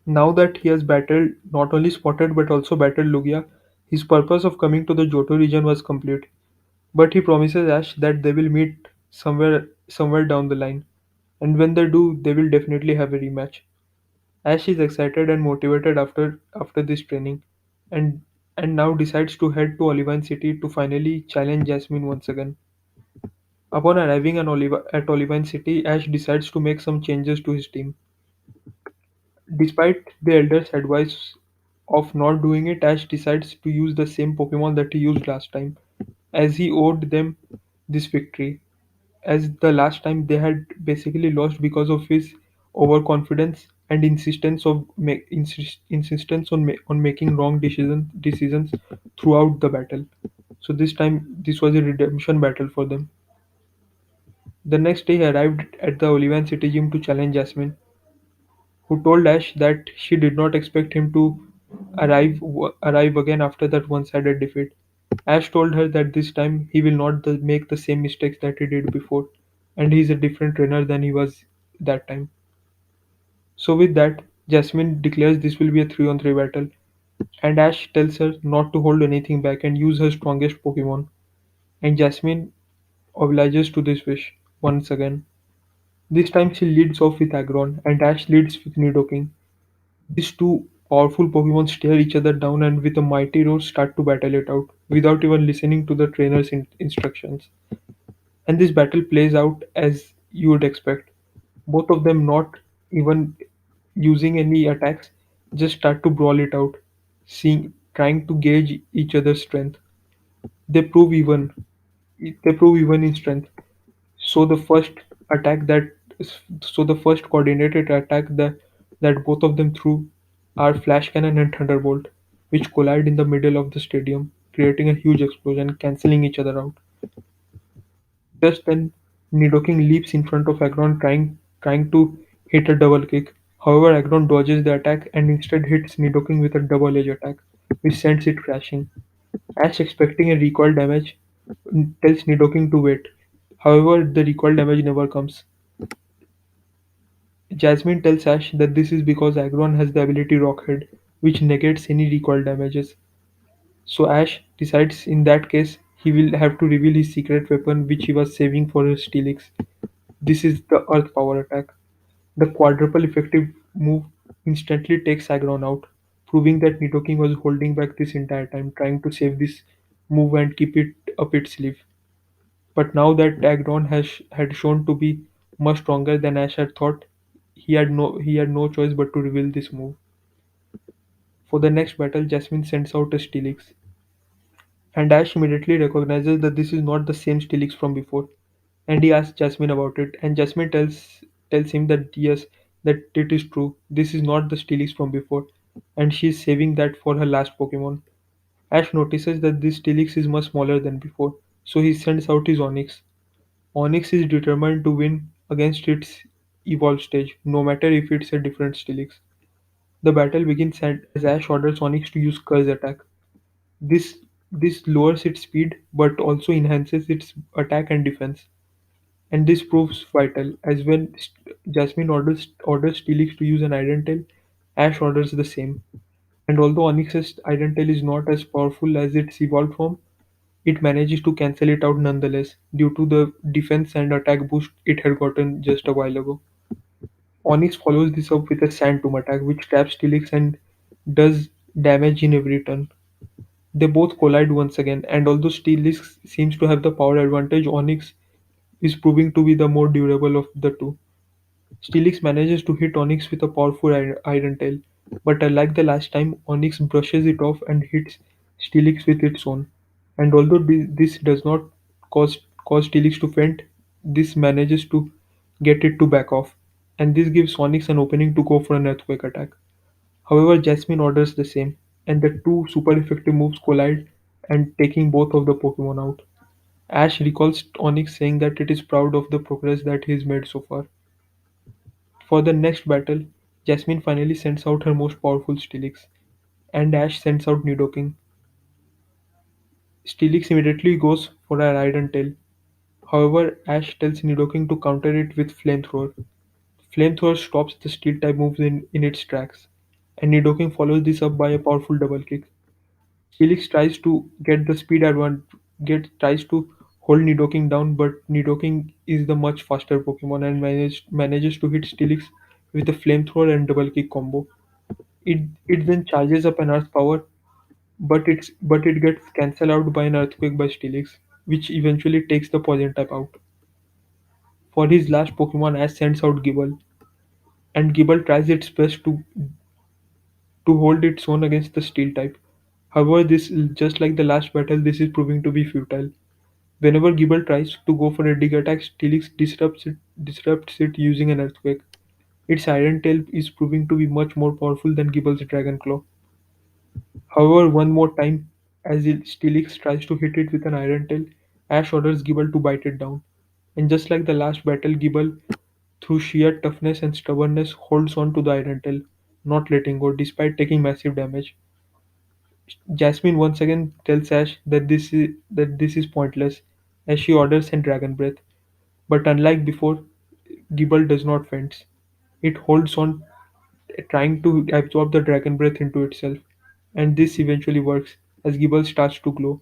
now that he has battled not only spotted but also battled Lugia, his purpose of coming to the Johto region was complete. But he promises Ash that they will meet somewhere down the line, and when they do, they will definitely have a rematch. Ash is excited and motivated after this training, and now decides to head to Olivine City to finally challenge Jasmine once again. Upon arriving at Olivine City, Ash decides to make some changes to his team. Despite the Elder's advice of not doing it, Ash decides to use the same Pokemon that he used last time, as he owed them this victory, as the last time they had basically lost because of his overconfidence and insistence on making wrong decisions throughout the battle. So this time this was a redemption battle for them. The next day he arrived at the Olivine City Gym to challenge Jasmine, who told Ash that she did not expect him to arrive again after that one-sided defeat. Ash told her that this time he will not make the same mistakes that he did before, and he is a different trainer than he was that time. So with that, Jasmine declares this will be a 3-on-3 battle, and Ash tells her not to hold anything back and use her strongest Pokemon. And Jasmine obliges to this wish once again. This time she leads off with Aggron, and Ash leads with Nidoking. These two powerful Pokemon stare each other down and with a mighty roar start to battle it out, without even listening to the trainer's instructions. And this battle plays out as you would expect. Both of them not even using any attacks, just start to brawl it out, trying to gauge each other's strength. They prove even they prove even in strength. So the first attack that so the first coordinated attack that both of them threw are Flash Cannon and Thunderbolt, which collide in the middle of the stadium, creating a huge explosion, cancelling each other out. Just then, Nidoking leaps in front of Aggron, trying to hit a double kick. However, Aggron dodges the attack and instead hits Nidoking with a double edge attack, which sends it crashing. Ash, expecting a recoil damage, tells Nidoking to wait. However, the recoil damage never comes. Jasmine tells Ash that this is because Aggron has the ability Rockhead, which negates any recoil damages. So Ash decides in that case he will have to reveal his secret weapon which he was saving for his Steelix. This is the Earth Power attack. The quadruple effective move instantly takes Aggron out, proving that Nidoking was holding back this entire time, trying to save this move and keep it up its sleeve. But now that Aggron had shown to be much stronger than Ash had thought, he had no choice but to reveal this move. For the next battle, Jasmine sends out a Steelix, and Ash immediately recognizes that this is not the same Steelix from before, and he asks Jasmine about it, and Jasmine tells him that yes, that it is true. This is not the Steelix from before, and she is saving that for her last Pokemon. Ash notices that this Steelix is much smaller than before, so he sends out his Onyx. Onyx is determined to win against its evolved stage, no matter if it's a different Steelix. The battle begins as Ash orders Onyx to use Curse Attack. This this lowers its speed but also enhances its attack and defense. And this proves vital, as when Jasmine orders Steelix to use an Iron Ash orders the same. And although Onyx's Iron is not as powerful as its evolved form, it manages to cancel it out nonetheless, due to the defense and attack boost it had gotten just a while ago. Onyx follows this up with a Sand Tomb attack, which traps Steelix and does damage in every turn. They both collide once again, and although Steelix seems to have the power advantage, Onyx is proving to be the more durable of the two. Steelix manages to hit Onyx with a powerful Iron Tail, but unlike the last time, Onyx brushes it off and hits Steelix with its own. And although this does not cause Steelix to faint, this manages to get it to back off, and this gives Onyx an opening to go for an Earthquake attack. However, Jasmine orders the same, and the two super effective moves collide and taking both of the Pokemon out. Ash recalls Onyx saying that it is proud of the progress that he's made so far. For the next battle, Jasmine finally sends out her most powerful Steelix, and Ash sends out Nidoking. Steelix immediately goes for her Iron Tail. However, Ash tells Nidoking to counter it with Flamethrower. Flamethrower stops the Steel type moves in its tracks, and Nidoking follows this up by a powerful double kick. Steelix tries to get the speed advantage, tries to hold Nidoking down, but Nidoking is the much faster Pokemon and manages to hit Steelix with a flamethrower and double kick combo. It then charges up an Earth Power, but it gets cancelled out by an Earthquake by Steelix, which eventually takes the Poison type out. For his last Pokemon, Ash sends out Gible, and Gible tries its best to hold its own against the Steel type. However, this just like the last battle, this is proving to be futile. Whenever Gible tries to go for a dig attack, Steelix disrupts it using an Earthquake. Its Iron Tail is proving to be much more powerful than Gible's Dragon Claw. However, one more time, as Steelix tries to hit it with an Iron Tail, Ash orders Gible to bite it down. And just like the last battle, Gible, through sheer toughness and stubbornness, holds on to the Iron Tail, not letting go despite taking massive damage. Jasmine once again tells Ash that this is pointless, as she orders a Dragon Breath. But unlike before, Gible does not fence. It holds on trying to absorb the dragon breath into itself. And this eventually works, as Gible starts to glow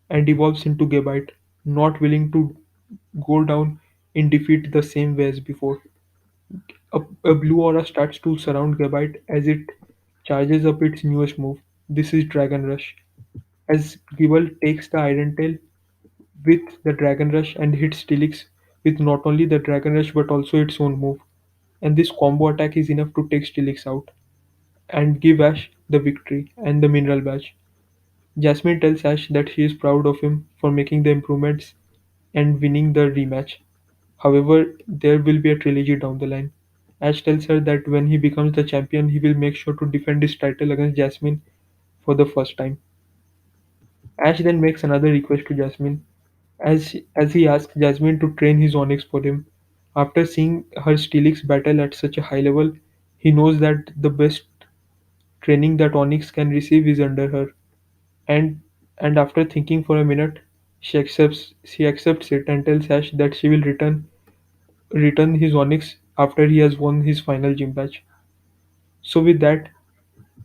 and evolves into Gabite, not willing to go down in defeat the same way as before. A blue aura starts to surround Gabite as it charges up its newest move. This is Dragon Rush. As Gible takes the Iron Tail with the Dragon Rush and hits Steelix with not only the Dragon Rush but also its own move. And this combo attack is enough to take Steelix out and give Ash the victory and the mineral badge. Jasmine tells Ash that she is proud of him for making the improvements and winning the rematch. However, there will be a trilogy down the line. Ash tells her that when he becomes the champion, he will make sure to defend his title against Jasmine for the first time. Ash then makes another request to Jasmine as he asks Jasmine to train his Onyx for him. After seeing her Steelix battle at such a high level, he knows that the best training that Onyx can receive is under her. And and after thinking for a minute, she accepts it and tells Ash that she will return his Onyx after he has won his final gym badge. So with that,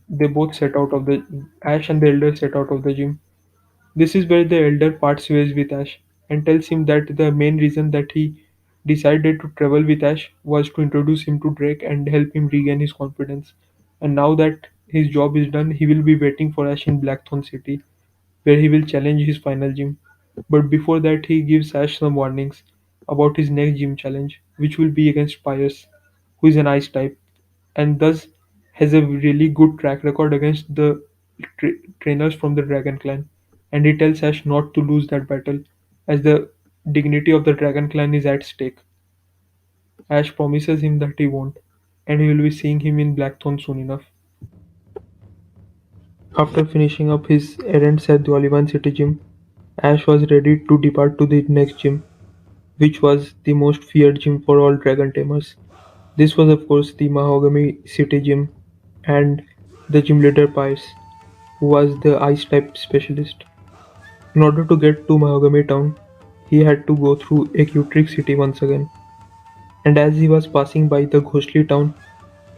they both set out of the Ash and the Elder set out of the gym. This is where the Elder parts ways with Ash and tells him that the main reason that he decided to travel with Ash was to introduce him to Drake and help him regain his confidence. And now that his job is done, he will be waiting for Ash in Blackthorn City, where he will challenge his final gym. But before that, he gives Ash some warnings about his next gym challenge, which will be against Pius, who is an ice type, and thus has a really good track record against the trainers from the Dragon Clan. And he tells Ash not to lose that battle, as the dignity of the Dragon Clan is at stake. Ash promises him that he won't, and he will be seeing him in Blackthorn soon enough. After finishing up his errands at the Olivan City gym, Ash was ready to depart to the next gym, which was the most feared gym for all dragon tamers. This was of course the Mahogany City gym and the gym leader Pius, who was the ice type specialist. In order to get to Mahogany Town, he had to go through Ecutric City once again. And as he was passing by the ghostly town,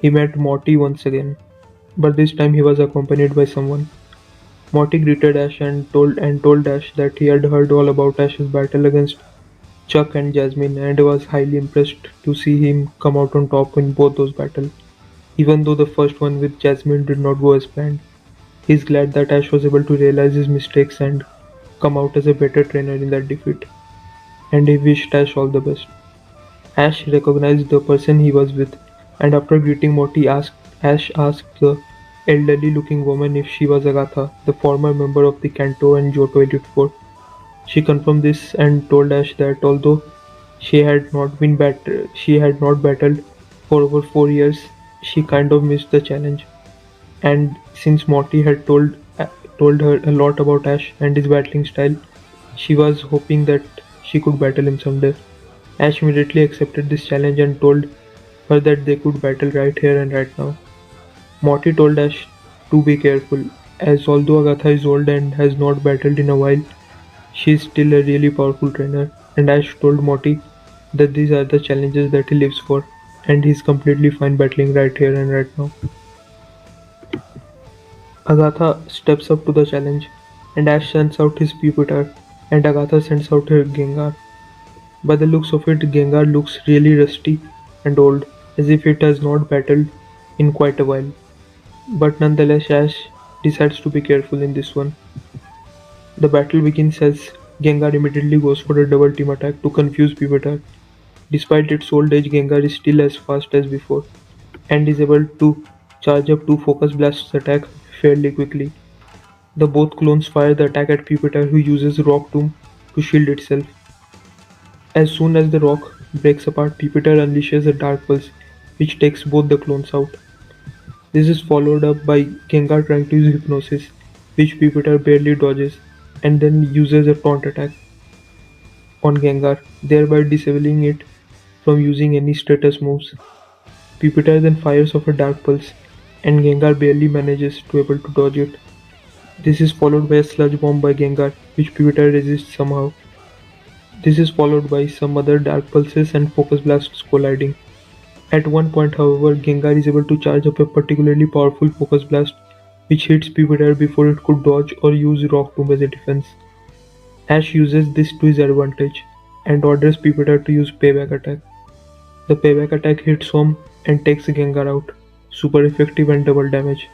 he met Morty once again. But this time he was accompanied by someone. Morty greeted Ash and told Ash that he had heard all about Ash's battle against Chuck and Jasmine and was highly impressed to see him come out on top in both those battles. Even though the first one with Jasmine did not go as planned, he is glad that Ash was able to realize his mistakes and come out as a better trainer in that defeat, and he wished Ash all the best. Ash recognized the person he was with, and after greeting Morty, Ash asked the elderly-looking woman if she was Agatha, the former member of the Kanto and Johto Elite Four. She confirmed this and told Ash that although she had not battled for over 4 years, she kind of missed the challenge. And since Morty had told her a lot about Ash and his battling style, she was hoping that she could battle him someday. Ash immediately accepted this challenge and told her that they could battle right here and right now. Morty told Ash to be careful, as although Agatha is old and has not battled in a while, she is still a really powerful trainer, and Ash told Morty that these are the challenges that he lives for, and he is completely fine battling right here and right now. Agatha steps up to the challenge, and Ash sends out his Pupitar, and Agatha sends out her Gengar. By the looks of it, Gengar looks really rusty and old, as if it has not battled in quite a while. But nonetheless, Ash decides to be careful in this one. The battle begins as Gengar immediately goes for a double team attack to confuse Pupitar. Despite its old age, Gengar is still as fast as before, and is able to charge up two Focus Blasts attack fairly quickly. The both clones fire the attack at Pupitar, who uses Rock Tomb to shield itself. As soon as the rock breaks apart, Pupitar unleashes a Dark Pulse, which takes both the clones out. This is followed up by Gengar trying to use Hypnosis, which Pupitar barely dodges, and then uses a Taunt attack on Gengar, thereby disabling it from using any status moves. Pupitar then fires off a Dark Pulse, and Gengar barely manages to able to dodge it. This is followed by a Sludge Bomb by Gengar, which Pupitar resists somehow. This is followed by some other Dark Pulses and Focus Blasts colliding. At one point, however, Gengar is able to charge up a particularly powerful Focus Blast, which hits Pupitar before it could dodge or use Rock Tomb as a defense. Ash uses this to his advantage, and orders Pupitar to use Payback Attack. The Payback Attack hits home and takes Gengar out, super effective and double damage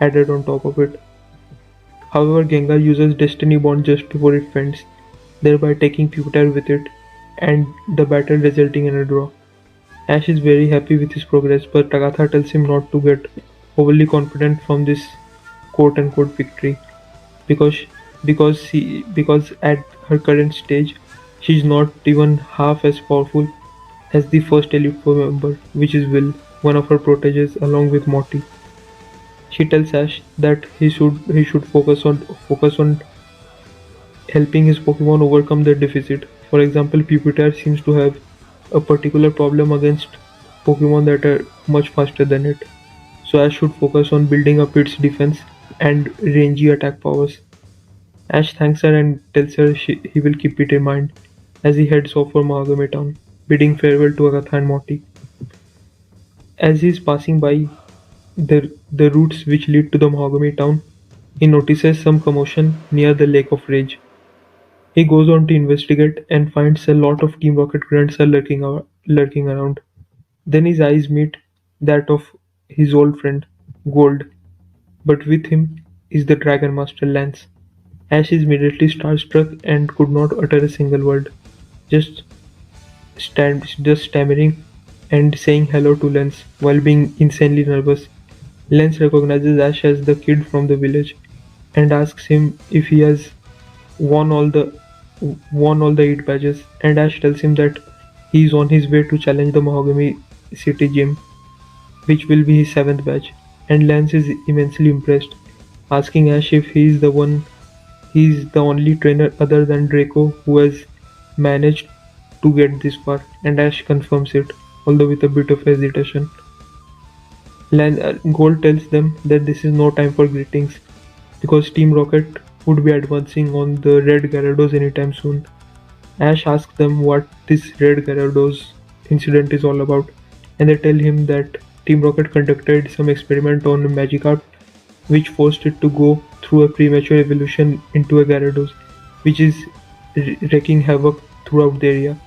added on top of it. However, Gengar uses Destiny Bond just before it faints, thereby taking Pupitar with it, and the battle resulting in a draw. Ash is very happy with his progress, but Agatha tells him not to get overly confident from this quote-unquote victory, because because at her current stage, she's not even half as powerful as the first Elite Four member, which is Will, one of her proteges, along with Morty. She tells Ash that he should focus on helping his Pokemon overcome their deficit. For example, Pupitar seems to have a particular problem against Pokemon that are much faster than it, so Ash should focus on building up its defense and rangy attack powers. Ash thanks her and tells her he will keep it in mind as he heads off for Mahogany Town, bidding farewell to Agatha and Morty. As he is passing by the routes which lead to the Mahogany Town, he notices some commotion near the Lake of Rage. He goes on to investigate and finds a lot of Team Rocket grunts are lurking around. Then his eyes meet that of his old friend, Gold, but with him is the Dragon Master Lance. Ash is immediately starstruck and could not utter a single word, just just stammering and saying hello to Lance while being insanely nervous. Lance recognizes Ash as the kid from the village and asks him if he has won all the won all the 8 badges, and Ash tells him that he is on his way to challenge the Mahogany City Gym, which will be his 7th badge. And Lance is immensely impressed, asking Ash if he is the only trainer other than Draco who has managed to get this far, and Ash confirms it, although with a bit of hesitation. Gold tells them that this is no time for greetings, because Team Rocket would be advancing on the Red Gyarados anytime soon. Ash asks them what this Red Gyarados incident is all about, and they tell him that Team Rocket conducted some experiment on Magikarp which forced it to go through a premature evolution into a Gyarados, which is wreaking havoc throughout the area.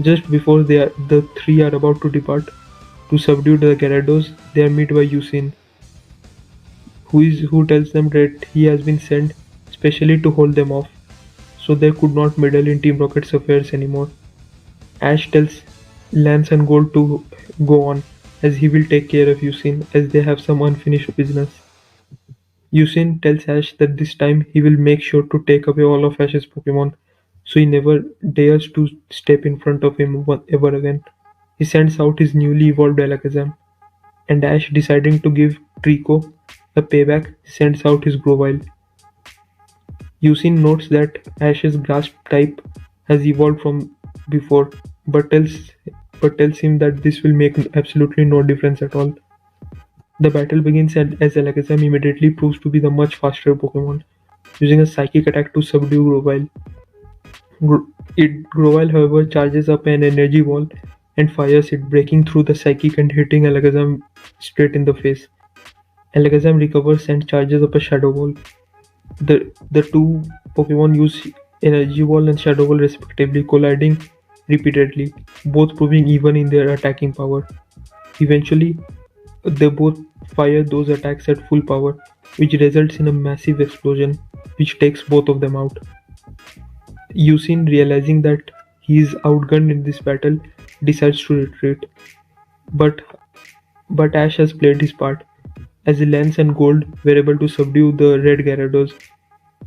Just before the three are about to depart to subdue the Gyarados, they are met by Yusin, who tells them that he has been sent specially to hold them off, so they could not meddle in Team Rocket's affairs anymore. Ash tells Lance and Gold to go on, as he will take care of Yusin, as they have some unfinished business. Yusin tells Ash that this time he will make sure to take away all of Ash's Pokemon, so he never dares to step in front of him ever again. He sends out his newly evolved Alakazam, and Ash, deciding to give Draco a payback, sends out his Grovyle. Yusin notes that Ash's Grass type has evolved from before, but tells him that this will make absolutely no difference at all. The battle begins as Alakazam immediately proves to be the much faster Pokemon, using a Psychic attack to subdue Grovyle. Grovyle, however, charges up an energy wall and fires it, breaking through the Psychic and hitting Alakazam straight in the face. Alakazam recovers and charges up a Shadow Ball. The two Pokemon use Energy Wall and Shadow Ball respectively, colliding repeatedly, both proving even in their attacking power. Eventually, they both fire those attacks at full power, which results in a massive explosion, which takes both of them out. Yusin, realizing that he is outgunned in this battle, decides to retreat. But Ash has played his part, as Lance and Gold were able to subdue the Red Gyarados,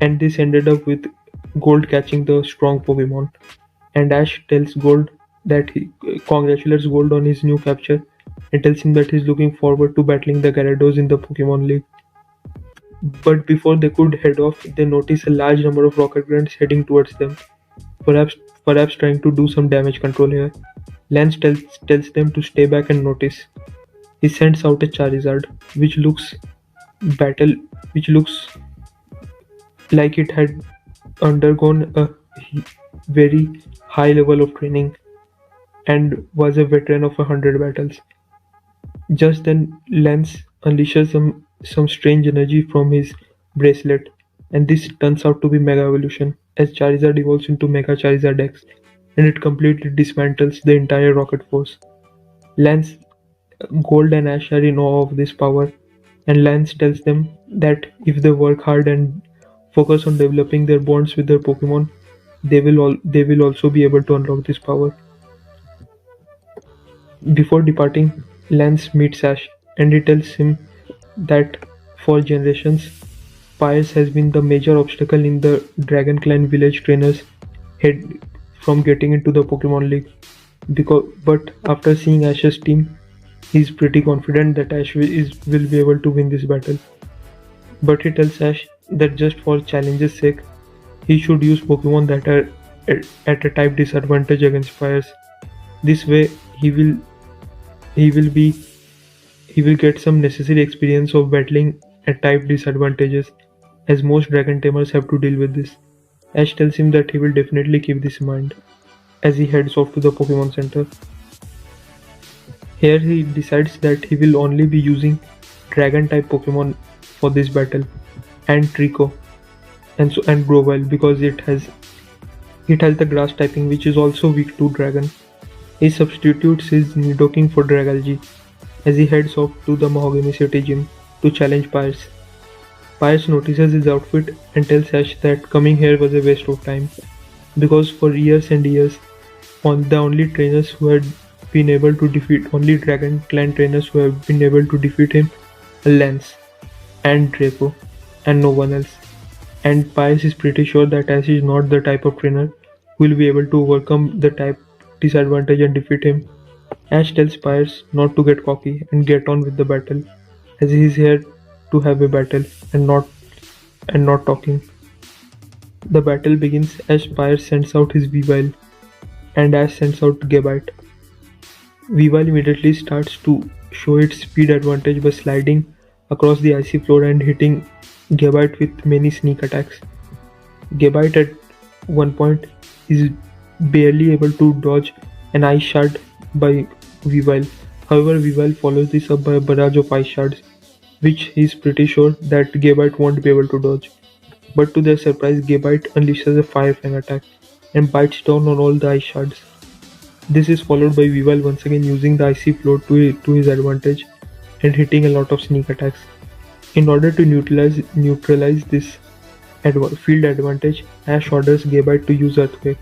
and this ended up with Gold catching the strong Pokemon. And Ash tells Gold that he congratulates Gold on his new capture and tells him that he's looking forward to battling the Gyarados in the Pokemon League. But before they could head off, they notice a large number of rocket grunts heading towards them, perhaps trying to do some damage control here. Lance tells them to stay back and notice. He sends out a Charizard, which looks like it had undergone a very high level of training. and was a veteran of 100 battles. Just then, Lance unleashes some strange energy from his bracelet, and this turns out to be Mega Evolution, as Charizard evolves into Mega Charizard X, and it completely dismantles the entire Rocket Force. Lance, Gold, and Ash are in awe of this power, and Lance tells them that if they work hard and focus on developing their bonds with their Pokemon, they will also be able to unlock this power. Before departing, Lance meets Ash, and he tells him that for generations, Piers has been the major obstacle in the Dragon Clan village trainers' head from getting into the Pokemon League. But after seeing Ash's team, he's pretty confident that will be able to win this battle. But he tells Ash that just for challenge's sake, he should use Pokemon that are at a type disadvantage against Piers. This way, he will be he will get some necessary experience of battling at type disadvantages, as most dragon tamers have to deal with this. Ash tells him that he will definitely keep this in mind as he heads off to the Pokemon Center. Here he decides that he will only be using dragon type Pokemon for this battle, and Draco and Grovyle, because it has the grass typing, which is also weak to dragon. He substitutes his Nidoking for Dragalge as he heads off to the Mahogany City gym to challenge Piers. Piers notices his outfit and tells Ash that coming here was a waste of time, because for years and years, the only trainers who had been able to defeat only Dragon Clan trainers who have been able to defeat him are Lance and Draco, and no one else. And Piers is pretty sure that Ash is not the type of trainer who will be able to overcome the type disadvantage and defeat him. Ash tells Piers not to get cocky and get on with the battle, as he is here to have a battle and not talking. The battle begins as Piers sends out his Weavile and Ash sends out Gabite. Weavile immediately starts to show its speed advantage by sliding across the icy floor and hitting Gabite with many sneak attacks. Gabite at one point is barely able to dodge an ice shard by Weavile. However, Weavile follows this up by a barrage of ice shards, which he is pretty sure that Gabite won't be able to dodge. But to their surprise, Gabite unleashes a Fire Fang attack and bites down on all the ice shards. This is followed by Weavile once again using the icy floor to his advantage and hitting a lot of sneak attacks. In order to neutralize this field advantage, Ash orders Gabite to use Earthquake,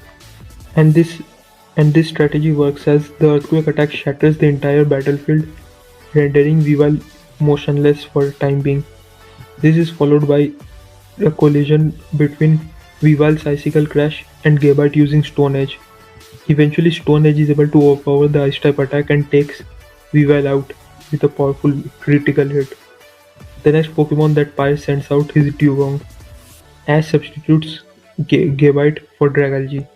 and this strategy works as the Earthquake attack shatters the entire battlefield, rendering Weavile motionless for a time being. This is followed by a collision between Weavile's Icicle Crash and Gabite using Stone Edge. Eventually, Stone Edge is able to overpower the Ice-type attack and takes Weavile out with a powerful critical hit. The next Pokemon that Piers sends out is Dewgong. Ash substitutes Gabite for Dragalge.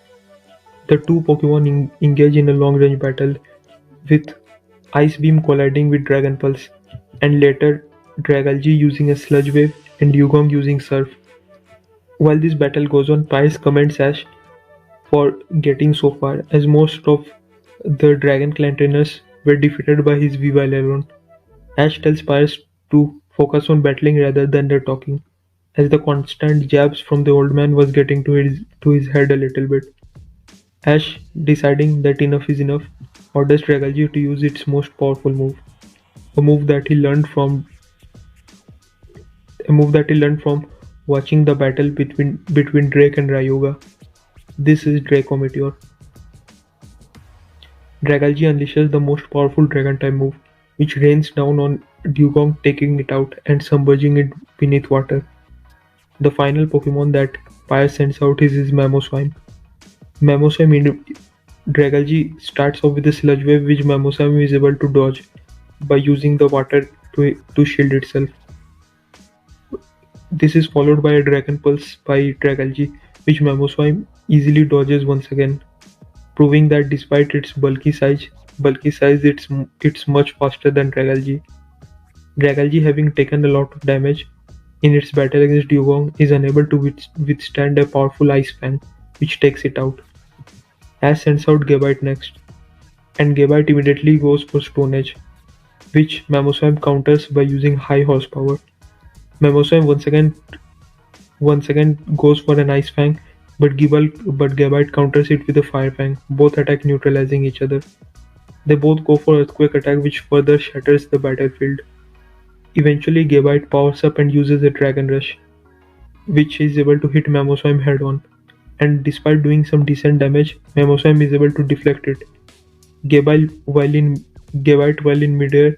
The two Pokemon engage in a long-range battle, with Ice Beam colliding with Dragon Pulse, and later Dragalge using a Sludge Wave and Dewgong using Surf. While this battle goes on, Piers commends Ash for getting so far, as most of the Dragon Clan trainers were defeated by his Weavile alone. Ash tells Piers to focus on battling rather than their talking, as the constant jabs from the old man was getting to his head a little bit. Ash, deciding that enough is enough, orders Dragalge to use its most powerful move, a move that he learned from watching the battle between Drake and Ryuga. This is Draco Meteor. Dragalge unleashes the most powerful Dragon-type move, which rains down on Dewgong, taking it out and submerging it beneath water. The final Pokemon that Piers sends out is his Mamoswine. Dragalge starts off with a Sludge Wave, which Mamoswine is able to dodge by using the water to shield itself. This is followed by a Dragon Pulse by Dragalge, which Mamoswine easily dodges once again, proving that despite its bulky size, it's much faster than Dragalge. Dragalge, having taken a lot of damage in its battle against Dewgong, is unable to withstand a powerful Ice Fang, which takes it out. Ash sends out Gabite next. and Gabite immediately goes for Stone Edge, which Mamoswine counters by using high horsepower. Mamoswine once again goes for an Ice Fang, but Gabite counters it with a Fire Fang, both attack neutralizing each other. They both go for Earthquake attack, which further shatters the battlefield. Eventually, Gabite powers up and uses a Dragon Rush, which is able to hit Mamoswine head-on, and despite doing some decent damage, Mamoswine is able to deflect it. Gabite, while in midair,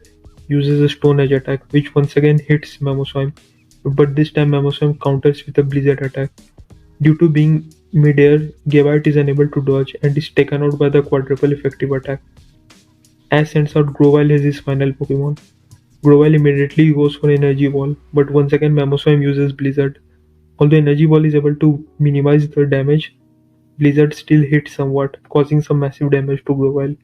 uses a Stone Edge attack, which once again hits Mamoswine, but this time Mamoswine counters with a Blizzard attack. Due to being midair, Gabite is unable to dodge and is taken out by the quadruple effective attack. Ash sends out Grovyle as his final Pokemon. Grovyle immediately goes for Energy Ball, but once again Mamoswine uses Blizzard. Although Energy Ball is able to minimize the damage, Blizzard still hits somewhat, causing some massive damage to Grovyle.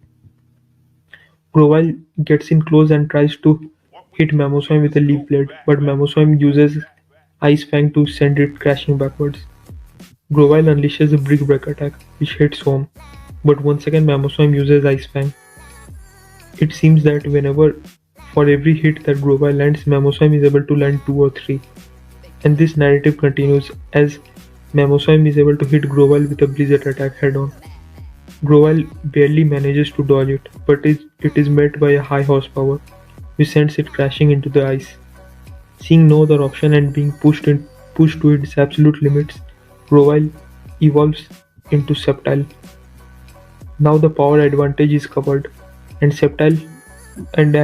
Grovyle gets in close and tries to hit Mamoswine with a Leaf Blade, but Mamoswine uses Ice Fang to send it crashing backwards. Grovyle unleashes a Brick Break attack, which hits home, but once again Mamoswine uses Ice Fang. It seems that for every hit that Grovyle lands, Mamoswine is able to land 2 or 3. And this narrative continues as Mamoswine is able to hit Grovyle with a Blizzard attack head-on. Grovyle barely manages to dodge it, but it is met by a high horsepower, which sends it crashing into the ice. Seeing no other option and being pushed to its absolute limits, Grovyle evolves into Sceptile. Now the power advantage is covered, and when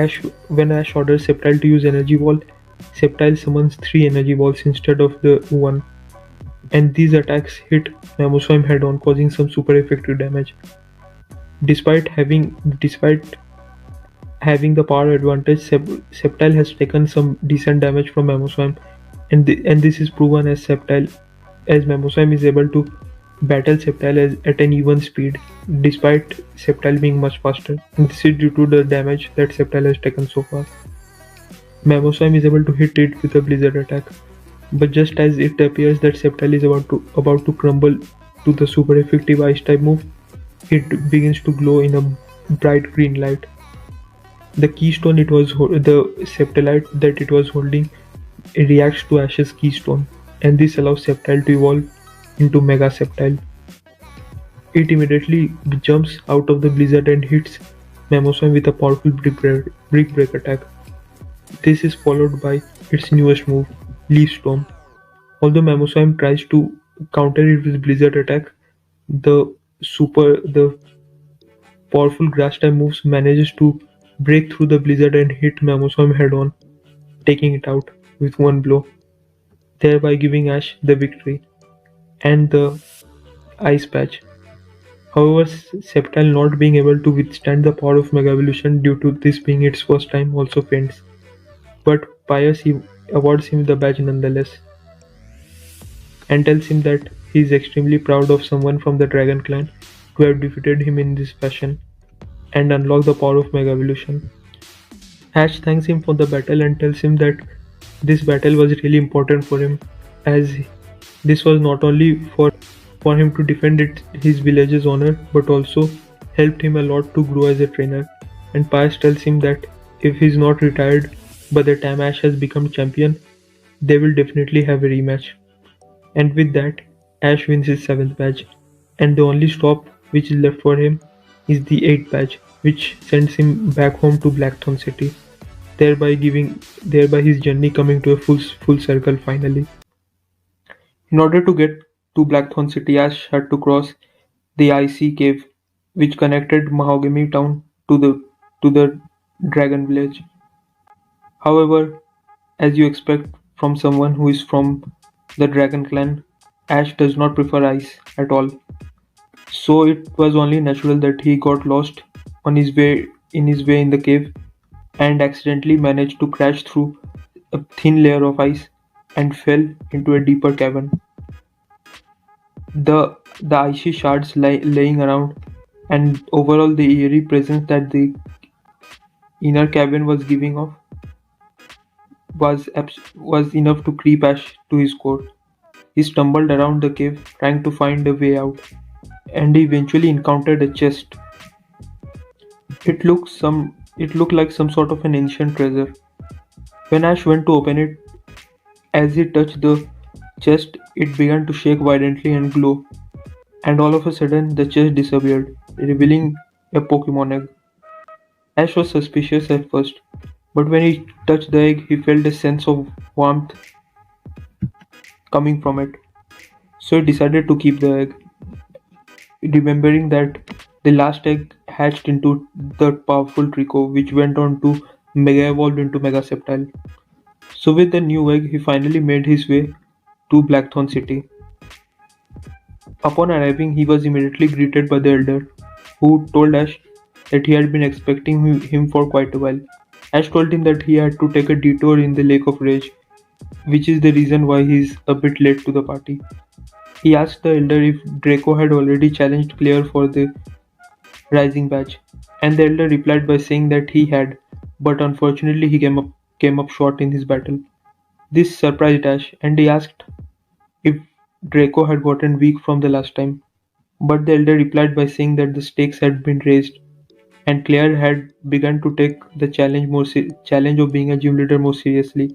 Ash orders Sceptile to use Energy Ball, Sceptile summons 3 Energy Balls instead of the 1, and these attacks hit Mamoswine head-on, causing some super effective damage. Despite having the power advantage, Sceptile has taken some decent damage from Mamoswine, and this is proven as Mamoswine is able to battle Sceptile at an even speed, despite Sceptile being much faster. And this is due to the damage that Sceptile has taken so far. Mamoswine is able to hit it with a Blizzard attack, but just as it appears that Sceptile is about to crumble to the super effective Ice type move, it begins to glow in a bright green light. The keystone the Sceptilite that it was holding reacts to Ash's keystone, and this allows Sceptile to evolve into Mega Sceptile. It immediately jumps out of the Blizzard and hits Mamoswine with a powerful Brick Break attack. This is followed by its newest move, Leaf Storm. Although Mamoswine tries to counter it with Blizzard attack, the powerful Grass type moves manages to break through the Blizzard and hit Mamoswine head-on, taking it out with one blow, thereby giving Ash the victory and the Ice Patch. However, Sceptile, not being able to withstand the power of Mega Evolution due to this being its first time, also faints. But Pius awards him the badge nonetheless, and tells him that he is extremely proud of someone from the Dragon Clan to have defeated him in this fashion and unlock the power of Mega Evolution. Ash thanks him for the battle and tells him that this battle was really important for him, as this was not only for him to defend his village's honor, but also helped him a lot to grow as a trainer. And Pius tells him that if he's not retired by the time Ash has become champion, they will definitely have a rematch. And with that, Ash wins his 7th badge, and the only stop which is left for him is the 8th badge, which sends him back home to Blackthorn City, thereby his journey coming to a full circle finally. In order to get to Blackthorn City, Ash had to cross the icy cave, which connected Mahogany Town to the Dragon Village. However, as you expect from someone who is from the Dragon Clan, Ash does not prefer ice at all. So it was only natural that he got lost in his way in the cave and accidentally managed to crash through a thin layer of ice and fell into a deeper cavern. The icy shards laying around, and overall the eerie presence that the inner cavern was giving off was enough to creep Ash to his core. He stumbled around the cave trying to find a way out, and he eventually encountered a chest. It looked like some sort of an ancient treasure. When Ash went to open it, as he touched the chest, it began to shake violently and glow, and all of a sudden the chest disappeared, revealing a Pokemon egg. Ash was suspicious at first, but when he touched the egg, he felt a sense of warmth coming from it. So he decided to keep the egg, remembering that the last egg hatched into the powerful Draco, which went on to Mega Evolve into Mega Sceptile. So with the new egg, he finally made his way to Blackthorn City. Upon arriving, he was immediately greeted by the elder, who told Ash that he had been expecting him for quite a while. Ash told him that he had to take a detour in the Lake of Rage, which is the reason why he's a bit late to the party. He asked the elder if Draco had already challenged Claire for the Rising badge, and the elder replied by saying that he had, but unfortunately he came up short in his battle. This surprised Ash, and he asked if Draco had gotten weak from the last time. But the elder replied by saying that the stakes had been raised, and Claire had begun to take the challenge of being a gym leader more seriously.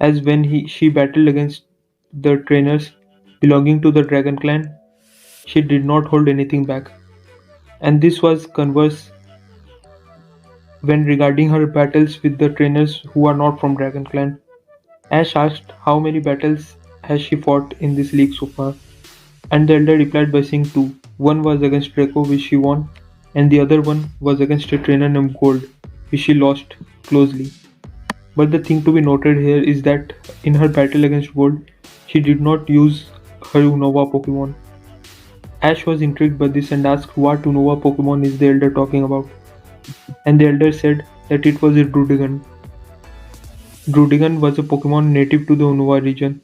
As when she battled against the trainers belonging to the Dragon Clan, she did not hold anything back. And this was converse when regarding her battles with the trainers who are not from Dragon Clan. Ash asked how many battles has she fought in this league so far, and the elder replied by saying two. One was against Draco, which she won, and the other one was against a trainer named Gold, which she lost closely. But the thing to be noted here is that in her battle against Gold, she did not use her Unova Pokemon. Ash was intrigued by this and asked what Unova Pokemon is the elder talking about, and the elder said that it was a Drudigan. Drudigan was a Pokemon native to the Unova region,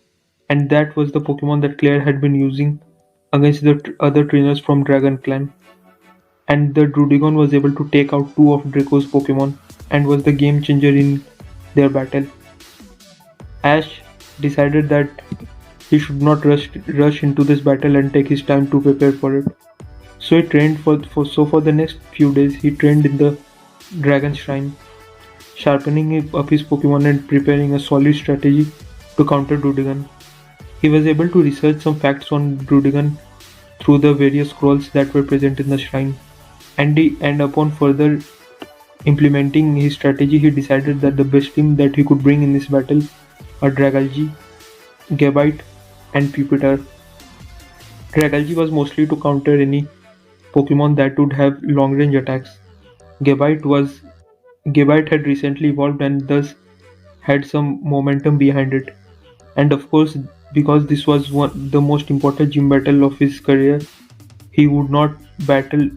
and that was the Pokemon that Claire had been using against the other trainers from Dragon Clan. And the Drudigan was able to take out two of Draco's Pokemon and was the game changer in their battle. Ash decided that he should not rush into this battle and take his time to prepare for it. So he trained for the next few days he trained in the Dragon Shrine, sharpening up his Pokemon and preparing a solid strategy to counter Drudigan. He was able to research some facts on Drudigan through the various scrolls that were present in the shrine, and upon further implementing his strategy, he decided that the best team that he could bring in this battle are Dragalge, Gabite, and Pupitar. Dragalge was mostly to counter any Pokemon that would have long-range attacks. Gabite had recently evolved and thus had some momentum behind it. And of course, because this was the most important gym battle of his career, he would not battle.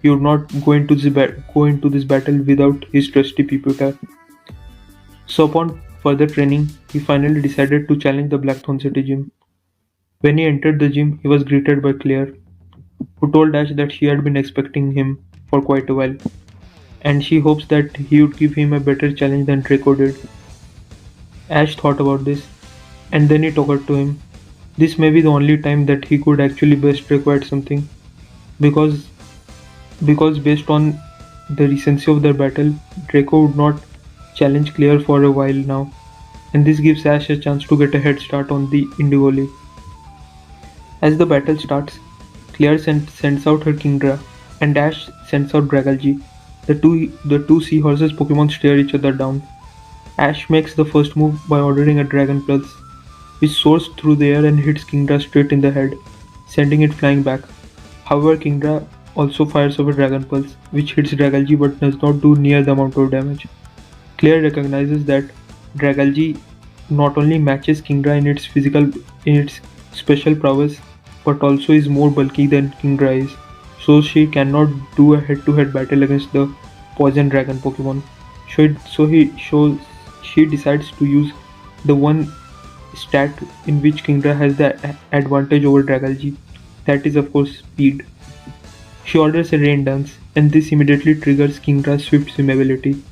He would not go into this battle without his trusty Pupitar. So upon further training, he finally decided to challenge the Blackthorn City gym. When he entered the gym, he was greeted by Claire, who told Ash that she had been expecting him for quite a while, and she hopes that he would give him a better challenge than Draco did. Ash thought about this, and then it occurred to him. This may be the only time that he could actually best Draco at something, because based on the recency of their battle, Draco would not challenge Claire for a while now, and this gives Ash a chance to get a head start on the Indigo League. As the battle starts, Claire sends out her Kingdra, and Ash sends out Dragalge. The two seahorses Pokemon stare each other down. Ash makes the first move by ordering a Dragon Pulse, which soars through the air and hits Kingdra straight in the head, sending it flying back. However, Kingdra also fires off a Dragon Pulse, which hits Dragalge but does not do near the amount of damage. Claire recognizes that Dragalge not only matches Kingdra in its special prowess, but also is more bulky than Kingdra is, so she cannot do a head-to-head battle against the Poison Dragon Pokemon. She decides to use the one stat in which Kingdra has the advantage over Dragalge, that is of course speed. She orders a Rain Dance, and this immediately triggers Kingdra's Swift Swim ability.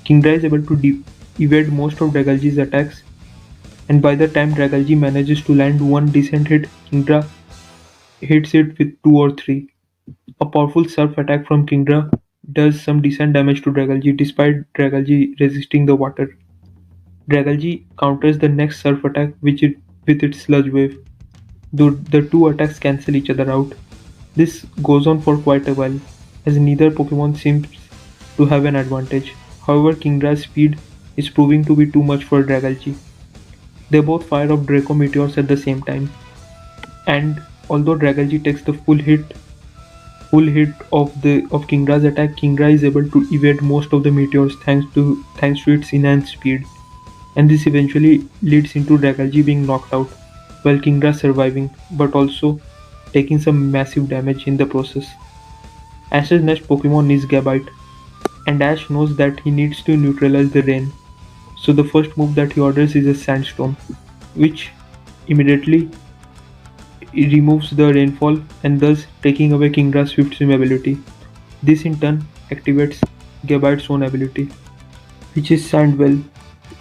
Kingdra is able to evade most of Dragalge's attacks, and by the time Dragalge manages to land one decent hit, Kingdra hits it with 2 or 3. A powerful surf attack from Kingdra does some decent damage to Dragalge despite Dragalge resisting the water. Dragalge counters the next surf attack with its sludge wave. The two attacks cancel each other out. This goes on for quite a while, as neither Pokemon seems to have an advantage. However, Kingdra's speed is proving to be too much for Dragalge. They both fire off Draco meteors at the same time, and although Dragalge takes the full hit of Kingdra's attack, Kingdra is able to evade most of the meteors thanks to its enhanced speed, and this eventually leads into Dragalge being knocked out, while Kingdra surviving, but also taking some massive damage in the process. Ash's next Pokemon is Gabite, and Ash knows that he needs to neutralize the rain, so the first move that he orders is a Sandstorm, which immediately removes the rainfall and thus taking away Kingdra's Swift Swim ability. This in turn activates Gabite's own ability, which is Sandwell.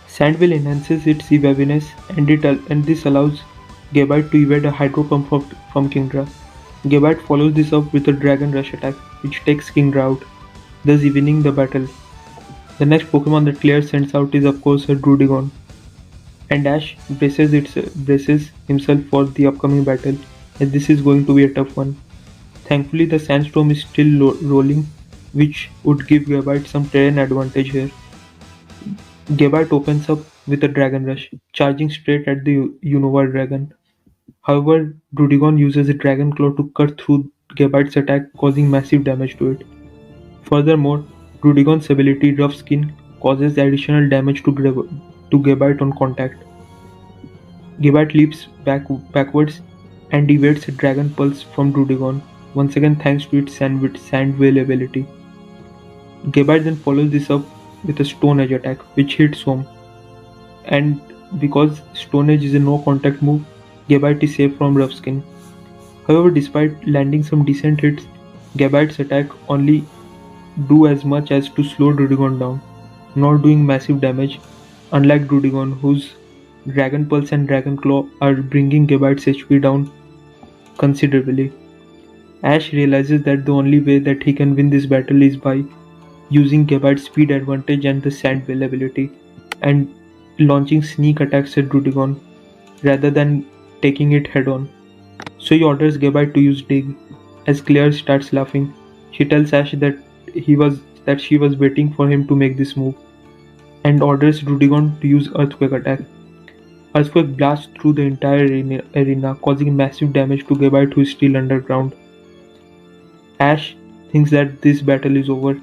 Sandwell enhances its evaviness and this allows Gabite to evade a Hydro Pump from Kingdra. Gabite follows this up with a Dragon Rush attack, which takes Kingdra out, thus evening the battle. The next Pokemon that Claire sends out is of course a Druddigon, and Ash braces himself for the upcoming battle, as this is going to be a tough one. Thankfully, the Sandstorm is still rolling, which would give Gabite some terrain advantage here. Gabite opens up with a Dragon Rush, charging straight at the Unova Dragon. However, Druddigon uses a Dragon Claw to cut through Gabite's attack, causing massive damage to it. Furthermore, Druddigon's ability Rough Skin causes additional damage to Gabite on contact. Gabite leaps backwards and evades a Dragon Pulse from Druddigon, once again thanks to its Sandwell ability. Gabite then follows this up with a Stone Edge attack, which hits home, and because Stone Edge is a no-contact move, Gabite is safe from Rough Skin. However, despite landing some decent hits, Gabite's attack only do as much as to slow Druddigon down, not doing massive damage, unlike Druddigon, whose Dragon Pulse and Dragon Claw are bringing Gabite's HP down considerably. Ash realizes that the only way that he can win this battle is by using Gabite's speed advantage and the Sandwell ability, and launching sneak attacks at Druddigon rather than taking it head on. So he orders Gabite to use Dig. As Claire starts laughing, she tells Ash that she was waiting for him to make this move, and orders Druddigon to use Earthquake attack. Earthquake blasts through the entire arena, causing massive damage to Gabite, who is still underground. Ash thinks that this battle is over,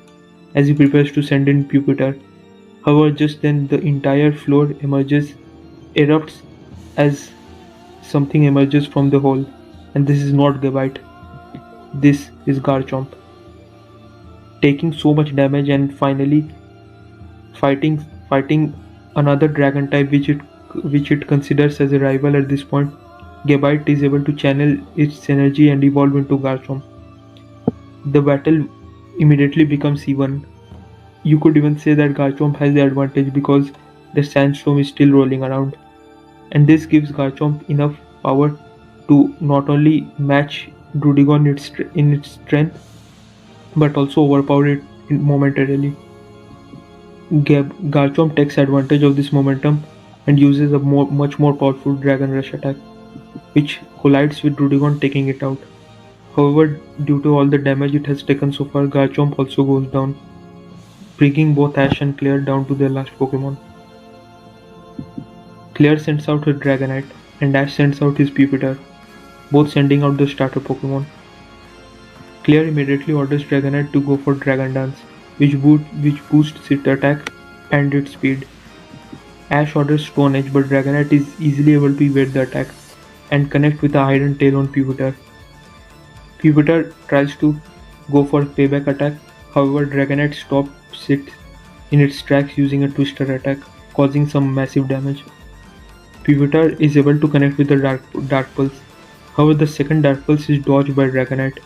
as he prepares to send in Pupitar. However, just then the entire floor erupts as something emerges from the hole, and this is not Gabite. This is Garchomp, taking so much damage and finally fighting another dragon type which it considers as a rival at this point. Gabite is able to channel its energy and evolve into Garchomp. The battle immediately becomes even. You could even say that Garchomp has the advantage because the Sandstorm is still rolling around, and this gives Garchomp enough power to not only match Druddigon in its strength, but also overpower it momentarily. Garchomp takes advantage of this momentum and uses a much more powerful Dragon Rush attack, which collides with Druddigon, taking it out. However, due to all the damage it has taken so far, Garchomp also goes down, bringing both Ash and Claire down to their last Pokemon. Claire sends out her Dragonite, and Ash sends out his Pupitar, both sending out the starter Pokemon. Claire immediately orders Dragonite to go for Dragon Dance, which boosts its attack and its speed. Ash orders Stone Edge, but Dragonite is easily able to evade the attack and connect with a Iron Tail on Pupitar. Pupitar tries to go for a payback attack, however Dragonite stops it in its tracks using a Twister attack, causing some massive damage. Pupitar is able to connect with the Dark Pulse, however the second Dark Pulse is dodged by Dragonite.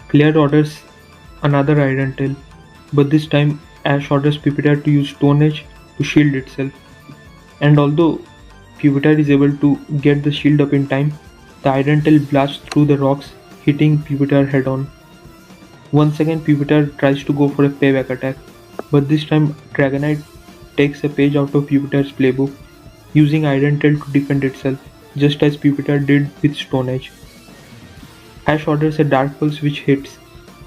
Claire orders another Iron Tail, but this time Ash orders Pupitar to use Stone Edge to shield itself, and although Pupitar is able to get the shield up in time, the Iron Tail blasts through the rocks, hitting Pupitar head on. Once again, Pupitar tries to go for a payback attack, but this time Dragonite takes a page out of Pupitar's playbook, using Iron Tail to defend itself, just as Pupitar did with Stone Edge. Ash orders a Dark Pulse which hits.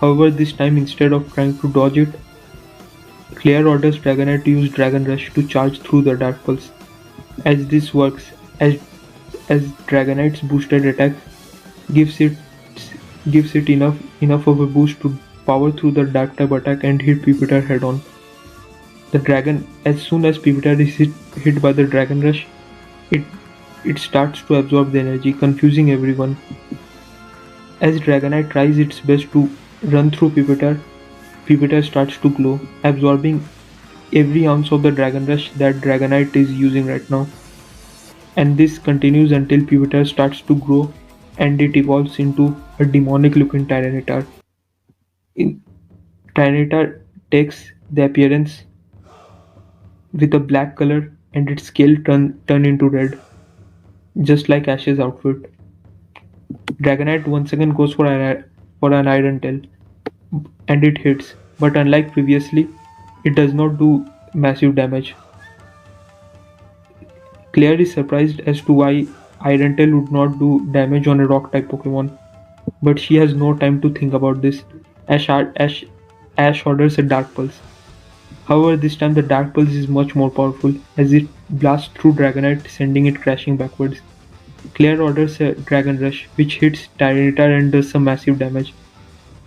However, this time instead of trying to dodge it, Claire orders Dragonite to use Dragon Rush to charge through the Dark Pulse. As this works, as Dragonite's boosted attack gives it enough of a boost to power through the Dark type attack and hit Pupitar head on. The dragon, as soon as Pupitar is hit by the Dragon Rush, it starts to absorb the energy, confusing everyone. As Dragonite tries its best to run through Pupitar, Pupitar starts to glow, absorbing every ounce of the Dragon Rush that Dragonite is using right now. And this continues until Pupitar starts to grow and it evolves into a demonic looking Tyranitar. Tyranitar takes the appearance with a black color and its scale turn into red, just like Ash's outfit. Dragonite once again goes for an Iron Tail, and it hits, but unlike previously, it does not do massive damage. Claire is surprised as to why Iron Tail would not do damage on a rock type Pokemon, but she has no time to think about this. Ash orders a Dark Pulse. However, this time the Dark Pulse is much more powerful as it blasts through Dragonite, sending it crashing backwards. Claire orders a Dragon Rush, which hits Tyranitar and does some massive damage.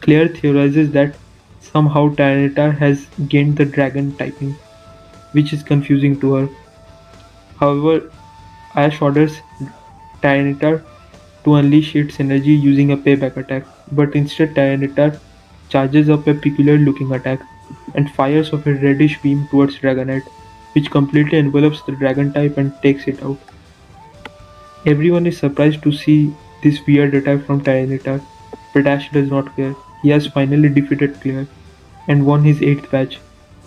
Claire theorizes that somehow Tyranitar has gained the Dragon typing, which is confusing to her. However, Ash orders Tyranitar to unleash its energy using a payback attack, but instead Tyranitar charges up a peculiar looking attack and fires off a reddish beam towards Dragonite, which completely envelops the Dragon type and takes it out. Everyone is surprised to see this weird attack from Tyranitar, but Ash does not care. He has finally defeated Claire and won his 8th badge,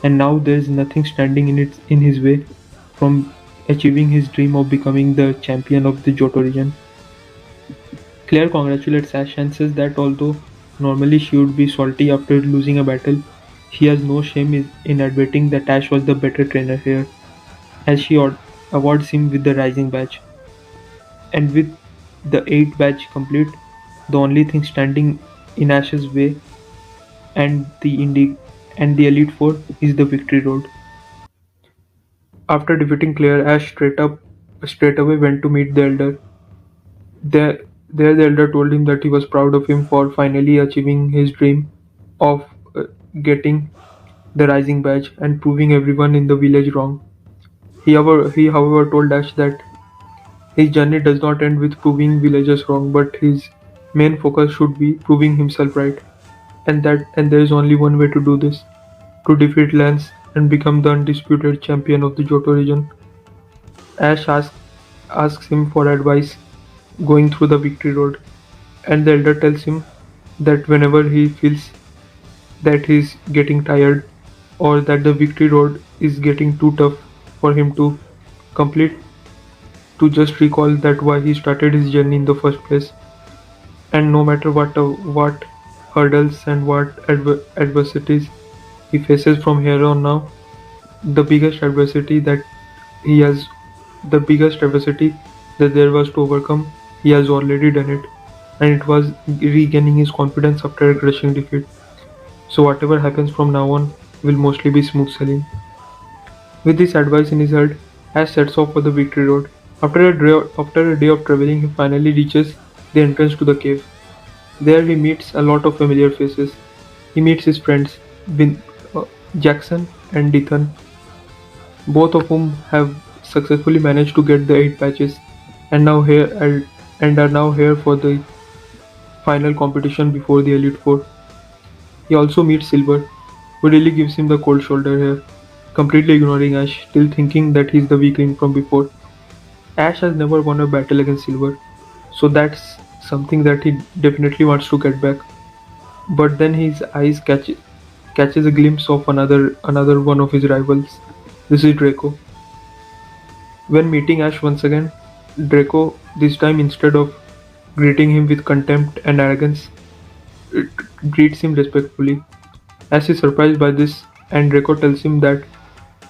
and now there is nothing standing in his way from achieving his dream of becoming the champion of the Johto region. Claire congratulates Ash and says that although normally she would be salty after losing a battle, she has no shame in admitting that Ash was the better trainer here, as she awards him with the Rising badge. And with the 8th badge complete, the only thing standing in Ash's way and the Elite Four is the Victory Road. After defeating Claire, Ash straight away went to meet the Elder. There the Elder told him that he was proud of him for finally achieving his dream of getting the Rising badge and proving everyone in the village wrong. He however told Ash that his journey does not end with proving villagers wrong, but his main focus should be proving himself right, and there is only one way to do this: to defeat Lance and become the undisputed champion of the Johto region. Ash asks him for advice going through the Victory Road, and the Elder tells him that whenever he feels that he's getting tired or that the Victory Road is getting too tough for him to complete, to just recall that why he started his journey in the first place, and no matter what hurdles and what adversities he faces from here on now, the biggest adversity that there was to overcome, he has already done it, and it was regaining his confidence after a crushing defeat. So whatever happens from now on will mostly be smooth sailing. With this advice in his head, Ash sets off for the Victory Road. After a day of traveling, he finally reaches the entrance to the cave. There he meets a lot of familiar faces. He meets his friends, Jackson and Ethan, both of whom have successfully managed to get the 8 patches and are now here for the final competition before the Elite Four. He also meets Silver, who really gives him the cold shoulder here, completely ignoring Ash, still thinking that he's the weakling from before. Ash has never won a battle against Silver, so that's something that he definitely wants to get back. But then his eyes catches a glimpse of another one of his rivals. This is Draco. When meeting Ash once again, Draco, this time instead of greeting him with contempt and arrogance, greets him respectfully. Ash is surprised by this, and Draco tells him that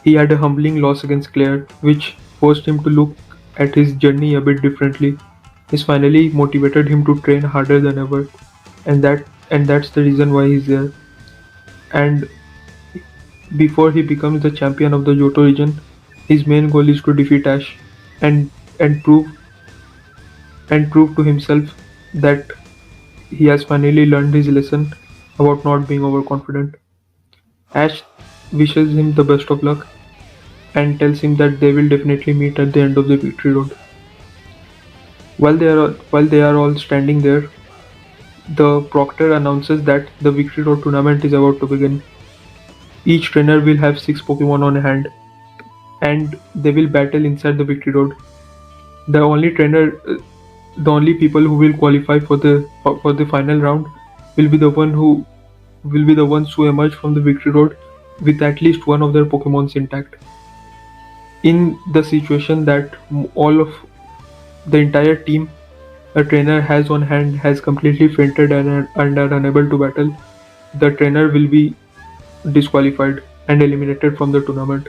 he had a humbling loss against Claire, which forced him to look at his journey a bit differently. This finally motivated him to train harder than ever, and that's the reason why he's there. And before he becomes the champion of the Johto region, his main goal is to defeat Ash and and prove to himself that he has finally learned his lesson about not being overconfident. Ash wishes him the best of luck and tells him that they will definitely meet at the end of the victory road. While they are all standing there, the proctor announces that the victory road tournament is about to begin. Each trainer will have 6 Pokemon on hand, and they will battle inside the victory road. The only trainer, the only people who will qualify for the final round will be the ones who emerge from the victory road with at least one of their Pokemons intact. In the situation that all of the entire team a trainer has on hand has completely fainted and are unable to battle, the trainer will be disqualified and eliminated from the tournament.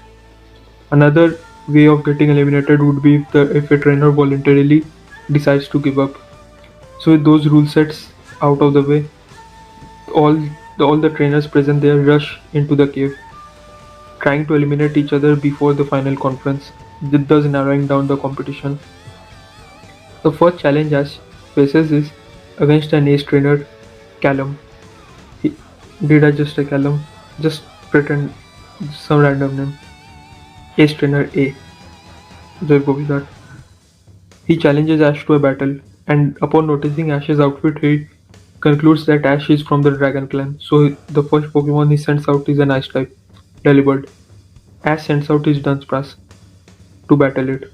Another way of getting eliminated would be if a trainer voluntarily decides to give up. So with those rule sets out of the way, all the trainers present there rush into the cave, trying to eliminate each other before the final conference, thus narrowing down the competition. The first challenge Ash faces is against an ace trainer, Callum. He, did I just say Callum? Just pretend some random name. Ace trainer A. Just go with that. He challenges Ash to a battle, and upon noticing Ash's outfit, he concludes that Ash is from the Dragon Clan. So the first Pokemon he sends out is an Ice type, Delibird. Ash sends out his Dunsparce to battle it.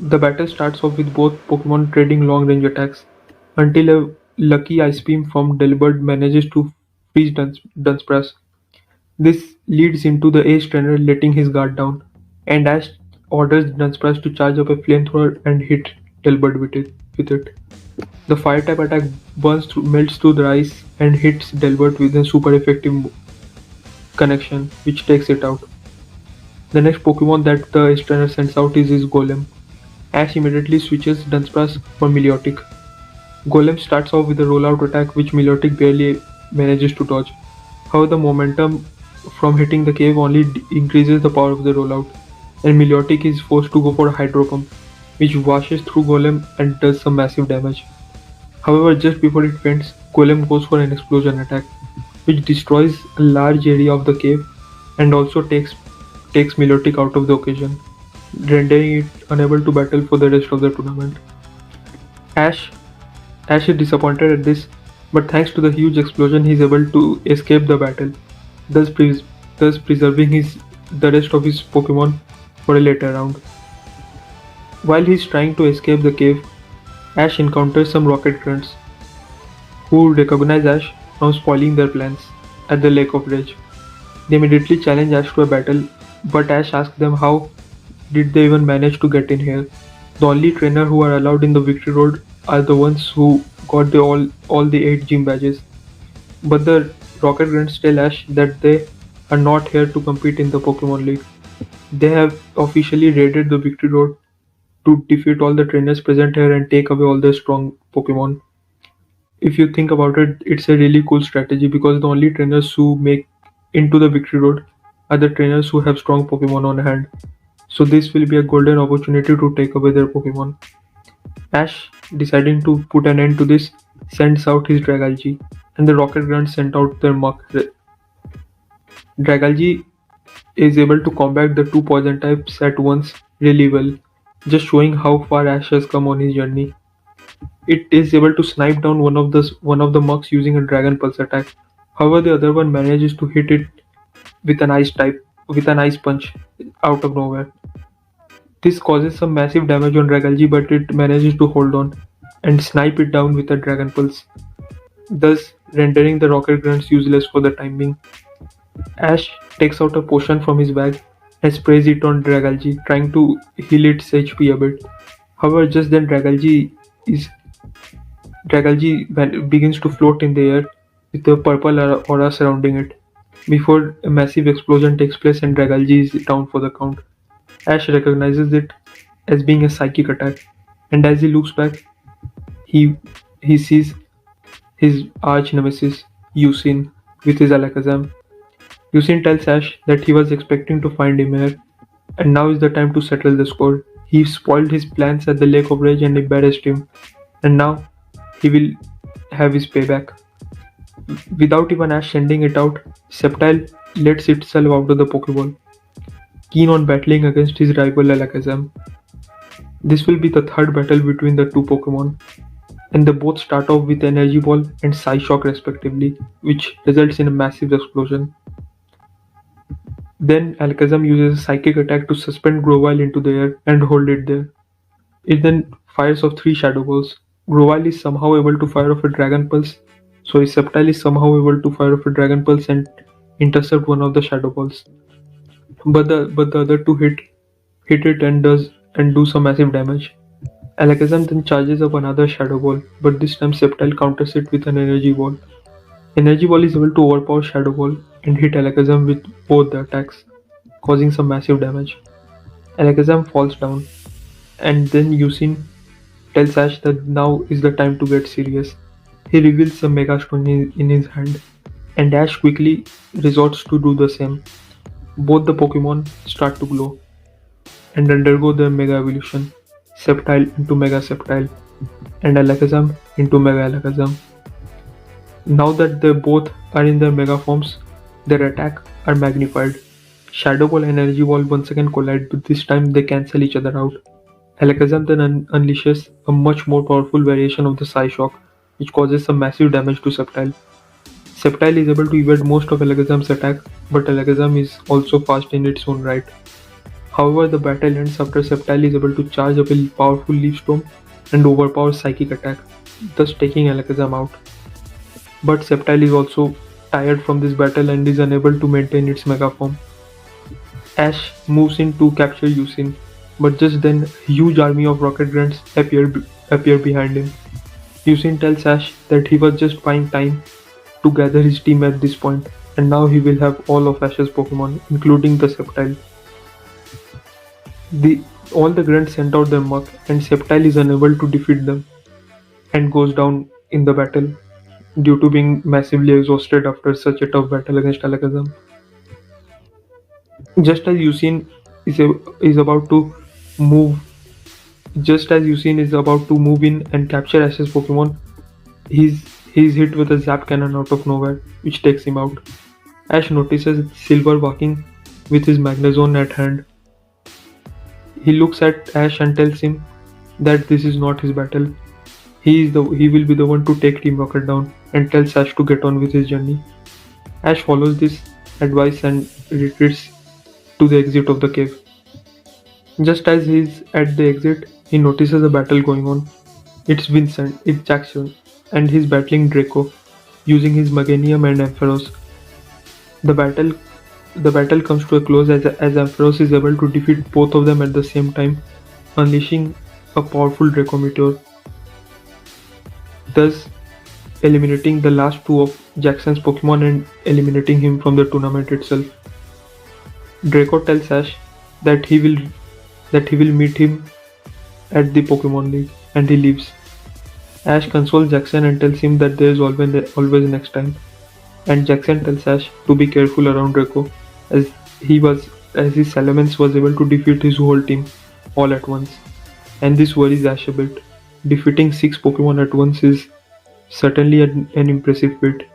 The battle starts off with both Pokemon trading long-range attacks until a lucky Ice Beam from Delibird manages to freeze Dunsparce. This leads into the Ace trainer letting his guard down, and Ash orders Dunsparce to charge up a flamethrower and hit Delibird with it. The fire-type attack melts through the ice and hits Delibird with a super effective connection, which takes it out. The next Pokemon that the Ace trainer sends out is his Golem. Ash immediately switches Dunsparce for Milotic. Golem starts off with a rollout attack which Milotic barely manages to dodge. However, the momentum from hitting the cave only increases the power of the rollout, and Milotic is forced to go for a Hydro Pump, which washes through Golem and does some massive damage. However, just before it faints, Golem goes for an explosion attack, which destroys a large area of the cave and also takes Milotic out of the occasion, rendering it unable to battle for the rest of the tournament. Ash is disappointed at this, but thanks to the huge explosion he is able to escape the battle, thus preserving the rest of his Pokemon for a later round. While he is trying to escape the cave, Ash encounters some rocket grunts, who recognize Ash from spoiling their plans at the Lake of Rage. They immediately challenge Ash to a battle, but Ash asks them how did they even manage to get in here. The only trainer who are allowed in the Victory Road are the ones who got all the 8 gym badges. But the Rocket Grunts tell Ash that they are not here to compete in the Pokemon League. They have officially raided the Victory Road to defeat all the trainers present here and take away all the strong Pokemon. If you think about it, it's a really cool strategy because the only trainers who make into the Victory Road are the trainers who have strong Pokemon on hand. So this will be a golden opportunity to take away their Pokemon. Ash, deciding to put an end to this, sends out his Dragalge, and the Rocket Grunts sent out their Muk. Dragalge is able to combat the 2 poison types at once really well, just showing how far Ash has come on his journey. It is able to snipe down one of the Muks using a Dragon Pulse attack. However, the other one manages to hit it with an Ice Punch out of nowhere. This causes some massive damage on Dragalge, but it manages to hold on and snipe it down with a Dragon Pulse, thus rendering the Rocket Grunts useless for the time being. Ash takes out a potion from his bag and sprays it on Dragalge, trying to heal its HP a bit. However, just then Dragalge begins to float in the air with a purple aura surrounding it. Before a massive explosion takes place and Dragalge is down for the count. Ash recognizes it as being a psychic attack, and as he looks back, he he sees his arch nemesis, Yusin, with his Alakazam. Yusin tells Ash that he was expecting to find him here, and now is the time to settle the score. He spoiled his plans at the Lake of Rage and embarrassed him, and now he will have his payback. Without even Ash sending it out, Sceptile lets itself out of the Pokeball, keen on battling against his rival Alakazam. This will be the third battle between the two Pokemon, and they both start off with Energy Ball and Psyshock respectively, which results in a massive explosion. Then Alakazam uses a Psychic attack to suspend Grovyle into the air and hold it there. It then fires off 3 Shadow Balls. Grovyle is somehow able to fire off a Dragon Pulse, so his Sceptile is somehow able to fire off a Dragon Pulse and intercept one of the Shadow Balls. But the other two hit it and do some massive damage. Alakazam then charges up another Shadow Ball, but this time Sceptile counters it with an Energy Ball. Energy Ball is able to overpower Shadow Ball and hit Alakazam with both the attacks, causing some massive damage. Alakazam falls down, and then Yusin tells Ash that now is the time to get serious. He reveals a Mega Stone in his hand, and Ash quickly resorts to do the same. Both the Pokemon start to glow and undergo their Mega Evolution, Sceptile into Mega Sceptile, and Alakazam into Mega Alakazam. Now that they both are in their Mega forms, their attack are magnified. Shadow Ball and Energy Ball once again collide, but this time they cancel each other out. Alakazam then unleashes a much more powerful variation of the Psyshock, which causes some massive damage to Sceptile. Sceptile is able to evade most of Alakazam's attack, but Alakazam is also fast in its own right. However, the battle ends after Sceptile is able to charge up a powerful Leaf Storm and overpower Psychic attack, thus taking Alakazam out. But Sceptile is also tired from this battle and is unable to maintain its Mega form. Ash moves in to capture Yusin, but just then a huge army of Rocket Grunts appear behind him. Yusin tells Ash that he was just buying time to gather his team at this point, and now he will have all of Ash's Pokemon, including the Sceptile. All the Grunts sent out their muck, and Sceptile is unable to defeat them and goes down in the battle due to being massively exhausted after such a tough battle against Alakazam. Just as Yusin is about to move in and capture Ash's Pokemon, he's hit with a Zap Cannon out of nowhere, which takes him out. Ash notices Silver walking with his Magnezone at hand. He looks at Ash and tells him that this is not his battle. He will be the one to take Team Rocket down, and tells Ash to get on with his journey. Ash follows this advice and retreats to the exit of the cave. Just as he is at the exit, he notices a battle going on. It's Jackson, and he's battling Draco, using his Meganium and Ampharos. The battle comes to a close as Ampharos is able to defeat both of them at the same time, unleashing a powerful Draco Meteor, thus eliminating the last 2 of Jackson's Pokemon and eliminating him from the tournament itself. Draco tells Ash that he will meet him at the Pokemon League, and he leaves. Ash consoles Jackson and tells him that there is always next time, and Jackson tells Ash to be careful around Draco, as his Salamence was able to defeat his whole team all at once, and this worries Ash a bit. Defeating 6 Pokemon at once is certainly an impressive feat.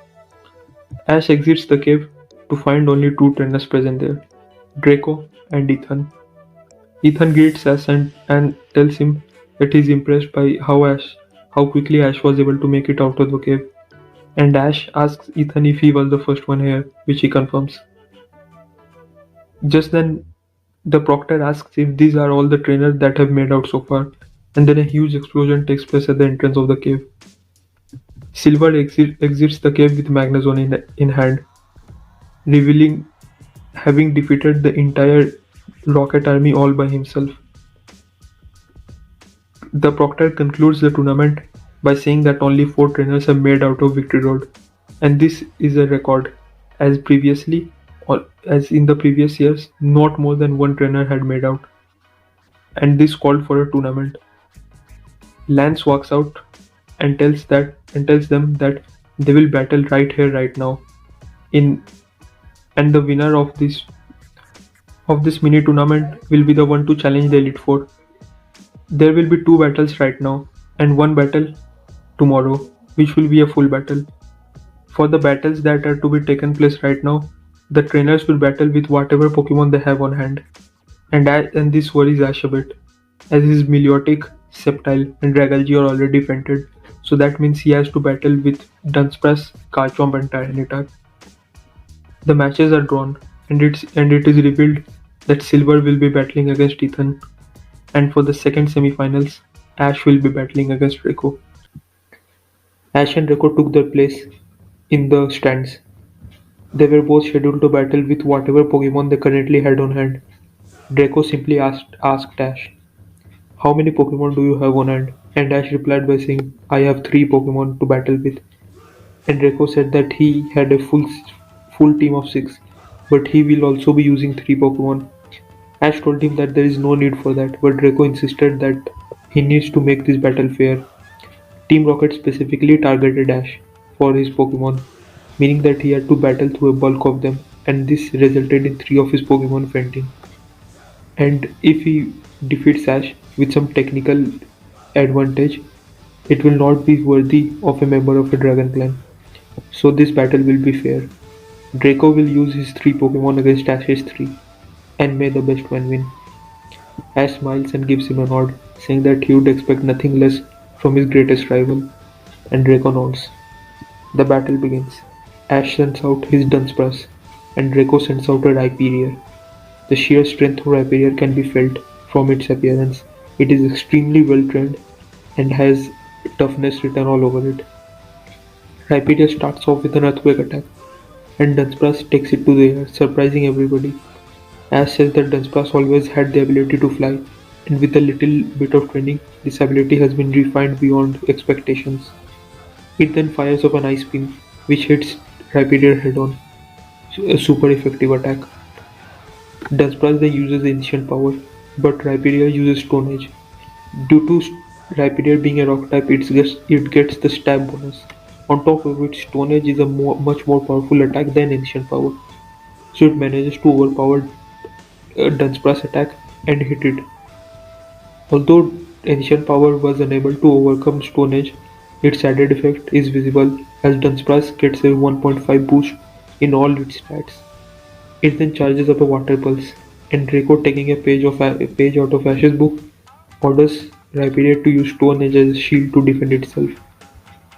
Ash exits the cave to find only 2 trainers present there, Draco and Ethan. Ethan greets Ash and tells him that he is impressed by how quickly Ash was able to make it out of the cave, and Ash asks Ethan if he was the first one here, which he confirms. Just then, the Proctor asks if these are all the trainers that have made out so far, and then a huge explosion takes place at the entrance of the cave. Silver exits the cave with Magnezone in hand, revealing having defeated the entire Rocket army all by himself. The Proctor concludes the tournament by saying that only 4 trainers have made out of Victory Road, and this is a record. As previously, or as in the previous years, not more than 1 trainer had made out, and this called for a tournament. Lance walks out and tells them that they will battle right here, right now. And the winner of this mini tournament will be the one to challenge the Elite Four. There will be 2 battles right now and 1 battle tomorrow, which will be a full battle. For the battles that are to be taken place right now, the trainers will battle with whatever Pokemon they have on hand. And this worries Ash a bit, as his Milotic, Sceptile, and Dragalge are already fainted, so that means he has to battle with Dunsparce, Garchomp, and Tyranitar. The matches are drawn, and it is revealed that Silver will be battling against Ethan, and for the second semi-finals, Ash will be battling against Draco. Ash and Draco took their place in the stands. They were both scheduled to battle with whatever Pokemon they currently had on hand. Draco simply asked Ash, "How many Pokemon do you have on hand?" And Ash replied by saying, "I have 3 Pokemon to battle with." And Draco said that he had a full team of 6, but he will also be using 3 Pokemon. Ash told him that there is no need for that, but Draco insisted that he needs to make this battle fair. Team Rocket specifically targeted Ash for his Pokemon, meaning that he had to battle through a bulk of them, and this resulted in 3 of his Pokemon fainting. And if he defeats Ash with some technical advantage, it will not be worthy of a member of a Dragon Clan. So this battle will be fair. Draco will use his 3 Pokemon against Ash's 3, and may the best one win. Ash smiles and gives him a nod, saying that he would expect nothing less from his greatest rival, and Draco nods. The battle begins. Ash sends out his Dunsparce, and Draco sends out a Rhyperior. The sheer strength of Rhyperior can be felt from its appearance. It is extremely well trained and has toughness written all over it. Rhyperior starts off with an Earthquake attack, and Dunsparce takes it to the air, surprising everybody. Ash says that Dunsparce always had the ability to fly, and with a little bit of training, this ability has been refined beyond expectations. It then fires off an Ice Beam, which hits Rhyperior head-on, a super effective attack. Dunsparce then uses Ancient Power, but Rhyperior uses Stone Edge. Due to Rhyperior being a rock type, it gets the stab bonus. On top of it, Stone Edge is a much more powerful attack than Ancient Power, so it manages to overpower Dunsparce's attack and hit it. Although Ancient Power was unable to overcome Stone Edge, its added effect is visible as Dunsparce gets a 1.5 boost in all its stats. It then charges up a Water Pulse, and Draco, taking a page out of Ash's book, orders Rhyperior to use Stone Edge as a shield to defend itself.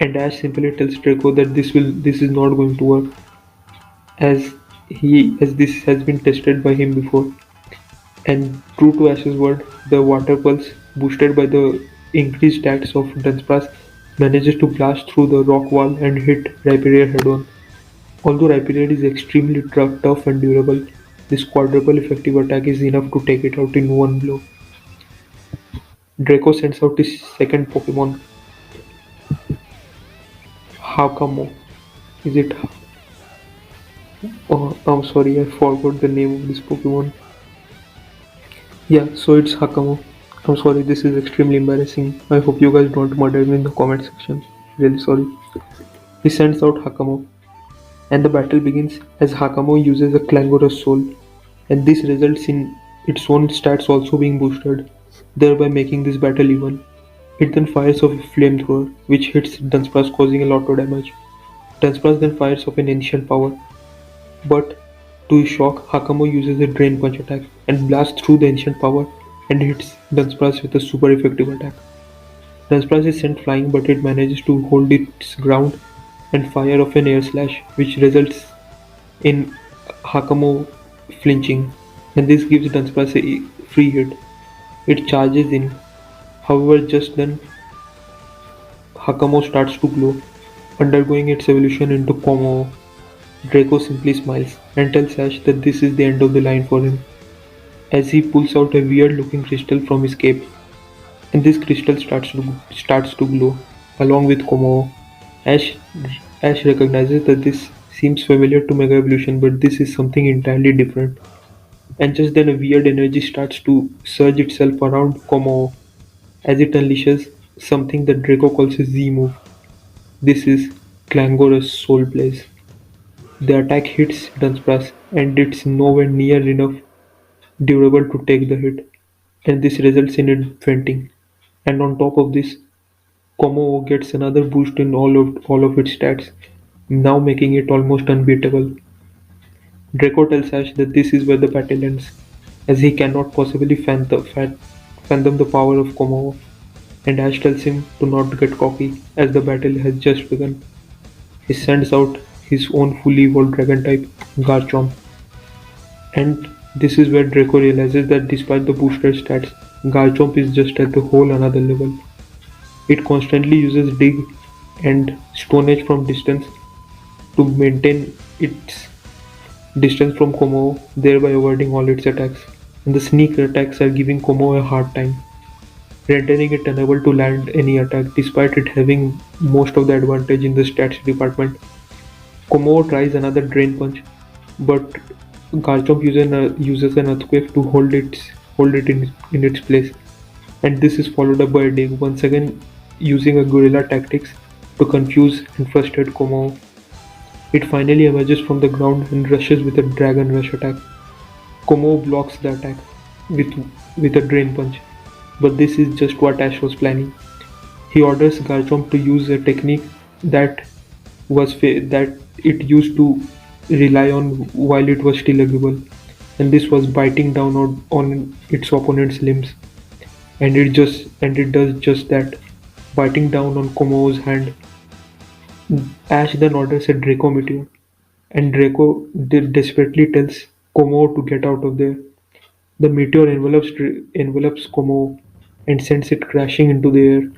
And Ash simply tells Draco that this is not going to work, as this has been tested by him before. And true to Ash's word, the Water Pulse, boosted by the increased stats of Dunsparce, manages to blast through the rock wall and hit Rhyperior head-on. Although Rhyperior is extremely tough and durable, this quadruple effective attack is enough to take it out in one blow. Draco sends out his second Pokemon, Hakamo. Is it? Oh, I'm sorry, I forgot the name of this Pokemon. Yeah, so it's Hakamo. I'm sorry, this is extremely embarrassing. I hope you guys don't murder me in the comment section. Really sorry. He sends out Hakamo, and the battle begins as Hakamo uses a Clangorous Soul, and this results in its own stats also being boosted, thereby making this battle even. It then fires off a Flamethrower, which hits Dunsparce, causing a lot of damage. Dunsparce then fires off an Ancient Power, but to his shock, Hakamo uses a Drain Punch attack and blasts through the Ancient Power and hits Dunsparce with a super effective attack. Dunsparce is sent flying, but it manages to hold its ground and fire off an Air Slash, which results in Hakamo flinching, and this gives Dunsparce a free hit. It charges in. However, just then, Hakamo starts to glow, undergoing its evolution into Como. Draco simply smiles and tells Ash that this is the end of the line for him, as he pulls out a weird-looking crystal from his cape, and this crystal starts to glow. along with Komo. Ash, Ash recognizes that this seems familiar to Mega Evolution, but this is something entirely different. And just then a weird energy starts to surge itself around Komo as it unleashes something that Draco calls a Z move. This is Clangorous Soul Blaze. The attack hits Dunsparce and it's nowhere near enough durable to take the hit, and this results in it fainting. And on top of this, Komo gets another boost in all of its stats, now making it almost unbeatable. Draco tells Ash that this is where the battle ends, as he cannot possibly fathom the power of Komo, and Ash tells him to not get cocky, as the battle has just begun. He sends out his own fully evolved dragon type, Garchomp, and this is where Draco realizes that despite the boosted stats, Garchomp is just at the whole another level. It constantly uses Dig and Stone Edge from distance to maintain its distance from Komo, thereby avoiding all its attacks. And the sneak attacks are giving Komo a hard time, rendering it unable to land any attack despite it having most of the advantage in the stats department. Komo tries another Drain Punch, but Garchomp uses an Earthquake to hold it in its place, and this is followed up by a Dig, once again using a guerrilla tactics to confuse and frustrate Komo. It finally emerges from the ground and rushes with a Dragon Rush attack. Komo blocks the attack with with a Drain Punch, but this is just what Ash was planning. He orders Garchomp to use a technique that that it used to rely on while it was still agable, and this was biting down on its opponent's limbs. And it does just that, biting down on Komo's hand. Ash then orders a Draco Meteor, and Draco desperately tells Komo to get out of there. The meteor envelops Komo and sends it crashing into the air,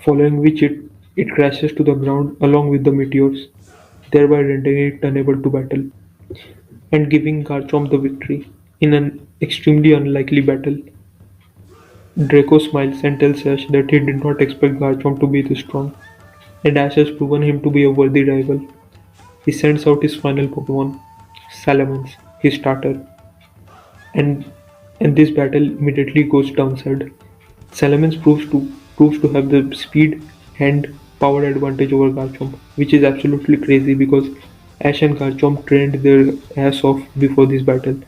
following which it crashes to the ground along with the meteors, thereby rendering it unable to battle, and giving Garchomp the victory. In an extremely unlikely battle, Draco smiles and tells Ash that he did not expect Garchomp to be this strong, and Ash has proven him to be a worthy rival. He sends out his final Pokemon, Salamence, his starter, and this battle immediately goes downside. Salamence proves to have the speed and power advantage over Garchomp, which is absolutely crazy because Ash and Garchomp trained their ass off before this battle.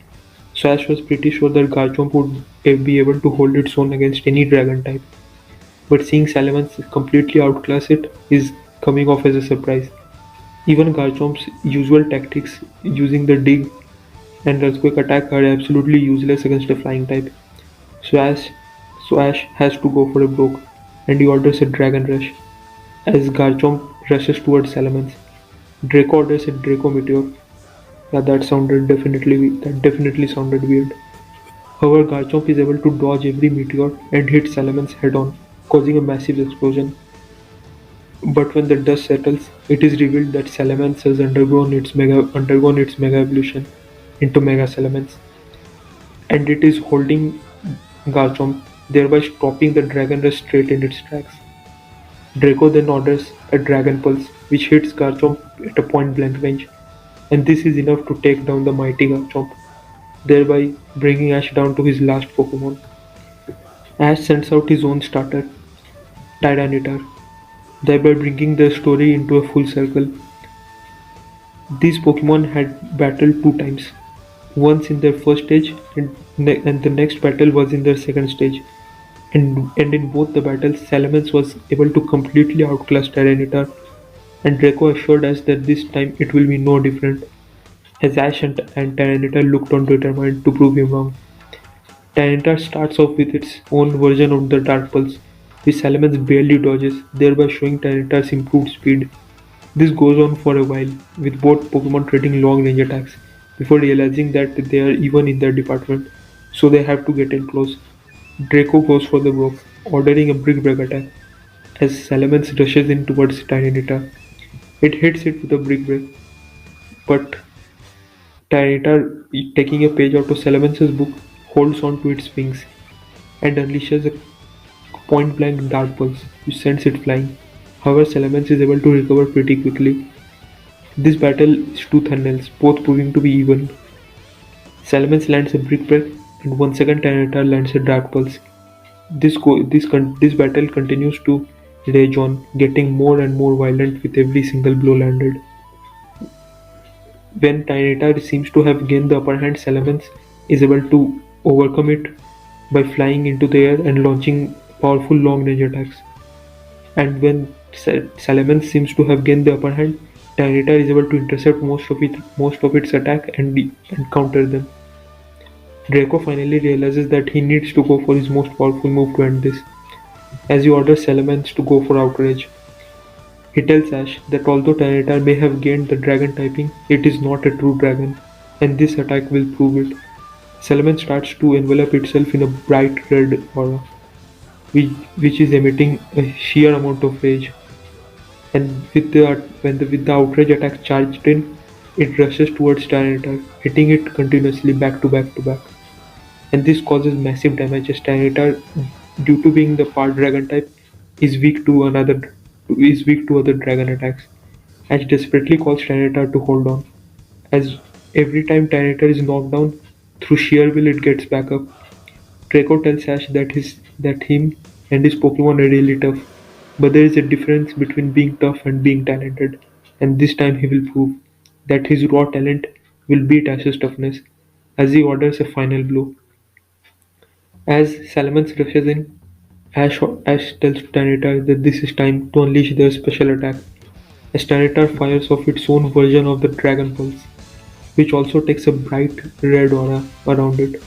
So Ash was pretty sure that Garchomp would be able to hold its own against any dragon type. But seeing Salamence completely outclass it is coming off as a surprise. Even Garchomp's usual tactics, using the dig and earthquake attack, are absolutely useless against a flying type. So Ash has to go for a broke, and he orders a Dragon Rush as Garchomp rushes towards Salamence. Draco orders a Draco Meteor. Yeah, that definitely sounded weird. However, Garchomp is able to dodge every meteor and hit Salamence head on, causing a massive explosion. But when the dust settles, it is revealed that Salamence has undergone its mega evolution into Mega Salamence, and it is holding Garchomp, thereby stopping the Dragon Rush straight in its tracks. Draco then orders a Dragon Pulse, which hits Garchomp at a point blank range, and this is enough to take down the mighty Garchomp, thereby bringing Ash down to his last Pokemon. Ash sends out his own starter, Tyranitar, thereby bringing the story into a full circle. These Pokemon had battled two times, once in their first stage and the next battle was in their second stage. And in both the battles, Salamence was able to completely outclass Tyranitar, and Draco assured us that this time it will be no different, as Ash and Tyranitar looked on determined to prove him wrong. Tyranitar starts off with its own version of the Dark Pulse, which Salamence barely dodges, thereby showing Tyranitar's improved speed. This goes on for a while, with both Pokemon trading long range attacks, before realizing that they are even in their department, so they have to get in close. Draco goes for the broke, ordering a Brick Break attack, as Salamence rushes in towards Tyranitar. It hits it with a Brick Break, but Tyranitar, taking a page out of Salamence's book, holds on to its wings and unleashes a point-blank dart pulse, which sends it flying. However, Salamence is able to recover pretty quickly. This battle is tooth and nails, both proving to be even. Salamence lands a Brick Break, and once again Tyranitar lands a Dart Pulse. This battle continues to rage on, getting more and more violent with every single blow landed. When Tyranitar seems to have gained the upper hand, Salamence is able to overcome it by flying into the air and launching powerful long-range attacks. And when Salamence seems to have gained the upper hand, Tyranitar is able to intercept most of its attack and counter them. Draco finally realizes that he needs to go for his most powerful move to end this, as he orders Salamence to go for Outrage. He tells Ash that although Tyranitar may have gained the dragon typing, it is not a true dragon, and this attack will prove it. Salamence starts to envelop itself in a bright red aura, which is emitting a sheer amount of rage. And with the outrage attack charged in, it rushes towards Tyranitar, hitting it continuously back to back to back. And this causes massive damage as Tyranitar, due to being the part dragon type, is weak to other dragon attacks. Ash desperately calls Tyranitar to hold on, as every time Tyranitar is knocked down, through sheer will it gets back up. Draco tells Ash that him and his Pokemon are really tough, but there is a difference between being tough and being talented, and this time he will prove that his raw talent will beat Ash's toughness, as he orders a final blow. As Salamence rushes in, Ash tells Tyranitar that this is time to unleash their special attack, as Tyranitar fires off its own version of the Dragon Pulse, which also takes a bright red aura around it.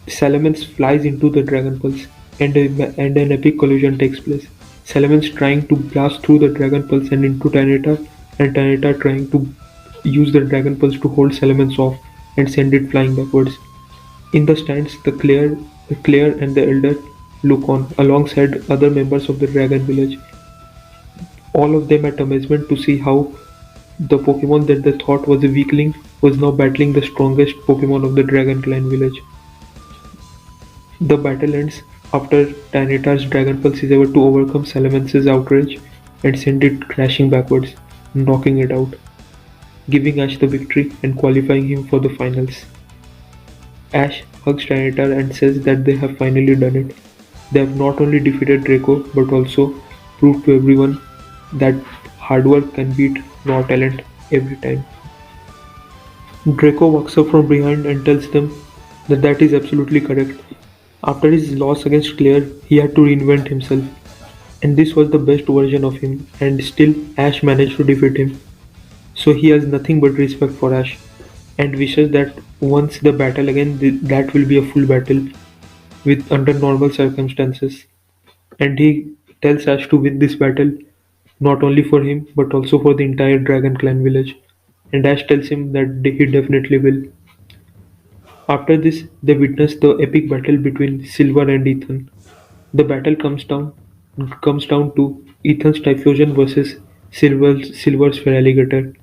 Salamence flies into the Dragon Pulse, and an epic collision takes place. Salamence trying to blast through the Dragon Pulse and into Tyranitar, and Tyranitar trying to use the Dragon Pulse to hold Salamence off and send it flying backwards. In the stands, the Claire and the Elder look on, alongside other members of the Dragon Village. All of them at amazement to see how the Pokemon that they thought was a weakling was now battling the strongest Pokemon of the Dragon Clan village. The battle ends after Tyranitar's Dragon Pulse is able to overcome Salamence's outrage and send it crashing backwards, knocking it out, giving Ash the victory and qualifying him for the finals. Ash hugs Tyranitar and says that they have finally done it. They have not only defeated Draco but also proved to everyone that hard work can beat raw talent every time. Draco walks up from behind and tells them that is absolutely correct. After his loss against Claire, he had to reinvent himself, and this was the best version of him, and still Ash managed to defeat him. So he has nothing but respect for Ash, and wishes that once the battle again, that will be a full battle with under normal circumstances. And he tells Ash to win this battle, not only for him but also for the entire Dragon Clan village. And Ash tells him that he definitely will. After this, they witness the epic battle between Silver and Ethan. The battle comes down to Ethan's Typhlosion versus Silver's Feraligatr.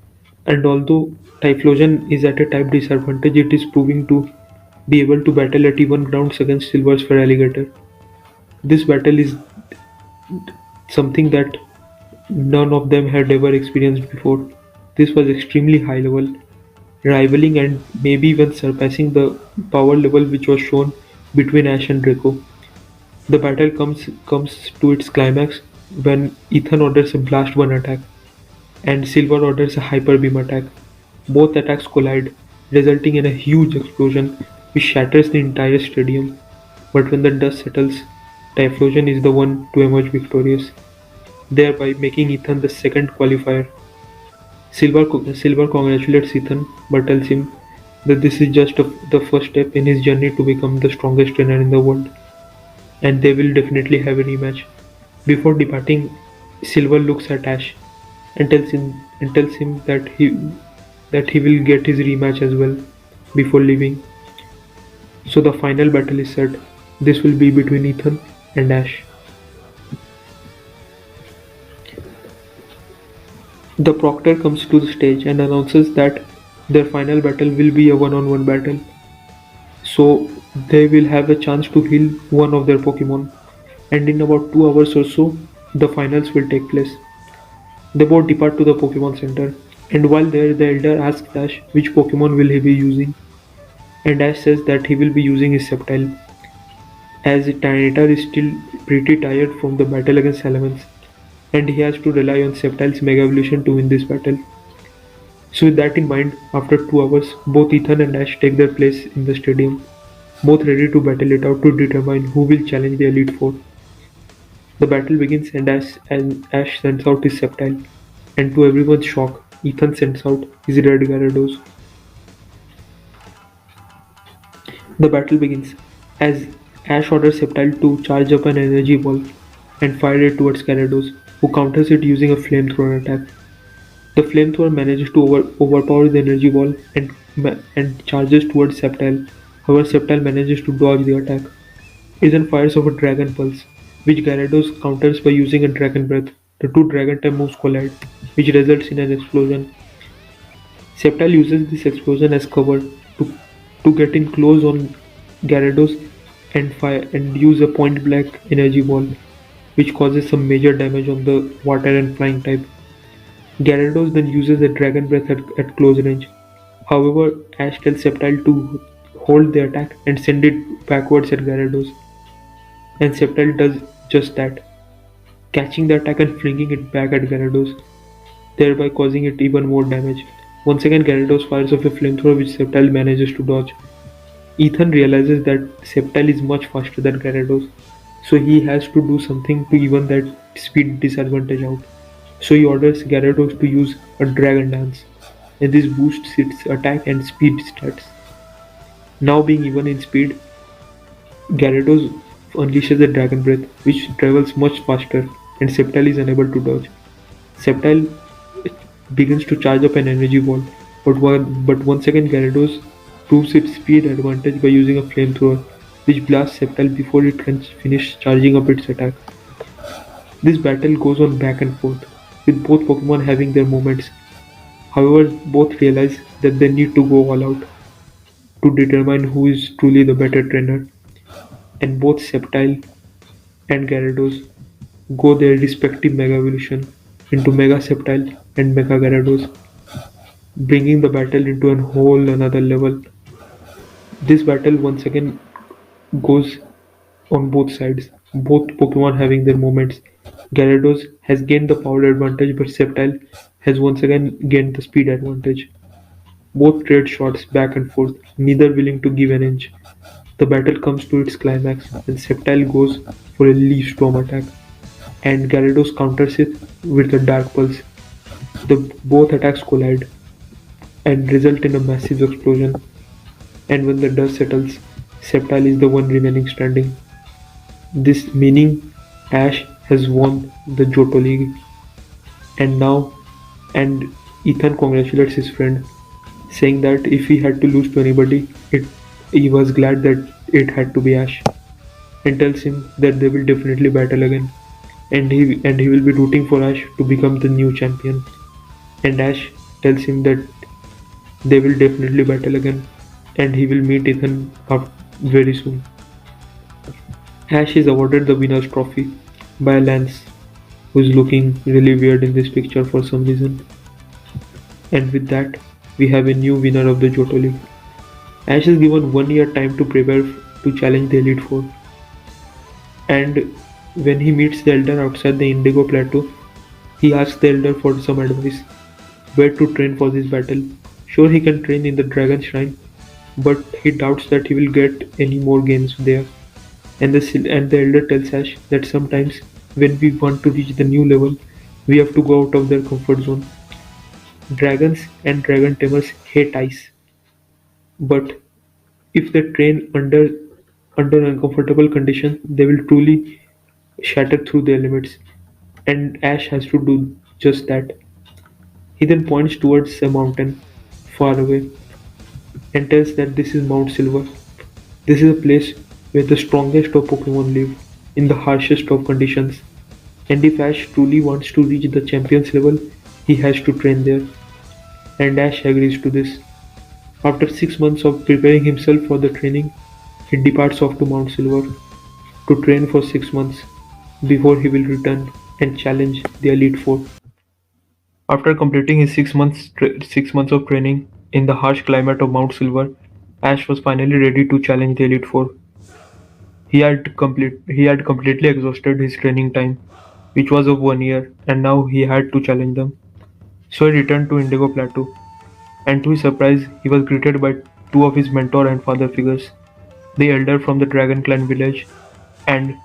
And although Typhlosion is at a type disadvantage, it is proving to be able to battle at even grounds against Silver's Feraligatr. This battle is something that none of them had ever experienced before. This was extremely high level, rivaling and maybe even surpassing the power level which was shown between Ash and Draco. The battle comes to its climax when Ethan orders a Blast Burn attack and Silver orders a Hyper Beam attack. Both attacks collide, resulting in a huge explosion which shatters the entire stadium. But when the dust settles, Typhlosion is the one to emerge victorious, thereby making Ethan the second qualifier. Silver congratulates Ethan but tells him that this is just the first step in his journey to become the strongest trainer in the world, and they will definitely have a rematch. Before departing, Silver looks at Ash and tells him that he will get his rematch as well before leaving. So the final battle is set. This will be between Ethan and Ash. The Proctor comes to the stage and announces that their final battle will be a one-on-one battle. So they will have a chance to heal one of their Pokemon. and in about 2 hours or so, the finals will take place. They both depart to the Pokemon Center, and while there, the Elder asks Ash which Pokemon will he be using, and Ash says that he will be using his Sceptile, as Tyranitar is still pretty tired from the battle against Salamence, and he has to rely on Sceptile's Mega Evolution to win this battle. So with that in mind, after 2 hours, both Ethan and Ash take their place in the stadium, both ready to battle it out to determine who will challenge the Elite Four. The battle begins and Ash sends out his Sceptile, and to everyone's shock, Ethan sends out his Red Gyarados. The battle begins as Ash orders Sceptile to charge up an energy ball and fire it towards Gyarados, who counters it using a flamethrower attack. The flamethrower manages to overpower the energy ball and charges towards Sceptile. However, Sceptile manages to dodge the attack. It then fires off a Dragon Pulse, which Gyarados counters by using a Dragon Breath. The two Dragon type moves collide, which results in an explosion. Sceptile uses this explosion as cover to get in close on Gyarados and fire and use a point blank energy ball, which causes some major damage on the water and flying type. Gyarados then uses a Dragon Breath at close range. However, Ash tells Sceptile to hold the attack and send it backwards at Gyarados, and Sceptile does just that, catching the attack and flinging it back at Gyarados, thereby causing it even more damage. Once again, Gyarados fires off a flamethrower which Sceptile manages to dodge. Ethan realizes that Sceptile is much faster than Gyarados, so he has to do something to even that speed disadvantage out. So he orders Gyarados to use a Dragon Dance, and this boosts its attack and speed stats. Now being even in speed, Gyarados unleashes a Dragon Breath, which travels much faster, and Sceptile is unable to dodge. Sceptile begins to charge up an energy ball, but once again Gyarados proves its speed advantage by using a flamethrower, which blasts Sceptile before it can finish charging up its attack. This battle goes on back and forth, with both Pokemon having their moments. However, both realize that they need to go all out to determine who is truly the better trainer, and both Sceptile and Gyarados go their respective Mega Evolution into Mega Sceptile and Mega Gyarados, bringing the battle into a whole another level. This battle once again goes on both sides, both Pokemon having their moments. Gyarados has gained the power advantage, but Sceptile has once again gained the speed advantage. Both trade shots back and forth, neither willing to give an inch. The battle comes to its climax, and Sceptile goes for a Leaf Storm attack, and Gyarados counters it with a Dark Pulse. Both attacks collide and result in a massive explosion, and when the dust settles, Sceptile is the one remaining standing. This meaning Ash has won the Johto League, and Ethan congratulates his friend, saying that if he had to lose to anybody, he was glad that it had to be Ash, and tells him that they will definitely battle again, and he will be rooting for Ash to become the new champion. And Ash tells him that they will definitely battle again, and he will meet Ethan up very soon. Ash is awarded the winner's trophy by Lance, who is looking really weird in this picture for some reason. And with that, we have a new winner of the Johto League. Ash is given 1 year time to prepare to challenge the Elite Four. And when he meets the Elder outside the Indigo Plateau, he asks the Elder for some advice, where to train for this battle. Sure, he can train in the Dragon Shrine, but he doubts that he will get any more gains there. And the Elder tells Ash that sometimes when we want to reach the new level, we have to go out of their comfort zone. Dragons and dragon tamers hate ice, but if they train under uncomfortable conditions, they will truly shatter through their limits. And Ash has to do just that. He then points towards a mountain far away and tells that this is Mount Silver. This is a place where the strongest of Pokemon live in the harshest of conditions. And if Ash truly wants to reach the champions level, he has to train there. And Ash agrees to this. After 6 months of preparing himself for the training, he departs off to Mount Silver to train for 6 months before he will return and challenge the Elite Four. After completing his 6 months of training in the harsh climate of Mount Silver, Ash was finally ready to challenge the Elite Four. He had completely exhausted his training time, which was of 1 year, and now he had to challenge them. So he returned to Indigo Plateau, and to his surprise, he was greeted by two of his mentor and father figures, the elder from the Dragon Clan village, and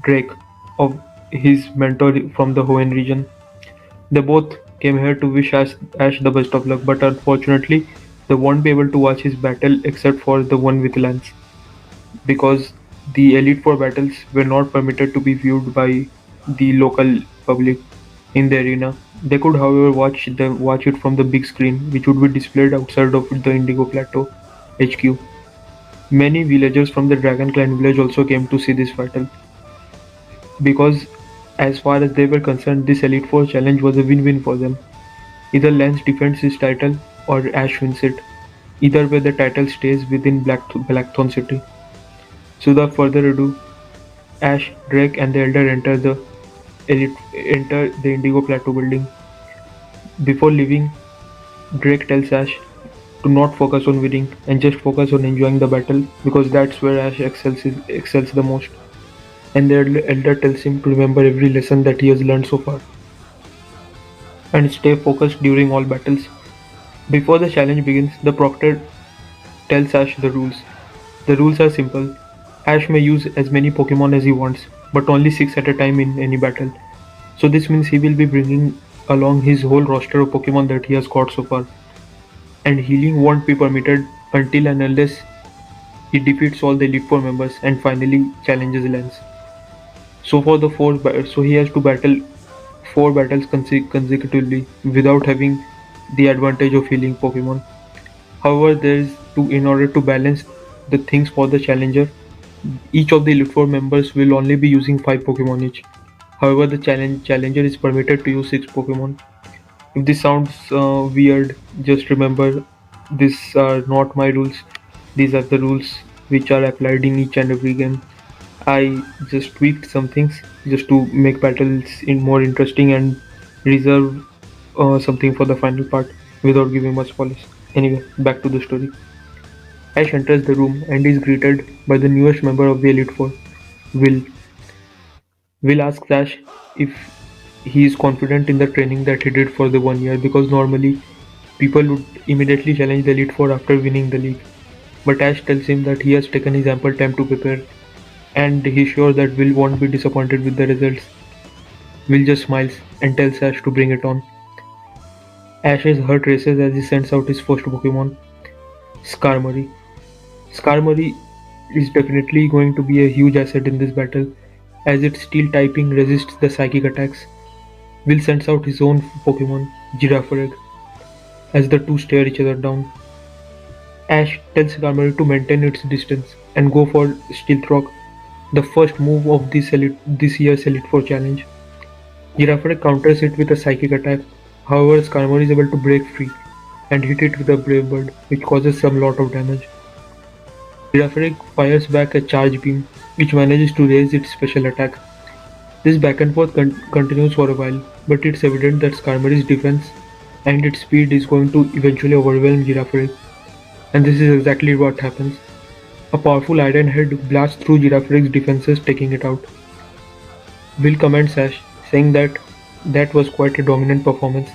Drake, of his mentor from the Hoenn region. They both came here to wish Ash the best of luck, but unfortunately, they won't be able to watch his battle except for the one with Lance, because the Elite Four battles were not permitted to be viewed by the local public in the arena. They could, however, watch it from the big screen, which would be displayed outside of the Indigo Plateau HQ. Many villagers from the Dragon Clan village also came to see this battle, because as far as they were concerned, this Elite Four challenge was a win-win for them. Either Lance defends his title or Ash wins it. Either way, the title stays within Blackthorn City. So without further ado, Ash, Drake, and the Elder enter the Indigo Plateau building. Before leaving, Drake tells Ash to not focus on winning and just focus on enjoying the battle, because that's where Ash excels the most. And the Elder tells him to remember every lesson that he has learned so far and stay focused during all battles. Before the challenge begins, the Proctor tells Ash the rules. The rules are simple. Ash may use as many Pokemon as he wants, but only 6 at a time in any battle. So this means he will be bringing along his whole roster of Pokemon that he has caught so far. And healing won't be permitted until and unless he defeats all the Elite Four members and finally challenges Lance. So he has to battle 4 battles consecutively without having the advantage of healing Pokemon. However, in order to balance the things for the challenger, each of the Elite Four members will only be using 5 Pokemon each. However, the challenger is permitted to use 6 Pokemon. If this sounds weird, just remember these are not my rules. These are the rules which are applied in each and every game. I just tweaked some things just to make battles more interesting and reserve something for the final part without giving much spoilers. Anyway, back to the story. Ash enters the room and is greeted by the newest member of the Elite Four, Will. Will asks Ash if he is confident in the training that he did for the 1 year, because normally people would immediately challenge the Elite Four after winning the league. But Ash tells him that he has taken his ample time to prepare, and he's sure that Will won't be disappointed with the results. Will just smiles and tells Ash to bring it on. Ash's heart races as he sends out his first Pokemon, Skarmory. Skarmory is definitely going to be a huge asset in this battle, as its steel typing resists the psychic attacks. Will sends out his own Pokemon, Girafarig, as the two stare each other down. Ash tells Skarmory to maintain its distance and go for Stealth Rock, the first move of this year's Elite Four challenge. Girafarig counters it with a psychic attack. However, Skarmory is able to break free and hit it with a Brave Bird, which causes some lot of damage. Girafarig fires back a Charge Beam, which manages to raise its special attack. This back and forth continues for a while, but it's evident that Skarmory's defense and its speed is going to eventually overwhelm Girafarig, and this is exactly what happens. A powerful Iron Head blasts through Girafarig's defenses, taking it out. Will commends Ash, saying that that was quite a dominant performance,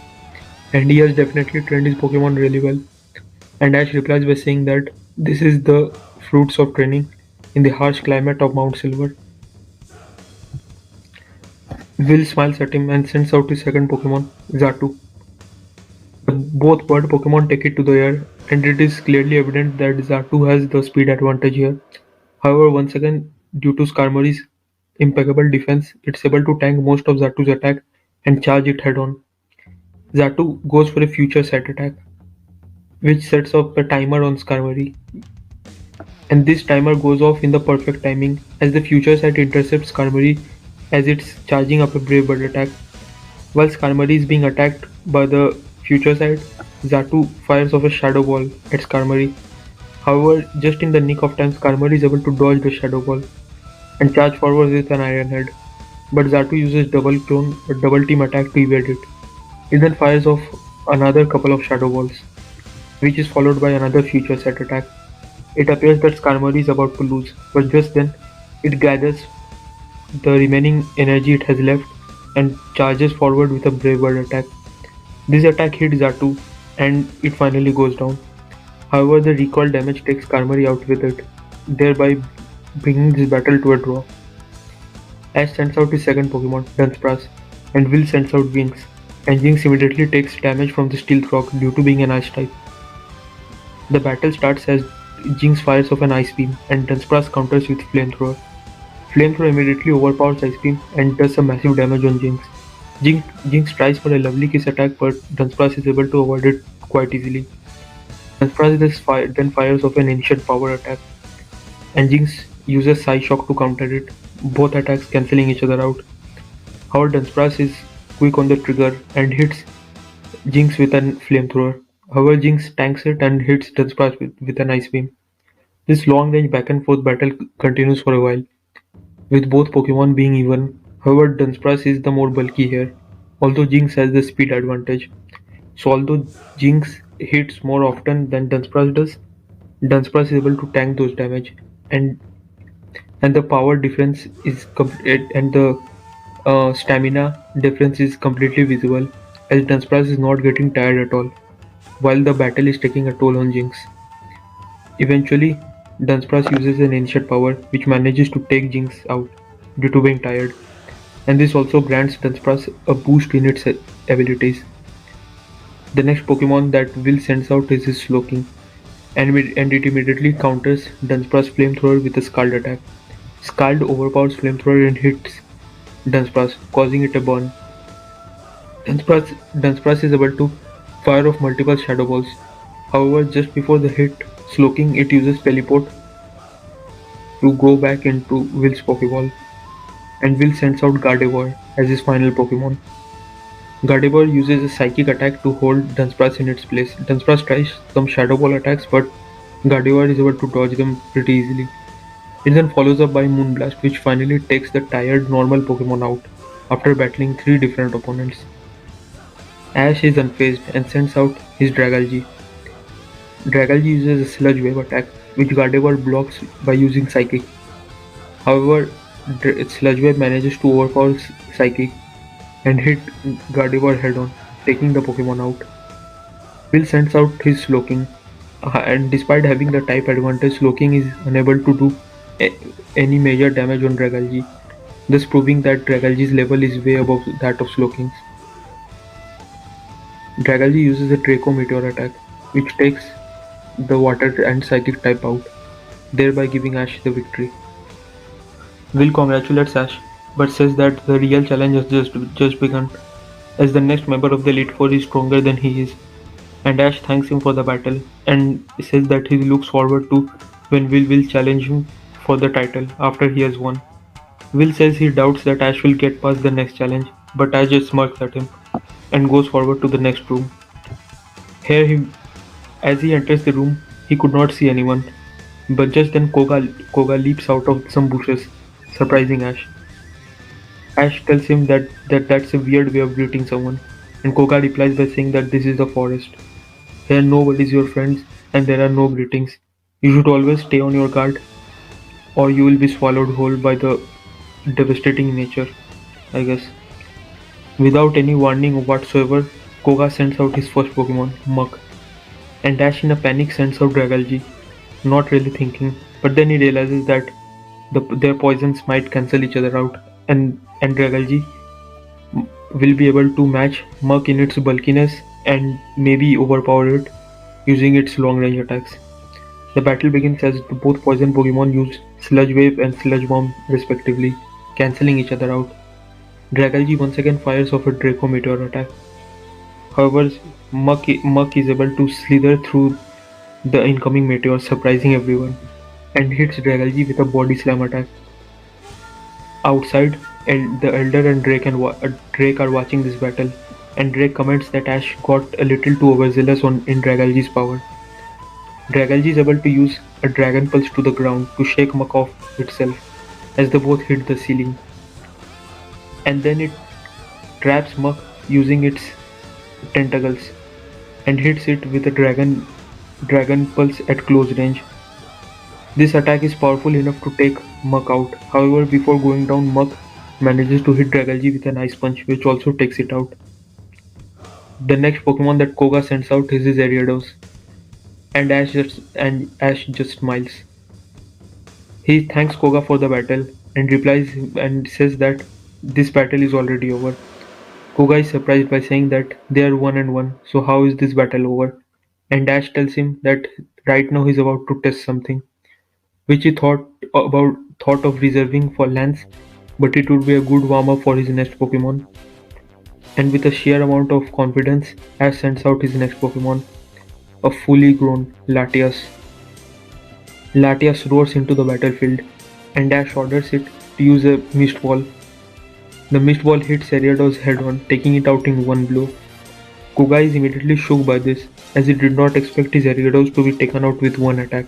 and he has definitely trained his Pokemon really well. And Ash replies by saying that this is the fruits of training in the harsh climate of Mount Silver. Will smiles at him and sends out his second Pokemon, Xatu. Both bird Pokemon take it to the air, and it is clearly evident that Xatu has the speed advantage here. However, once again, due to Skarmory's impeccable defense, it's able to tank most of Xatu's attack and charge it head-on. Xatu goes for a future set attack, which sets off a timer on Skarmory. And this timer goes off in the perfect timing, as the future set intercepts Skarmory as it's charging up a Brave Bird attack. While Skarmory is being attacked by the future side, Xatu fires off a Shadow Ball at Skarmory. However, just in the nick of time, Skarmory is able to dodge the Shadow Ball and charge forward with an Iron Head. but Zatu uses double team attack to evade it. It then fires off another couple of shadow balls, which is followed by another future set attack. It appears that Skarmory is about to lose, but just then, it gathers the remaining energy it has left and charges forward with a Brave Bird attack. This attack hits Zatu and it finally goes down. However, the recoil damage takes Skarmory out with it, thereby bringing this battle to a draw. Ash sends out his second Pokemon, Dunsparce, and Will sends out Jinx, and Jinx immediately takes damage from the Steel Rock due to being an Ice type. The battle starts as Jinx fires off an Ice Beam, and Dunsparce counters with Flamethrower. Flamethrower immediately overpowers Ice Beam and does some massive damage on Jinx. Jinx tries for a Lovely Kiss attack, but Dunsparce is able to avoid it quite easily. Dunsparce then fires off an Ancient Power attack, and Jinx uses Psyshock to counter it, both attacks cancelling each other out. However, Dunsparce is quick on the trigger and hits Jinx with an Flamethrower. However, Jinx tanks it and hits Dunsparce with an Ice Beam. This long-range back-and-forth battle continues for a while, with both Pokemon being even. However, Dunsparce is the more bulky here, although Jinx has the speed advantage. So although Jinx hits more often than Dunsparce does, Dunsparce is able to tank those damage, and the power difference is and the stamina difference is completely visible, as Dunsparce is not getting tired at all, while the battle is taking a toll on Jinx. Eventually, Dunsparce uses an Ancient Power, which manages to take Jinx out due to being tired, and this also grants Dunsparce a boost in its abilities. The next Pokemon that Will sends out is his Slowking, and it immediately counters Dunsparce's Flamethrower with a Scald attack. Scald overpowers Flamethrower and hits Dunsparce, causing it a burn. Dunsparce is able to fire off multiple Shadow Balls. However, just before the hit Slowking, it uses Teleport to go back into Will's Pokeball, and Will sends out Gardevoir as his final Pokemon. Gardevoir uses a Psychic attack to hold Dunsparce in its place. Dunsparce tries some Shadow Ball attacks, but Gardevoir is able to dodge them pretty easily. It then follows up by Moonblast, which finally takes the tired normal Pokemon out after battling 3 different opponents. Ash is unfazed and sends out his Dragalge. Dragalge uses a Sludge Wave attack, which Gardevoir blocks by using Psychic. However, Sludge Wave manages to overpower Psychic and hit Gardevoir head-on, taking the Pokemon out. Will sends out his Slowking, and despite having the type advantage, Slowking is unable to do any major damage on Dragalge, thus proving that Dragalge's level is way above that of Slowking's. Dragalge uses a Draco Meteor attack, which takes the Water and Psychic type out, thereby giving Ash the victory. Will congratulates Ash, but says that the real challenge has just begun, as the next member of the Elite Four is stronger than he is, and Ash thanks him for the battle and says that he looks forward to when Will challenge him for the title after he has won. Will says he doubts that Ash will get past the next challenge, but Ash just smirks at him and goes forward to the next room. Here, as he enters the room, he could not see anyone, but just then Koga leaps out of some bushes, surprising Ash. Ash tells him that's a weird way of greeting someone, and Koga replies by saying that this is the forest. Here nobody's your friends and there are no greetings. You should always stay on your guard, or you will be swallowed whole by the devastating nature, I guess. Without any warning whatsoever, Koga sends out his first Pokemon, Muk, and Ash in a panic sends out Dragalge, not really thinking, but then he realizes that their poisons might cancel each other out, and Dragalge will be able to match Muk in its bulkiness and maybe overpower it using its long range attacks. The battle begins as both poison Pokemon use Sludge Wave and Sludge Bomb respectively, cancelling each other out. Dragalge once again fires off a Draco Meteor attack. However, Muk is able to slither through the incoming meteor, surprising everyone, and hits Dragalge with a Body Slam attack. Outside, the Elder and Drake are watching this battle, and Drake comments that Ash got a little too overzealous in Dragalge's power. Dragalge is able to use a Dragon Pulse to the ground to shake Muk off itself, as they both hit the ceiling. and then it traps Muk using its tentacles and hits it with a dragon pulse at close range. This attack is powerful enough to take Muk out. However, before going down, Muk manages to hit Dragalge with an ice punch, which also takes it out. The next Pokemon that Koga sends out is his Gyarados, and Ash just smiles. He thanks Koga for the battle and replies and says that this battle is already over. Koga is surprised by saying that they are 1-1, so how is this battle over? And Ash tells him that right now he's about to test something, which he thought of reserving for Lance, but it would be a good warm-up for his next Pokemon. And with a sheer amount of confidence, Ash sends out his next Pokemon, a fully grown Latias. Latias roars into the battlefield, and Ash orders it to use a Mist Ball. The Mist Ball hits Gyarados head-on, taking it out in one blow. Koga is immediately shook by this, as he did not expect his Gyarados to be taken out with one attack.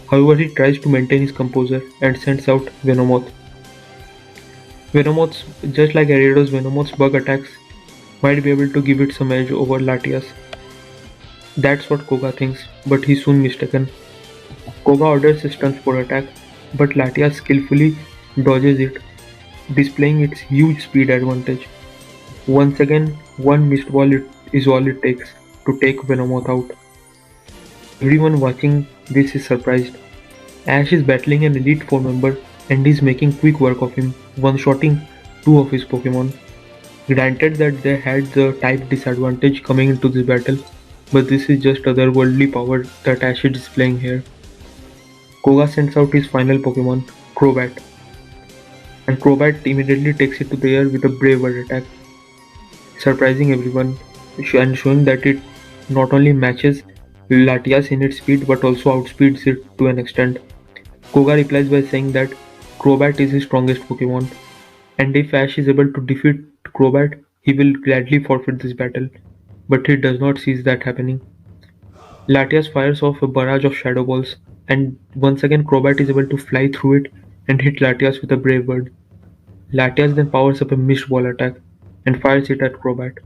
However, he tries to maintain his composure and sends out Venomoth. Venomoth's, just like Gyarados, Venomoth's bug attacks might be able to give it some edge over Latias. That's what Koga thinks, but he's soon mistaken. Koga orders a stun spore attack, but Latias skillfully dodges it, displaying its huge speed advantage. Once again, one Mist Ball is all it takes to take Venomoth out. Everyone watching this is surprised. Ash is battling an Elite Four member and is making quick work of him, one-shotting two of his Pokemon. Granted that they had the type disadvantage coming into this battle, but this is just otherworldly power that Ash is displaying here. Koga sends out his final Pokemon, Crobat, and Crobat immediately takes it to the air with a Brave Bird attack, surprising everyone and showing that it not only matches Latias in its speed but also outspeeds it to an extent. Koga replies by saying that Crobat is his strongest Pokemon, and if Ash is able to defeat Crobat, he will gladly forfeit this battle, but he does not see that happening. Latias fires off a barrage of Shadow Balls, and once again Crobat is able to fly through it and hit Latias with a Brave Bird. Latias then powers up a Mist Ball attack and fires it at Crobat.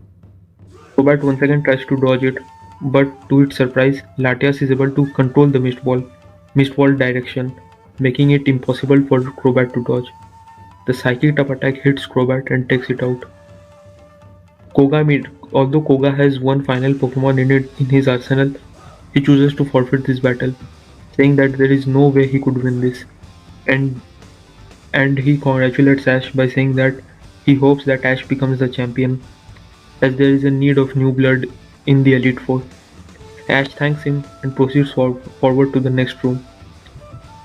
Crobat once again tries to dodge it, but to its surprise, Latias is able to control the Mist Ball direction, making it impossible for Crobat to dodge. The Psychic Tap attack hits Crobat and takes it out. Although Koga has one final Pokemon in his arsenal, he chooses to forfeit this battle, saying that there is no way he could win this, and he congratulates Ash by saying that he hopes that Ash becomes the champion, as there is a need of new blood in the Elite Four. Ash thanks him and proceeds forward to the next room.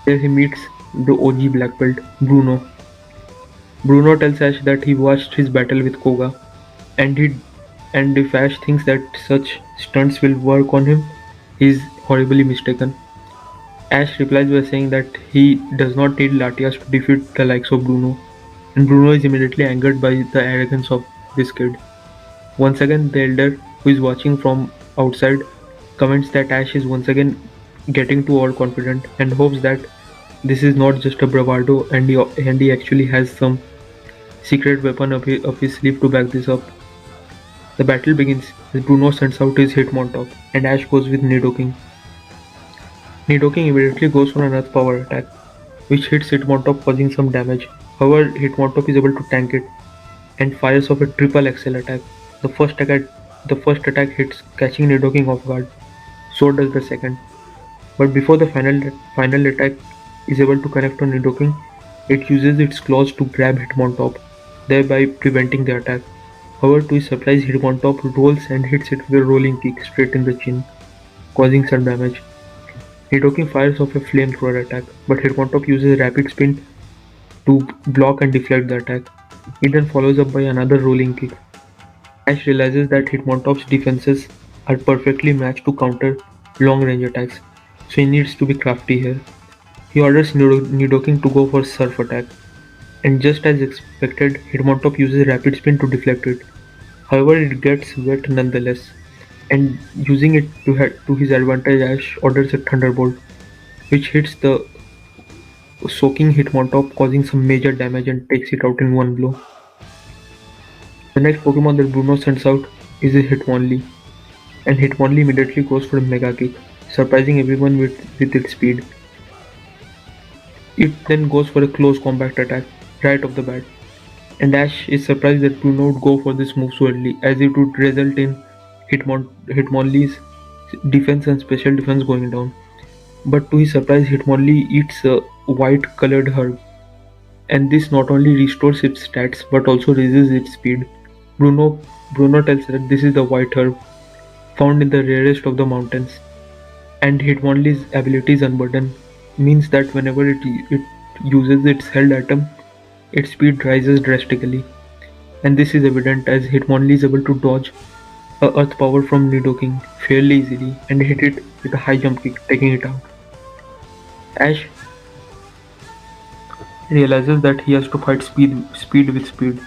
There he meets the OG Black Belt, Bruno. Bruno tells Ash that he watched his battle with Koga, and if Ash thinks that such stunts will work on him, he is horribly mistaken. Ash replies by saying that he does not need Latias to defeat the likes of Bruno, and Bruno is immediately angered by the arrogance of this kid. Once again, the Elder, who is watching from outside, comments that Ash is once again getting too overconfident and hopes that this is not just a bravado and he actually has some secret weapon up his sleeve to back this up. The battle begins as Bruno sends out his Hitmontop and Ash goes with Nidoking. Nidoking immediately goes for an Earth Power attack, which hits Hitmontop causing some damage. However, Hitmontop is able to tank it and fires off a triple XL attack. The first attack hits, catching Nidoking off guard. So does the second. But before the final attack is able to connect on Nidoking, it uses its claws to grab Hitmontop, thereby preventing the attack. However, to his surprise, Hitmontop rolls and hits it with a rolling kick straight in the chin, causing some damage. Nidoking fires off a flamethrower attack, but Hitmontop uses rapid spin to block and deflect the attack. He then follows up by another rolling kick. Ash realizes that Hitmontop's defenses are perfectly matched to counter long-range attacks, so he needs to be crafty here. He orders Nidoking to go for Surf attack, and just as expected, Hitmontop uses rapid spin to deflect it. However, it gets wet nonetheless, and using it to his advantage, Ash orders a Thunderbolt, which hits the soaking Hitmontop, causing some major damage and takes it out in one blow. The next Pokemon that Bruno sends out is a Hitmonlee, and Hitmonlee immediately goes for a Mega Kick, surprising everyone with its speed. It then goes for a close combat attack right off the bat, and Ash is surprised that Bruno would go for this move so early, as it would result in Hitmonlee's defense and special defense going down. But to his surprise, Hitmonlee eats a white colored herb, and this not only restores its stats but also raises its speed. Bruno Bruno tells that this is the white herb found in the rarest of the mountains, and Hitmonlee's abilities Unburden means that whenever it uses its held item, its speed rises drastically, and this is evident as Hitmonlee is able to dodge a Earth Power from Nidoking fairly easily and hit it with a high jump kick, taking it out. Ash realizes that he has to fight speed with speed,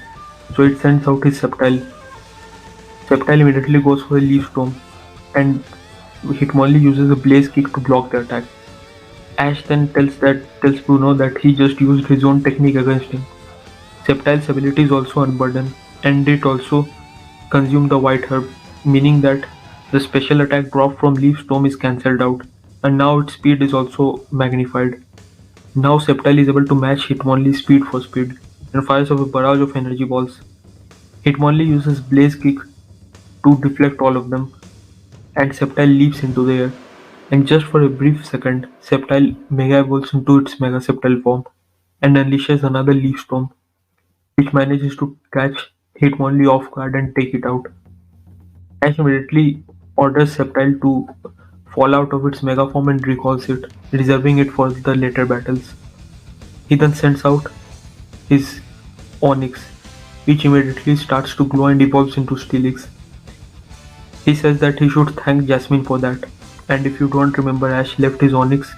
so it sends out his Sceptile. Sceptile immediately goes for a Leaf Storm, and Hitmonlee uses a Blaze Kick to block the attack. Ash then tells Bruno that he just used his own technique against him. Sceptile's ability is also Unburden, and it also consumed the White Herb, meaning that the special attack drop from Leaf Storm is cancelled out, and now its speed is also magnified. Now Sceptile is able to match Hitmonlee's speed for speed, and fires off a barrage of energy balls. Hitmonlee uses Blaze Kick to deflect all of them, and Sceptile leaps into the air. And just for a brief second, Sceptile Mega evolves into its Mega Sceptile form and unleashes another Leaf Storm, which manages to catch Hitmonlee off guard and take it out. Ash immediately orders Sceptile to fall out of its Mega form and recalls it, reserving it for the later battles. He then sends out his Onyx, which immediately starts to glow and evolves into Steelix. He says that he should thank Jasmine for that, and if you don't remember, Ash left his Onyx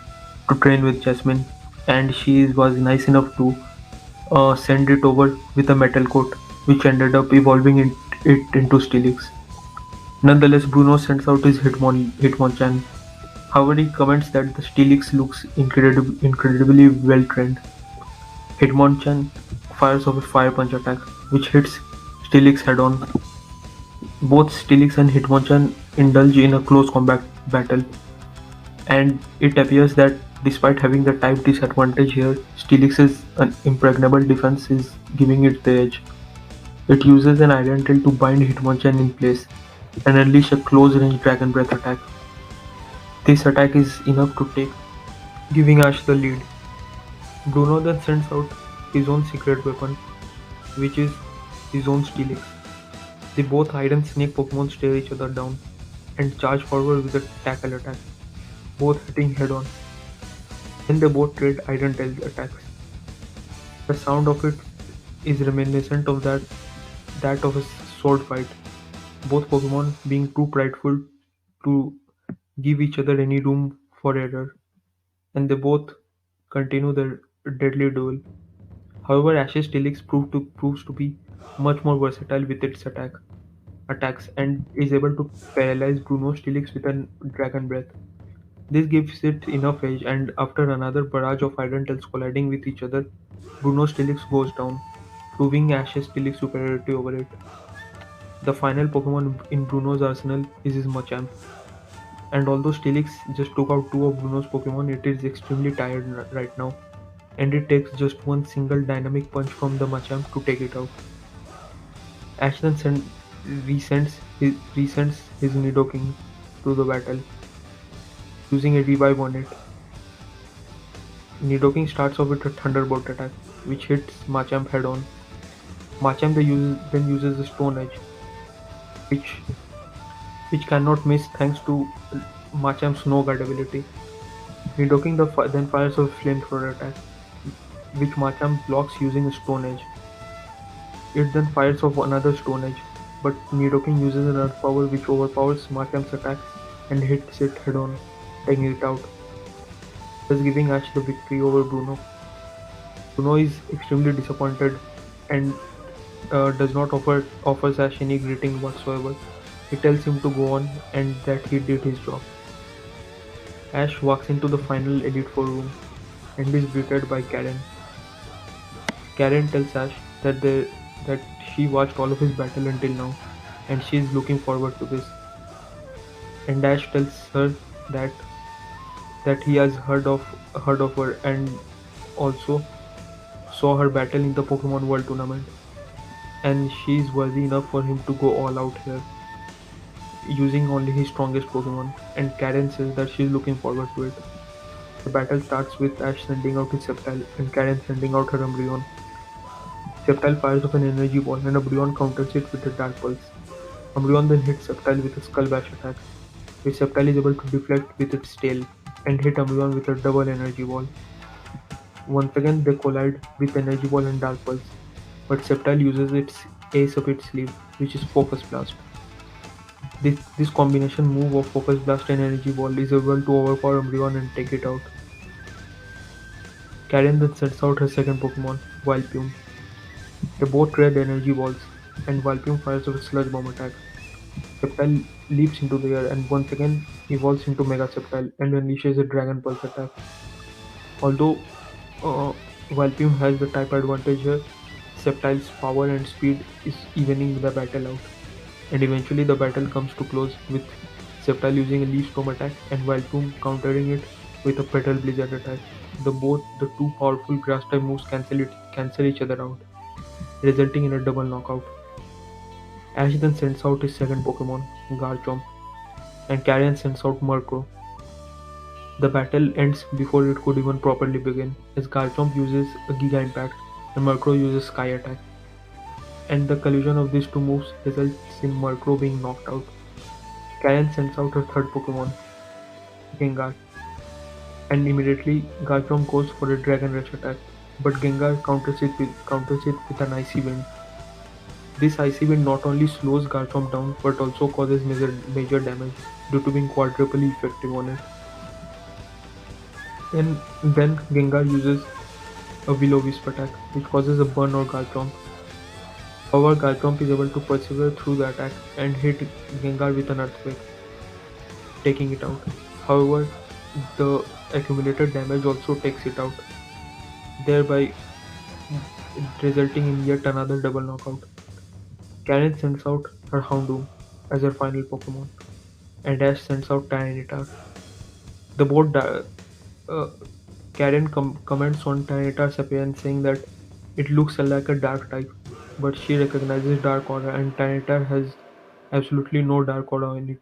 to train with Jasmine, and she was nice enough to send it over with a metal coat, which ended up evolving it into Steelix. Nonetheless, Bruno sends out his Hitmonchan. However, he comments that the Steelix looks incredibly well trained. Hitmonchan fires off a Fire Punch attack, which hits Steelix head on. Both Steelix and Hitmonchan indulge in a close combat battle, and it appears that despite having the type disadvantage here, Steelix's impregnable defense is giving it the edge. It uses an Iron Tail to bind Hitmonchan in place and unleash a close-range Dragon Breath attack. This attack is enough to take, giving Ash the lead. Bruno then sends out his own secret weapon, which is his own Steelix. They both hide and snake Pokemon stare each other down and charge forward with a tackle attack, both hitting head-on. Then they both trade Iron Tail attacks. The sound of it is reminiscent of that of a sword fight, both Pokemon being too prideful to give each other any room for error, and they both continue their deadly duel. However, Ash's Steelix proves to be much more versatile with its attacks and is able to paralyze Bruno's Steelix with a Dragon Breath. This gives it enough edge, and after another barrage of Iron Tails colliding with each other, Bruno's Steelix goes down, proving Ash's Steelix superiority over it. The final Pokemon in Bruno's arsenal is his Machamp, and although Steelix just took out two of Bruno's Pokemon, it is extremely tired right now, and it takes just one single dynamic punch from the Machamp to take it out. Ash then resends his Nidoking to the battle, using a revive on it. Nidoking starts off with a Thunderbolt attack, which hits Machamp head on. Machamp then uses a Stone Edge, which cannot miss thanks to Machamp's Snow Guard ability. Nidoking then fires a Flamethrower attack, which Machamp blocks using a Stone Edge. It then fires off another Stone Edge, but Nidoking uses an Earth Power which overpowers Machamp's attack and hits it head on, taking it out, thus giving Ash the victory over Bruno. Bruno is extremely disappointed and does not offers Ash any greeting whatsoever. He tells him to go on and that he did his job. Ash walks into the final Elite Four room, and is greeted by Karen. Karen tells Ash that she watched all of his battle until now, and she is looking forward to this. And Ash tells her that he has heard of her and also saw her battle in the Pokemon World Tournament, and she is worthy enough for him to go all out here, using only his strongest Pokemon. And Karen says that she is looking forward to it. The battle starts with Ash sending out his Sceptile and Karen sending out her Umbreon. Sceptile fires off an energy ball and Umbreon counters it with a Dark Pulse. Umbreon then hits Sceptile with a Skull Bash attack, which Sceptile is able to deflect with its tail and hit Umbreon with a double energy ball. Once again they collide with Energy Ball and Dark Pulse, but Sceptile uses its ace up its sleeve, which is Focus Blast. This combination move of Focus Blast and Energy Ball is able to overpower Umbreon and take it out. Karen then sends out her second Pokemon, Vileplume. They both trade Energy Balls, and Vileplume fires off a Sludge Bomb attack. Sceptile leaps into the air and once again evolves into Mega Sceptile and unleashes a Dragon Pulse attack. Although Vileplume has the type advantage here, Sceptile's power and speed is evening the battle out, and eventually the battle comes to close with Sceptile using a Leaf Storm attack and Vileplume countering it with a Petal Blizzard attack. The two powerful grass type moves cancel each other out, resulting in a double knockout. Ash then sends out his second Pokemon, Garchomp, and Karen sends out Murkrow. The battle ends before it could even properly begin, as Garchomp uses a Giga Impact and Murkrow uses Sky Attack. And the collision of these two moves results in Murkrow being knocked out. Karen sends out her third Pokemon, Gengar, and immediately Garchomp goes for a Dragon Rush attack, but Gengar counters it with an Icy Wind. This Icy Wind not only slows Garchomp down but also causes major damage due to being quadruply effective on it. And then Gengar uses a Will-O-Wisp attack, which causes a burn on Garchomp. However, Garchomp is able to persevere through the attack and hit Gengar with an Earthquake, taking it out. However, the accumulated damage also takes it out, thereby resulting in yet another double knockout. Karen sends out her Houndoom as her final Pokemon, and Ash sends out Tyranitar. The board Karen comments on Tyranitar's appearance, saying that it looks like a dark type, but she recognizes Dark Aura and Tyranitar has absolutely no Dark Aura in it.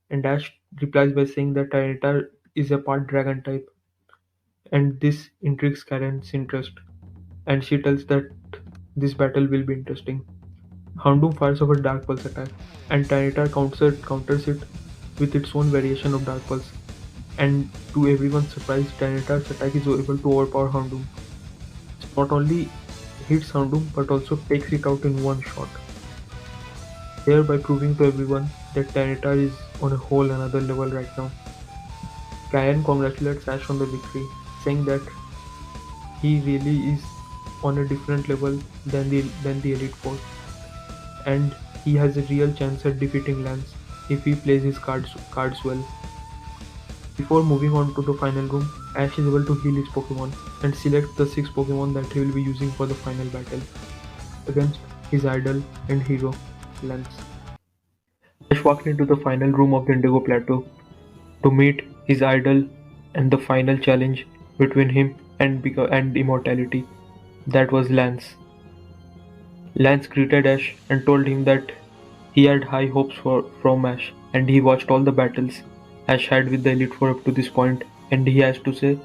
And Ash replies by saying that Tyranitar is a part Dragon type, and this intrigues Karen's interest, and she tells that this battle will be interesting. Houndoom fires off a Dark Pulse attack, and Tyranitar counters it with its own variation of Dark Pulse. And to everyone's surprise, Tyranitar's attack is able to overpower Houndoom. It not only hits Houndoom but also takes it out in one shot, thereby proving to everyone that Tyranitar is on a whole another level right now. Karen congratulates Ash on the victory, saying that he really is on a different level than the Elite Four, and he has a real chance at defeating Lance if he plays his cards well. Before moving on to the final room, Ash is able to heal his Pokemon and select the 6 Pokemon that he will be using for the final battle against his idol and hero, Lance. Ash walked into the final room of the Indigo Plateau to meet his idol and the final challenge between him and immortality. That was Lance. Lance greeted Ash and told him that he had high hopes from Ash, and he watched all the battles Ash had with the Elite Four up to this point, and he has to say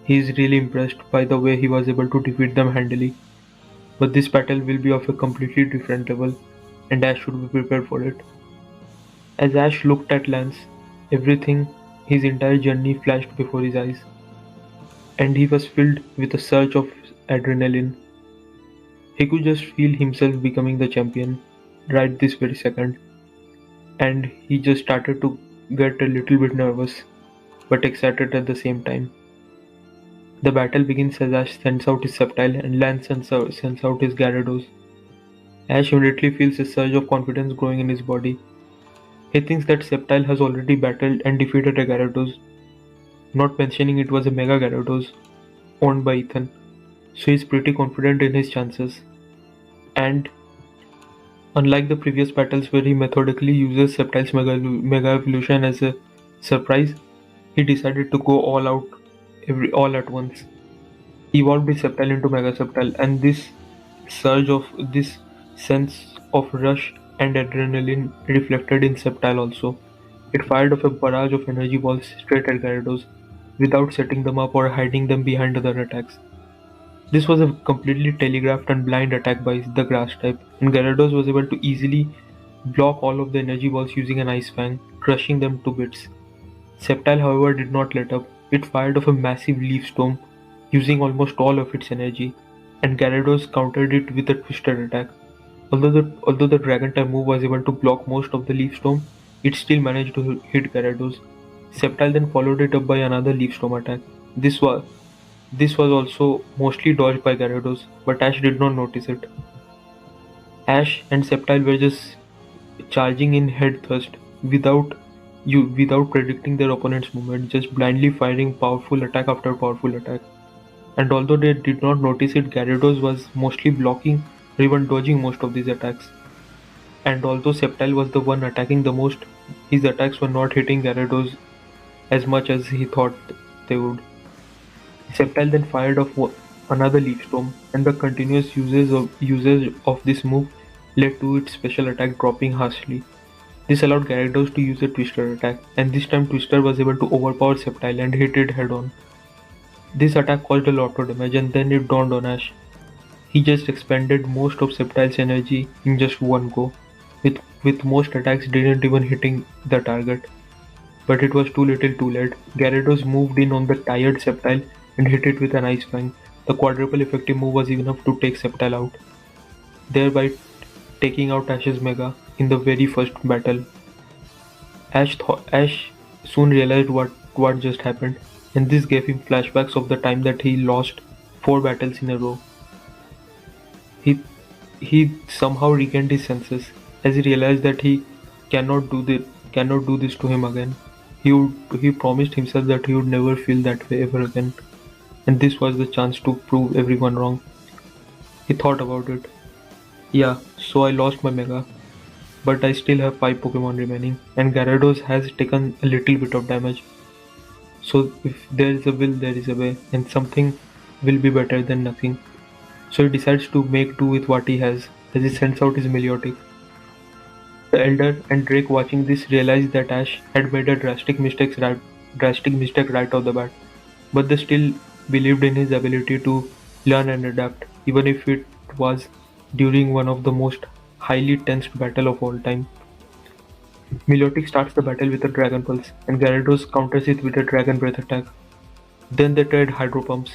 he is really impressed by the way he was able to defeat them handily. But this battle will be of a completely different level, and Ash should be prepared for it. As Ash looked at Lance, everything, his entire journey flashed before his eyes, and he was filled with a surge of adrenaline. He could just feel himself becoming the champion right this very second, and he just started to get a little bit nervous, but excited at the same time. The battle begins as Ash sends out his Sceptile and Lance sends out his Gyarados. Ash immediately feels a surge of confidence growing in his body. He thinks that Sceptile has already battled and defeated a Gyarados, not mentioning it was a Mega Gyarados. owned by Ethan, so he's pretty confident in his chances. And unlike the previous battles where he methodically uses Sceptile's Mega Evolution as a surprise, he decided to go all at once. He evolved his Sceptile into Mega Sceptile, and this sense of rush and adrenaline reflected in Sceptile also. It fired off a barrage of energy balls straight at Gyarados, without setting them up or hiding them behind other attacks. This was a completely telegraphed and blind attack by the Grass type, and Gyarados was able to easily block all of the energy balls using an Ice Fang, crushing them to bits. Sceptile, however, did not let up. It fired off a massive Leaf Storm, using almost all of its energy, and Gyarados countered it with a Twister attack. Although the Dragon type move was able to block most of the Leaf Storm, it still managed to hit Gyarados. Sceptile then followed it up by another Leaf Storm attack. This was also mostly dodged by Gyarados, but Ash did not notice it. Ash and Sceptile were just charging in head thrust without predicting their opponent's movement, just blindly firing powerful attack after powerful attack. And although they did not notice it, Gyarados was mostly blocking or even dodging most of these attacks. And although Sceptile was the one attacking the most, his attacks were not hitting Gyarados as much as he thought they would. Sceptile then fired off another Leaf Storm, and the continuous usage of this move led to its special attack dropping harshly. This allowed Gyarados to use a Twister attack, and this time Twister was able to overpower Sceptile and hit it head on. This attack caused a lot of damage, and then it dawned on Ash. He just expended most of Sceptile's energy in just one go, with most attacks didn't even hitting the target. But it was too little too late. Gyarados moved in on the tired Sceptile and hit it with an Ice Fang. The quadruple effective move was enough to take Sceptile out, thereby taking out Ash's Mega in the very first battle. Ash soon realized what just happened, and this gave him flashbacks of the time that he lost 4 battles in a row. He somehow regained his senses as he realized that he cannot do this to him again. He promised himself that he would never feel that way ever again, and this was the chance to prove everyone wrong. He thought about it. Yeah, so I lost my Mega, but I still have 5 Pokemon remaining, and Gyarados has taken a little bit of damage. So if there is a will, there is a way, and something will be better than nothing. So he decides to make do with what he has, as he sends out his Milotic. The Elder and Drake watching this realized that Ash had made a drastic mistake right off the bat, but they still believed in his ability to learn and adapt, even if it was during one of the most highly tensed battle of all time. Milotic starts the battle with a Dragon Pulse, and Gyarados counters it with a Dragon Breath attack. Then they trade Hydro Pumps.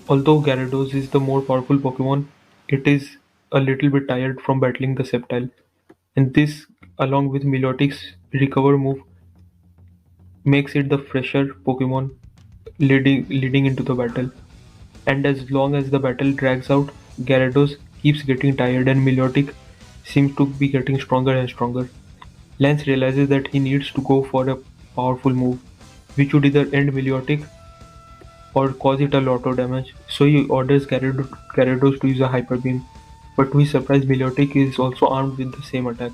Although Gyarados is the more powerful Pokemon, it is a little bit tired from battling the Sceptile, and this, along with Milotic's recover move, makes it the fresher Pokemon leading into the battle. And as long as the battle drags out, Gyarados keeps getting tired and Milotic seems to be getting stronger and stronger. Lance realizes that he needs to go for a powerful move, which would either end Milotic or cause it a lot of damage, so he orders Gyarados to use a Hyper Beam. But to his surprise, Milotic is also armed with the same attack.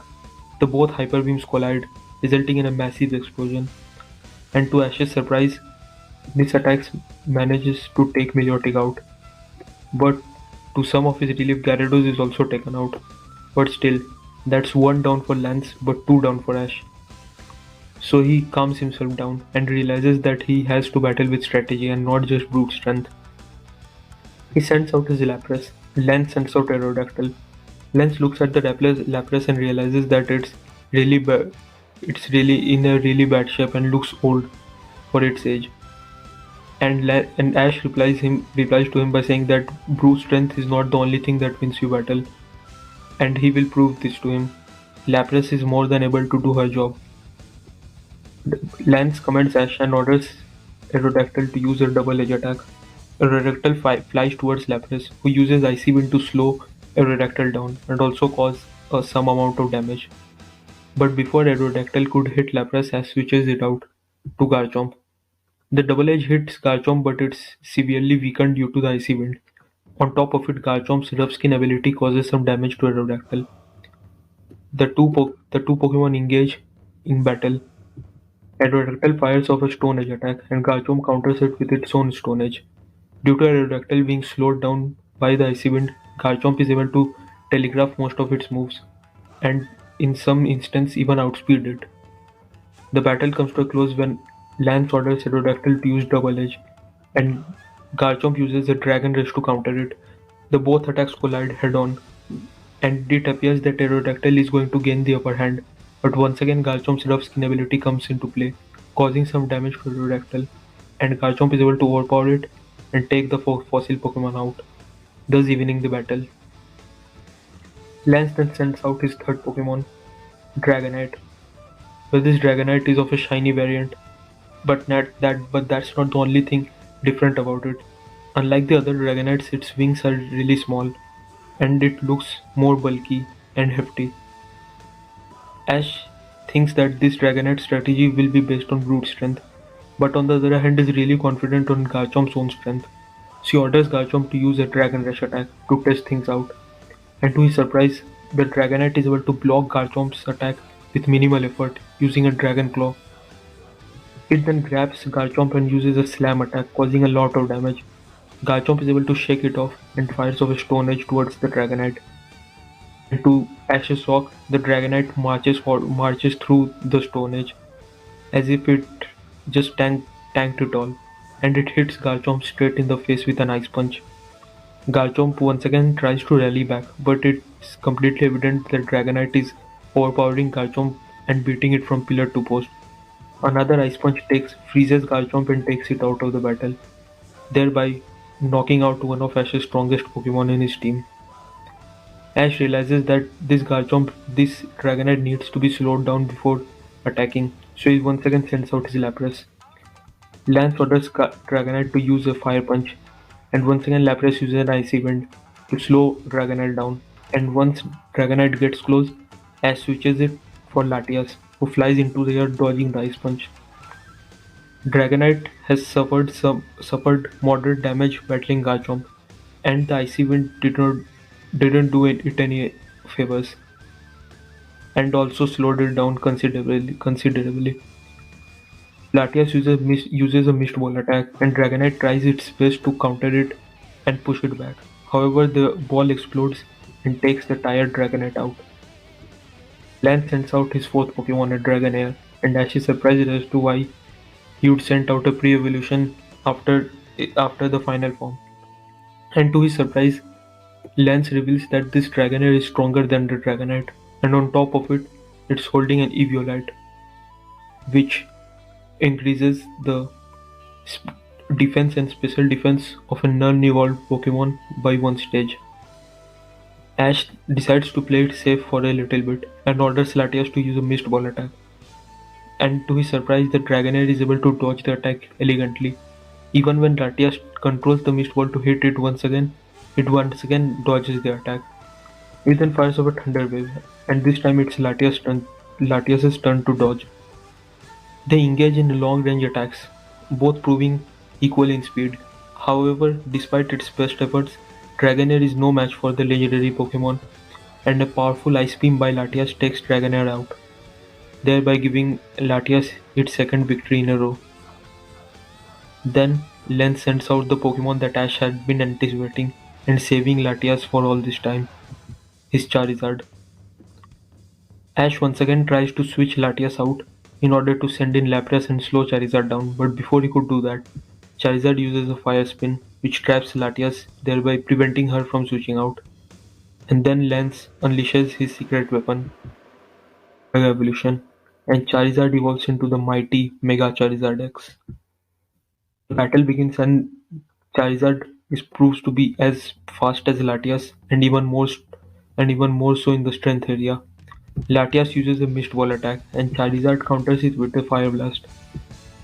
The both Hyper Beams collide, resulting in a massive explosion. And to Ash's surprise, this attack manages to take Milotic out. But to some of his relief, Gyarados is also taken out. But still, that's 1 down for Lance, but 2 down for Ash. So he calms himself down and realizes that he has to battle with strategy and not just brute strength. He sends out his Lapras. Lance sends out Aerodactyl. Lance looks at the Lapras and realizes that it's really in a really bad shape and looks old for its age. And Ash replies to him by saying that brute strength is not the only thing that wins you battle, and he will prove this to him. Lapras is more than able to do her job. Lance commands Ash and orders Aerodactyl to use a double-edge attack. Aerodactyl flies towards Lapras, who uses Icy Wind to slow Aerodactyl down and also cause some amount of damage. But before Aerodactyl could hit Lapras, Ash switches it out to Garchomp. The double edge hits Garchomp, but it's severely weakened due to the icy wind. On top of it, Garchomp's rough skin ability causes some damage to Aerodactyl. The two Pokemon engage in battle. Aerodactyl fires off a Stone Edge attack, and Garchomp counters it with its own Stone Edge. Due to Aerodactyl being slowed down by the icy wind, Garchomp is able to telegraph most of its moves, and in some instances even outspeed it. The battle comes to a close when Lance orders Aerodactyl to use Double Edge, and Garchomp uses a Dragon Rush to counter it. The both attacks collide head-on, and it appears that Aerodactyl is going to gain the upper hand, but once again Garchomp's rough skin ability comes into play, causing some damage to Aerodactyl, and Garchomp is able to overpower it and take the fossil Pokemon out, thus evening the battle. Lance then sends out his third Pokemon, Dragonite. Well, this Dragonite is of a shiny variant, but that's not the only thing different about it. Unlike the other Dragonites, its wings are really small, and it looks more bulky and hefty. Ash thinks that this Dragonite strategy will be based on brute strength, but on the other hand is really confident on Garchomp's own strength. She orders Garchomp to use a Dragon Rush attack to test things out, and to his surprise, the Dragonite is able to block Garchomp's attack with minimal effort using a Dragon Claw. It then grabs Garchomp and uses a Slam attack, causing a lot of damage. Garchomp is able to shake it off and fires off a Stone Edge towards the Dragonite. And to Ash's shock, the Dragonite marches through the Stone Edge as if it just tanked it all, and it hits Garchomp straight in the face with an Ice Punch. Garchomp once again tries to rally back, but it's completely evident that Dragonite is overpowering Garchomp and beating it from pillar to post. Another Ice Punch freezes Garchomp and takes it out of the battle, thereby knocking out one of Ash's strongest Pokemon in his team. Ash realizes that this Dragonite needs to be slowed down before attacking, so he once again sends out his Lapras. Lance orders Dragonite to use a Fire Punch, and once again Lapras uses an Icy Wind to slow Dragonite down, and once Dragonite gets close, Ash switches it for Latias, who flies into the air dodging the Ice Punch. Dragonite has suffered moderate damage battling Garchomp, and the Icy Wind didn't do it any favors, and also slowed it down considerably. Latias uses a Mist Ball attack, and Dragonite tries its best to counter it and push it back. However, the ball explodes and takes the tired Dragonite out. Lance sends out his fourth Pokemon, a Dragonair, and Ash is surprised as to why he would send out a pre-evolution after the final form. And to his surprise, Lance reveals that this Dragonair is stronger than the Dragonite, and on top of it, it's holding an Eviolite, which increases the defense and special defense of a non-evolved Pokemon by one stage. Ash decides to play it safe for a little bit and orders Latias to use a Mist Ball attack. And to his surprise, the Dragonair is able to dodge the attack elegantly. Even when Latias controls the Mist Ball to hit it once again dodges the attack. It then fires off a Thunder Wave, and this time it's Latias' turn to dodge. They engage in long-range attacks, both proving equal in speed. However, despite its best efforts, Dragonair is no match for the legendary Pokemon, and a powerful Ice Beam by Latias takes Dragonair out, thereby giving Latias its second victory in a row. Then, Lance sends out the Pokemon that Ash had been anticipating and saving Latias for all this time, his Charizard. Ash once again tries to switch Latias out in order to send in Lapras and slow Charizard down, but before he could do that, Charizard uses a Fire Spin, which traps Latias, thereby preventing her from switching out. And then Lance unleashes his secret weapon, Mega Evolution, and Charizard evolves into the mighty Mega Charizard X. The battle begins and Charizard proves to be as fast as Latias and even more so in the strength area. Latias uses a Mist Ball attack, and Charizard counters it with a Fire Blast.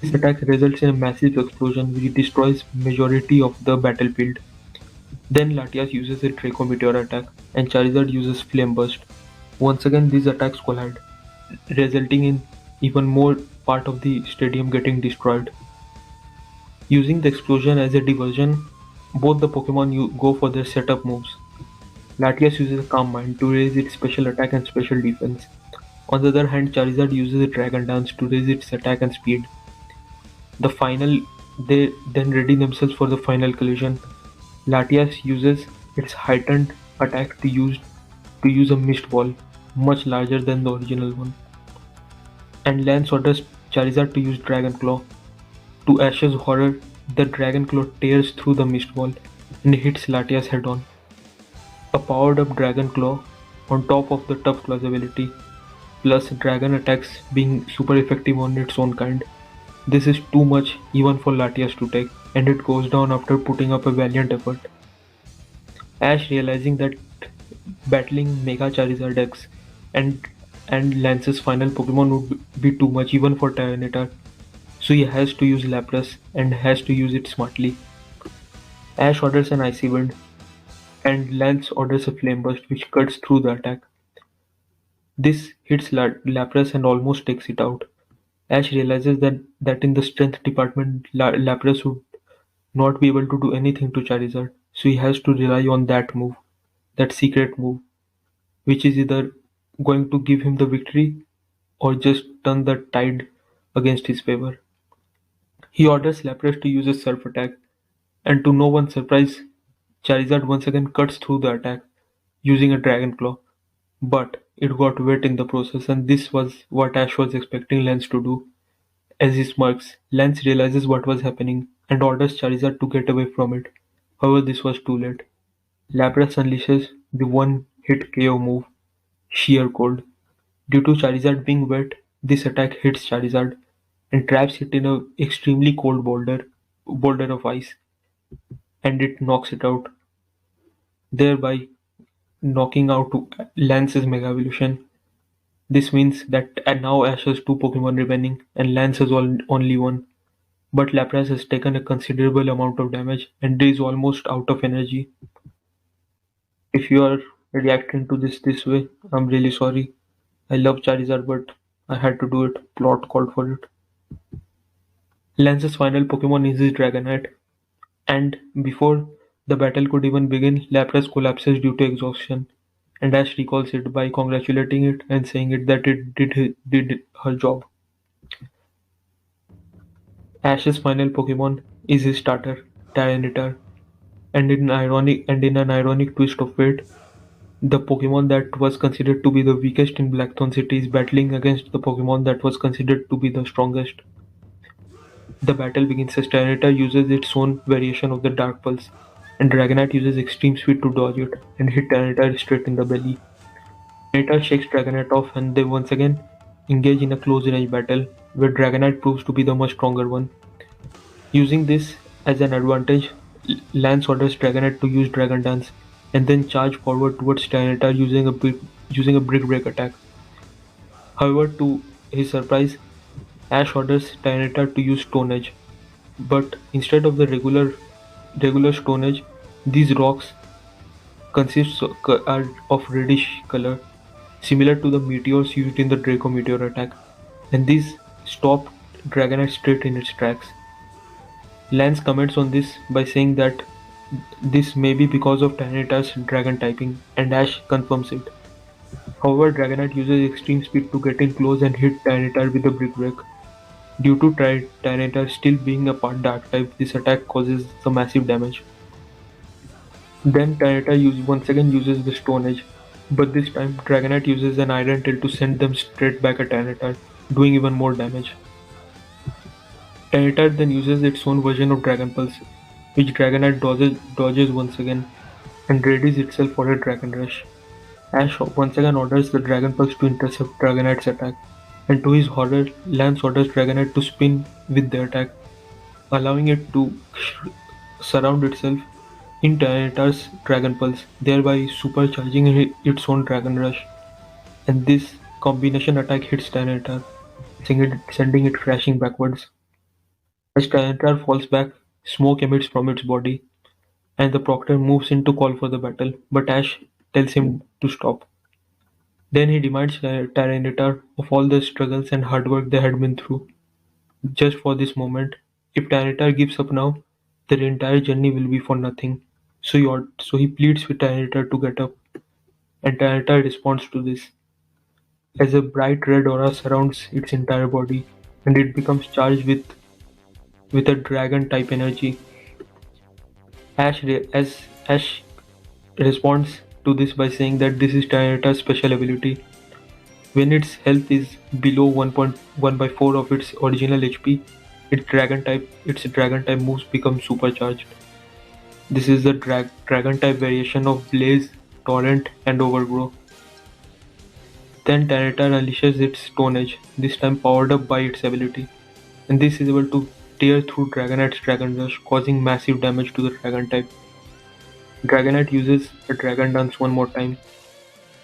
This attack results in a massive explosion which destroys majority of the battlefield. Then Latias uses a Draco Meteor attack, and Charizard uses Flame Burst. Once again these attacks collide, resulting in even more part of the stadium getting destroyed. Using the explosion as a diversion, both the Pokemon go for their setup moves. Latias uses a Calm Mind to raise its special attack and special defense. On the other hand, Charizard uses a Dragon Dance to raise its attack and speed. The final They then ready themselves for the final collision. Latias uses its heightened attack to use a Mist Ball, much larger than the original one, and Lance orders Charizard to use Dragon Claw. To Ash's horror, the Dragon Claw tears through the Mist Ball and hits Latias head on. A powered-up Dragon Claw on top of the Tough Claws ability, plus Dragon attacks being super effective on its own kind. This is too much even for Latias to take, and it goes down after putting up a valiant effort. Ash, realizing that battling Mega Charizard X and Lance's final Pokemon would be too much even for Tyranitar, so he has to use Lapras and has to use it smartly. Ash orders an Icy Wind, and Lance orders a Flame Burst which cuts through the attack. This hits Lapras and almost takes it out. Ash realizes that in the strength department, Lapras would not be able to do anything to Charizard, so he has to rely on that move, that secret move, which is either going to give him the victory or just turn the tide against his favor. He orders Lapras to use a Surf attack, and to no one's surprise, Charizard once again cuts through the attack using a Dragon Claw, but it got wet in the process, and this was what Ash was expecting Lance to do. As he smirks, Lance realizes what was happening and orders Charizard to get away from it. However, this was too late. Lapras unleashes the one-hit KO move, Sheer Cold. Due to Charizard being wet, this attack hits Charizard and traps it in an extremely cold boulder of ice, and it knocks it out, thereby knocking out Lance's Mega Evolution. This means that now Ash has two Pokemon remaining and Lance has only one. But Lapras has taken a considerable amount of damage and is almost out of energy. If you are reacting to this way, I'm really sorry. I love Charizard, but I had to do it. Plot called for it. Lance's final Pokemon is his Dragonite, and before the battle could even begin, Lapras collapses due to exhaustion, and Ash recalls it by congratulating it and saying it that it did her job. Ash's final Pokemon is his starter, Tyranitar, and in an ironic twist of fate, the Pokemon that was considered to be the weakest in Blackthorn City is battling against the Pokemon that was considered to be the strongest. The battle begins as Tyranitar uses its own variation of the Dark Pulse, and Dragonite uses extreme speed to dodge it and hit Tyranitar straight in the belly. Tyranitar shakes Dragonite off and they once again engage in a close range battle, where Dragonite proves to be the much stronger one. Using this as an advantage, Lance orders Dragonite to use Dragon Dance and then charge forward towards Tyranitar using a Brick Break attack. However, to his surprise, Ash orders Tyranitar to use Stone Edge, but instead of the regular Stone Edge, these rocks are of reddish color, similar to the meteors used in the Draco meteor attack, and these stopped Dragonite straight in its tracks. Lance comments on this by saying that this may be because of Tyranitar's dragon typing, and Ash confirms it. However, Dragonite uses extreme speed to get in close and hit Tyranitar with a Brick Break. Due to Tyranitar still being a part Dark type, this attack causes some massive damage. Then Tyranitar once again uses the Stone Edge, but this time Dragonite uses an Iron Tail to send them straight back at Tyranitar, doing even more damage. Tyranitar then uses its own version of Dragon Pulse, which Dragonite dodges once again, and readies itself for a Dragon Rush. Ash once again orders the Dragon Pulse to intercept Dragonite's attack, and to his horror, Lance orders Dragonite to spin with the attack, allowing it to surround itself in Tyranitar's Dragon Pulse, thereby supercharging its own Dragon Rush. And this combination attack hits Tyranitar, sending it crashing backwards. As Tyranitar falls back, smoke emits from its body, and the Proctor moves in to call for the battle, but Ash tells him to stop. Then he reminds Tyranitar of all the struggles and hard work they had been through, just for this moment, If Tyranitar gives up now, their entire journey will be for nothing. So he pleads with Tyranitar to get up, and Tyranitar responds to this as a bright red aura surrounds its entire body, and it becomes charged with a dragon-type energy. As Ash responds to this by saying that this is Tyranitar's special ability. When its health is below 1.1 by 4 of its original HP, its dragon type moves become supercharged. This is the dragon type variation of Blaze, Torrent, and Overgrow. Then Tyranitar unleashes its Stone Edge, this time powered up by its ability, and this is able to tear through Dragonite's Dragon Rush, causing massive damage to the dragon type. Dragonite uses the Dragon Dance one more time,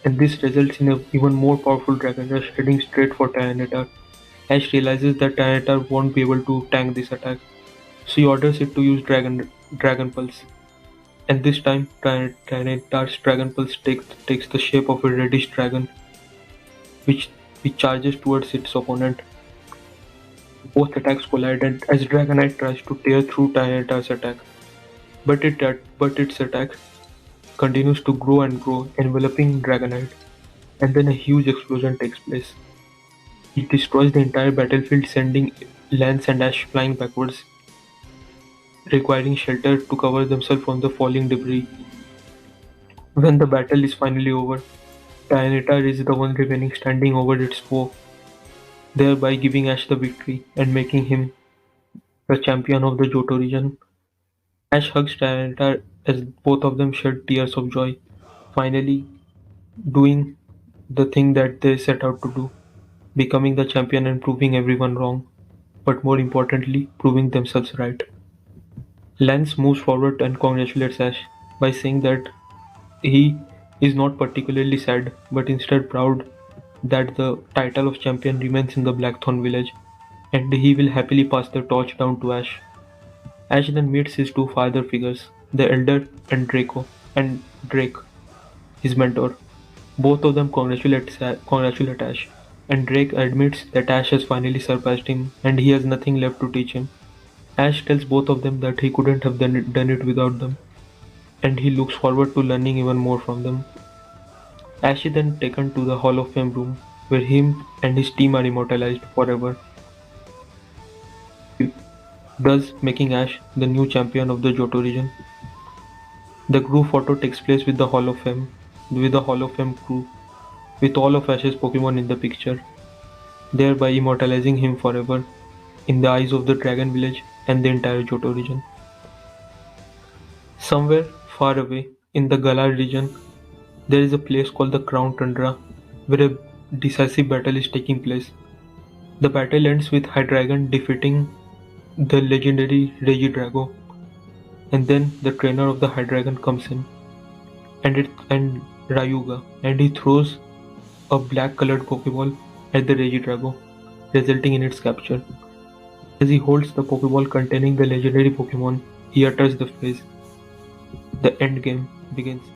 and this results in an even more powerful Dragon Rush heading straight for Tyranitar. Ash realizes that Tyranitar won't be able to tank this attack, so he orders it to use Dragon Pulse. And this time, Tyranitar's Dragon Pulse takes the shape of a reddish dragon, which charges towards its opponent. Both attacks collide, and as Dragonite tries to tear through Tyranitar's attack, but its attack continues to grow and grow, enveloping Dragonite, and then a huge explosion takes place. It destroys the entire battlefield, sending Lance and Ash flying backwards, requiring shelter to cover themselves from the falling debris. When the battle is finally over, Tyranitar is the one remaining standing over its foe, thereby giving Ash the victory and making him the champion of the Johto region. Ash hugs Tyranitar as both of them shed tears of joy, finally doing the thing that they set out to do, becoming the champion and proving everyone wrong, but more importantly, proving themselves right. Lance moves forward and congratulates Ash by saying that he is not particularly sad, but instead proud that the title of champion remains in the Blackthorn village, and he will happily pass the torch down to Ash. Ash then meets his two father figures, the Elder and Drake, his mentor. Both of them congratulate Ash, and Drake admits that Ash has finally surpassed him and he has nothing left to teach him. Ash tells both of them that he couldn't have done it without them, and he looks forward to learning even more from them. Ash is then taken to the Hall of Fame room, where him and his team are immortalized forever, thus making Ash the new champion of the Johto region. The group photo takes place with the Hall of Fame crew, with all of Ash's Pokemon in the picture, thereby immortalizing him forever in the eyes of the Dragon Village and the entire Johto region. Somewhere far away in the Galar region, there is a place called the Crown Tundra, where a decisive battle is taking place. The battle ends with Hydreigon defeating the legendary Regidrago, and then the trainer of the Hydreigon comes in, and Rayuga, and he throws a black-colored Pokeball at the Regidrago, resulting in its capture. As he holds the Pokeball containing the legendary Pokemon, he utters the phrase, "The end game begins."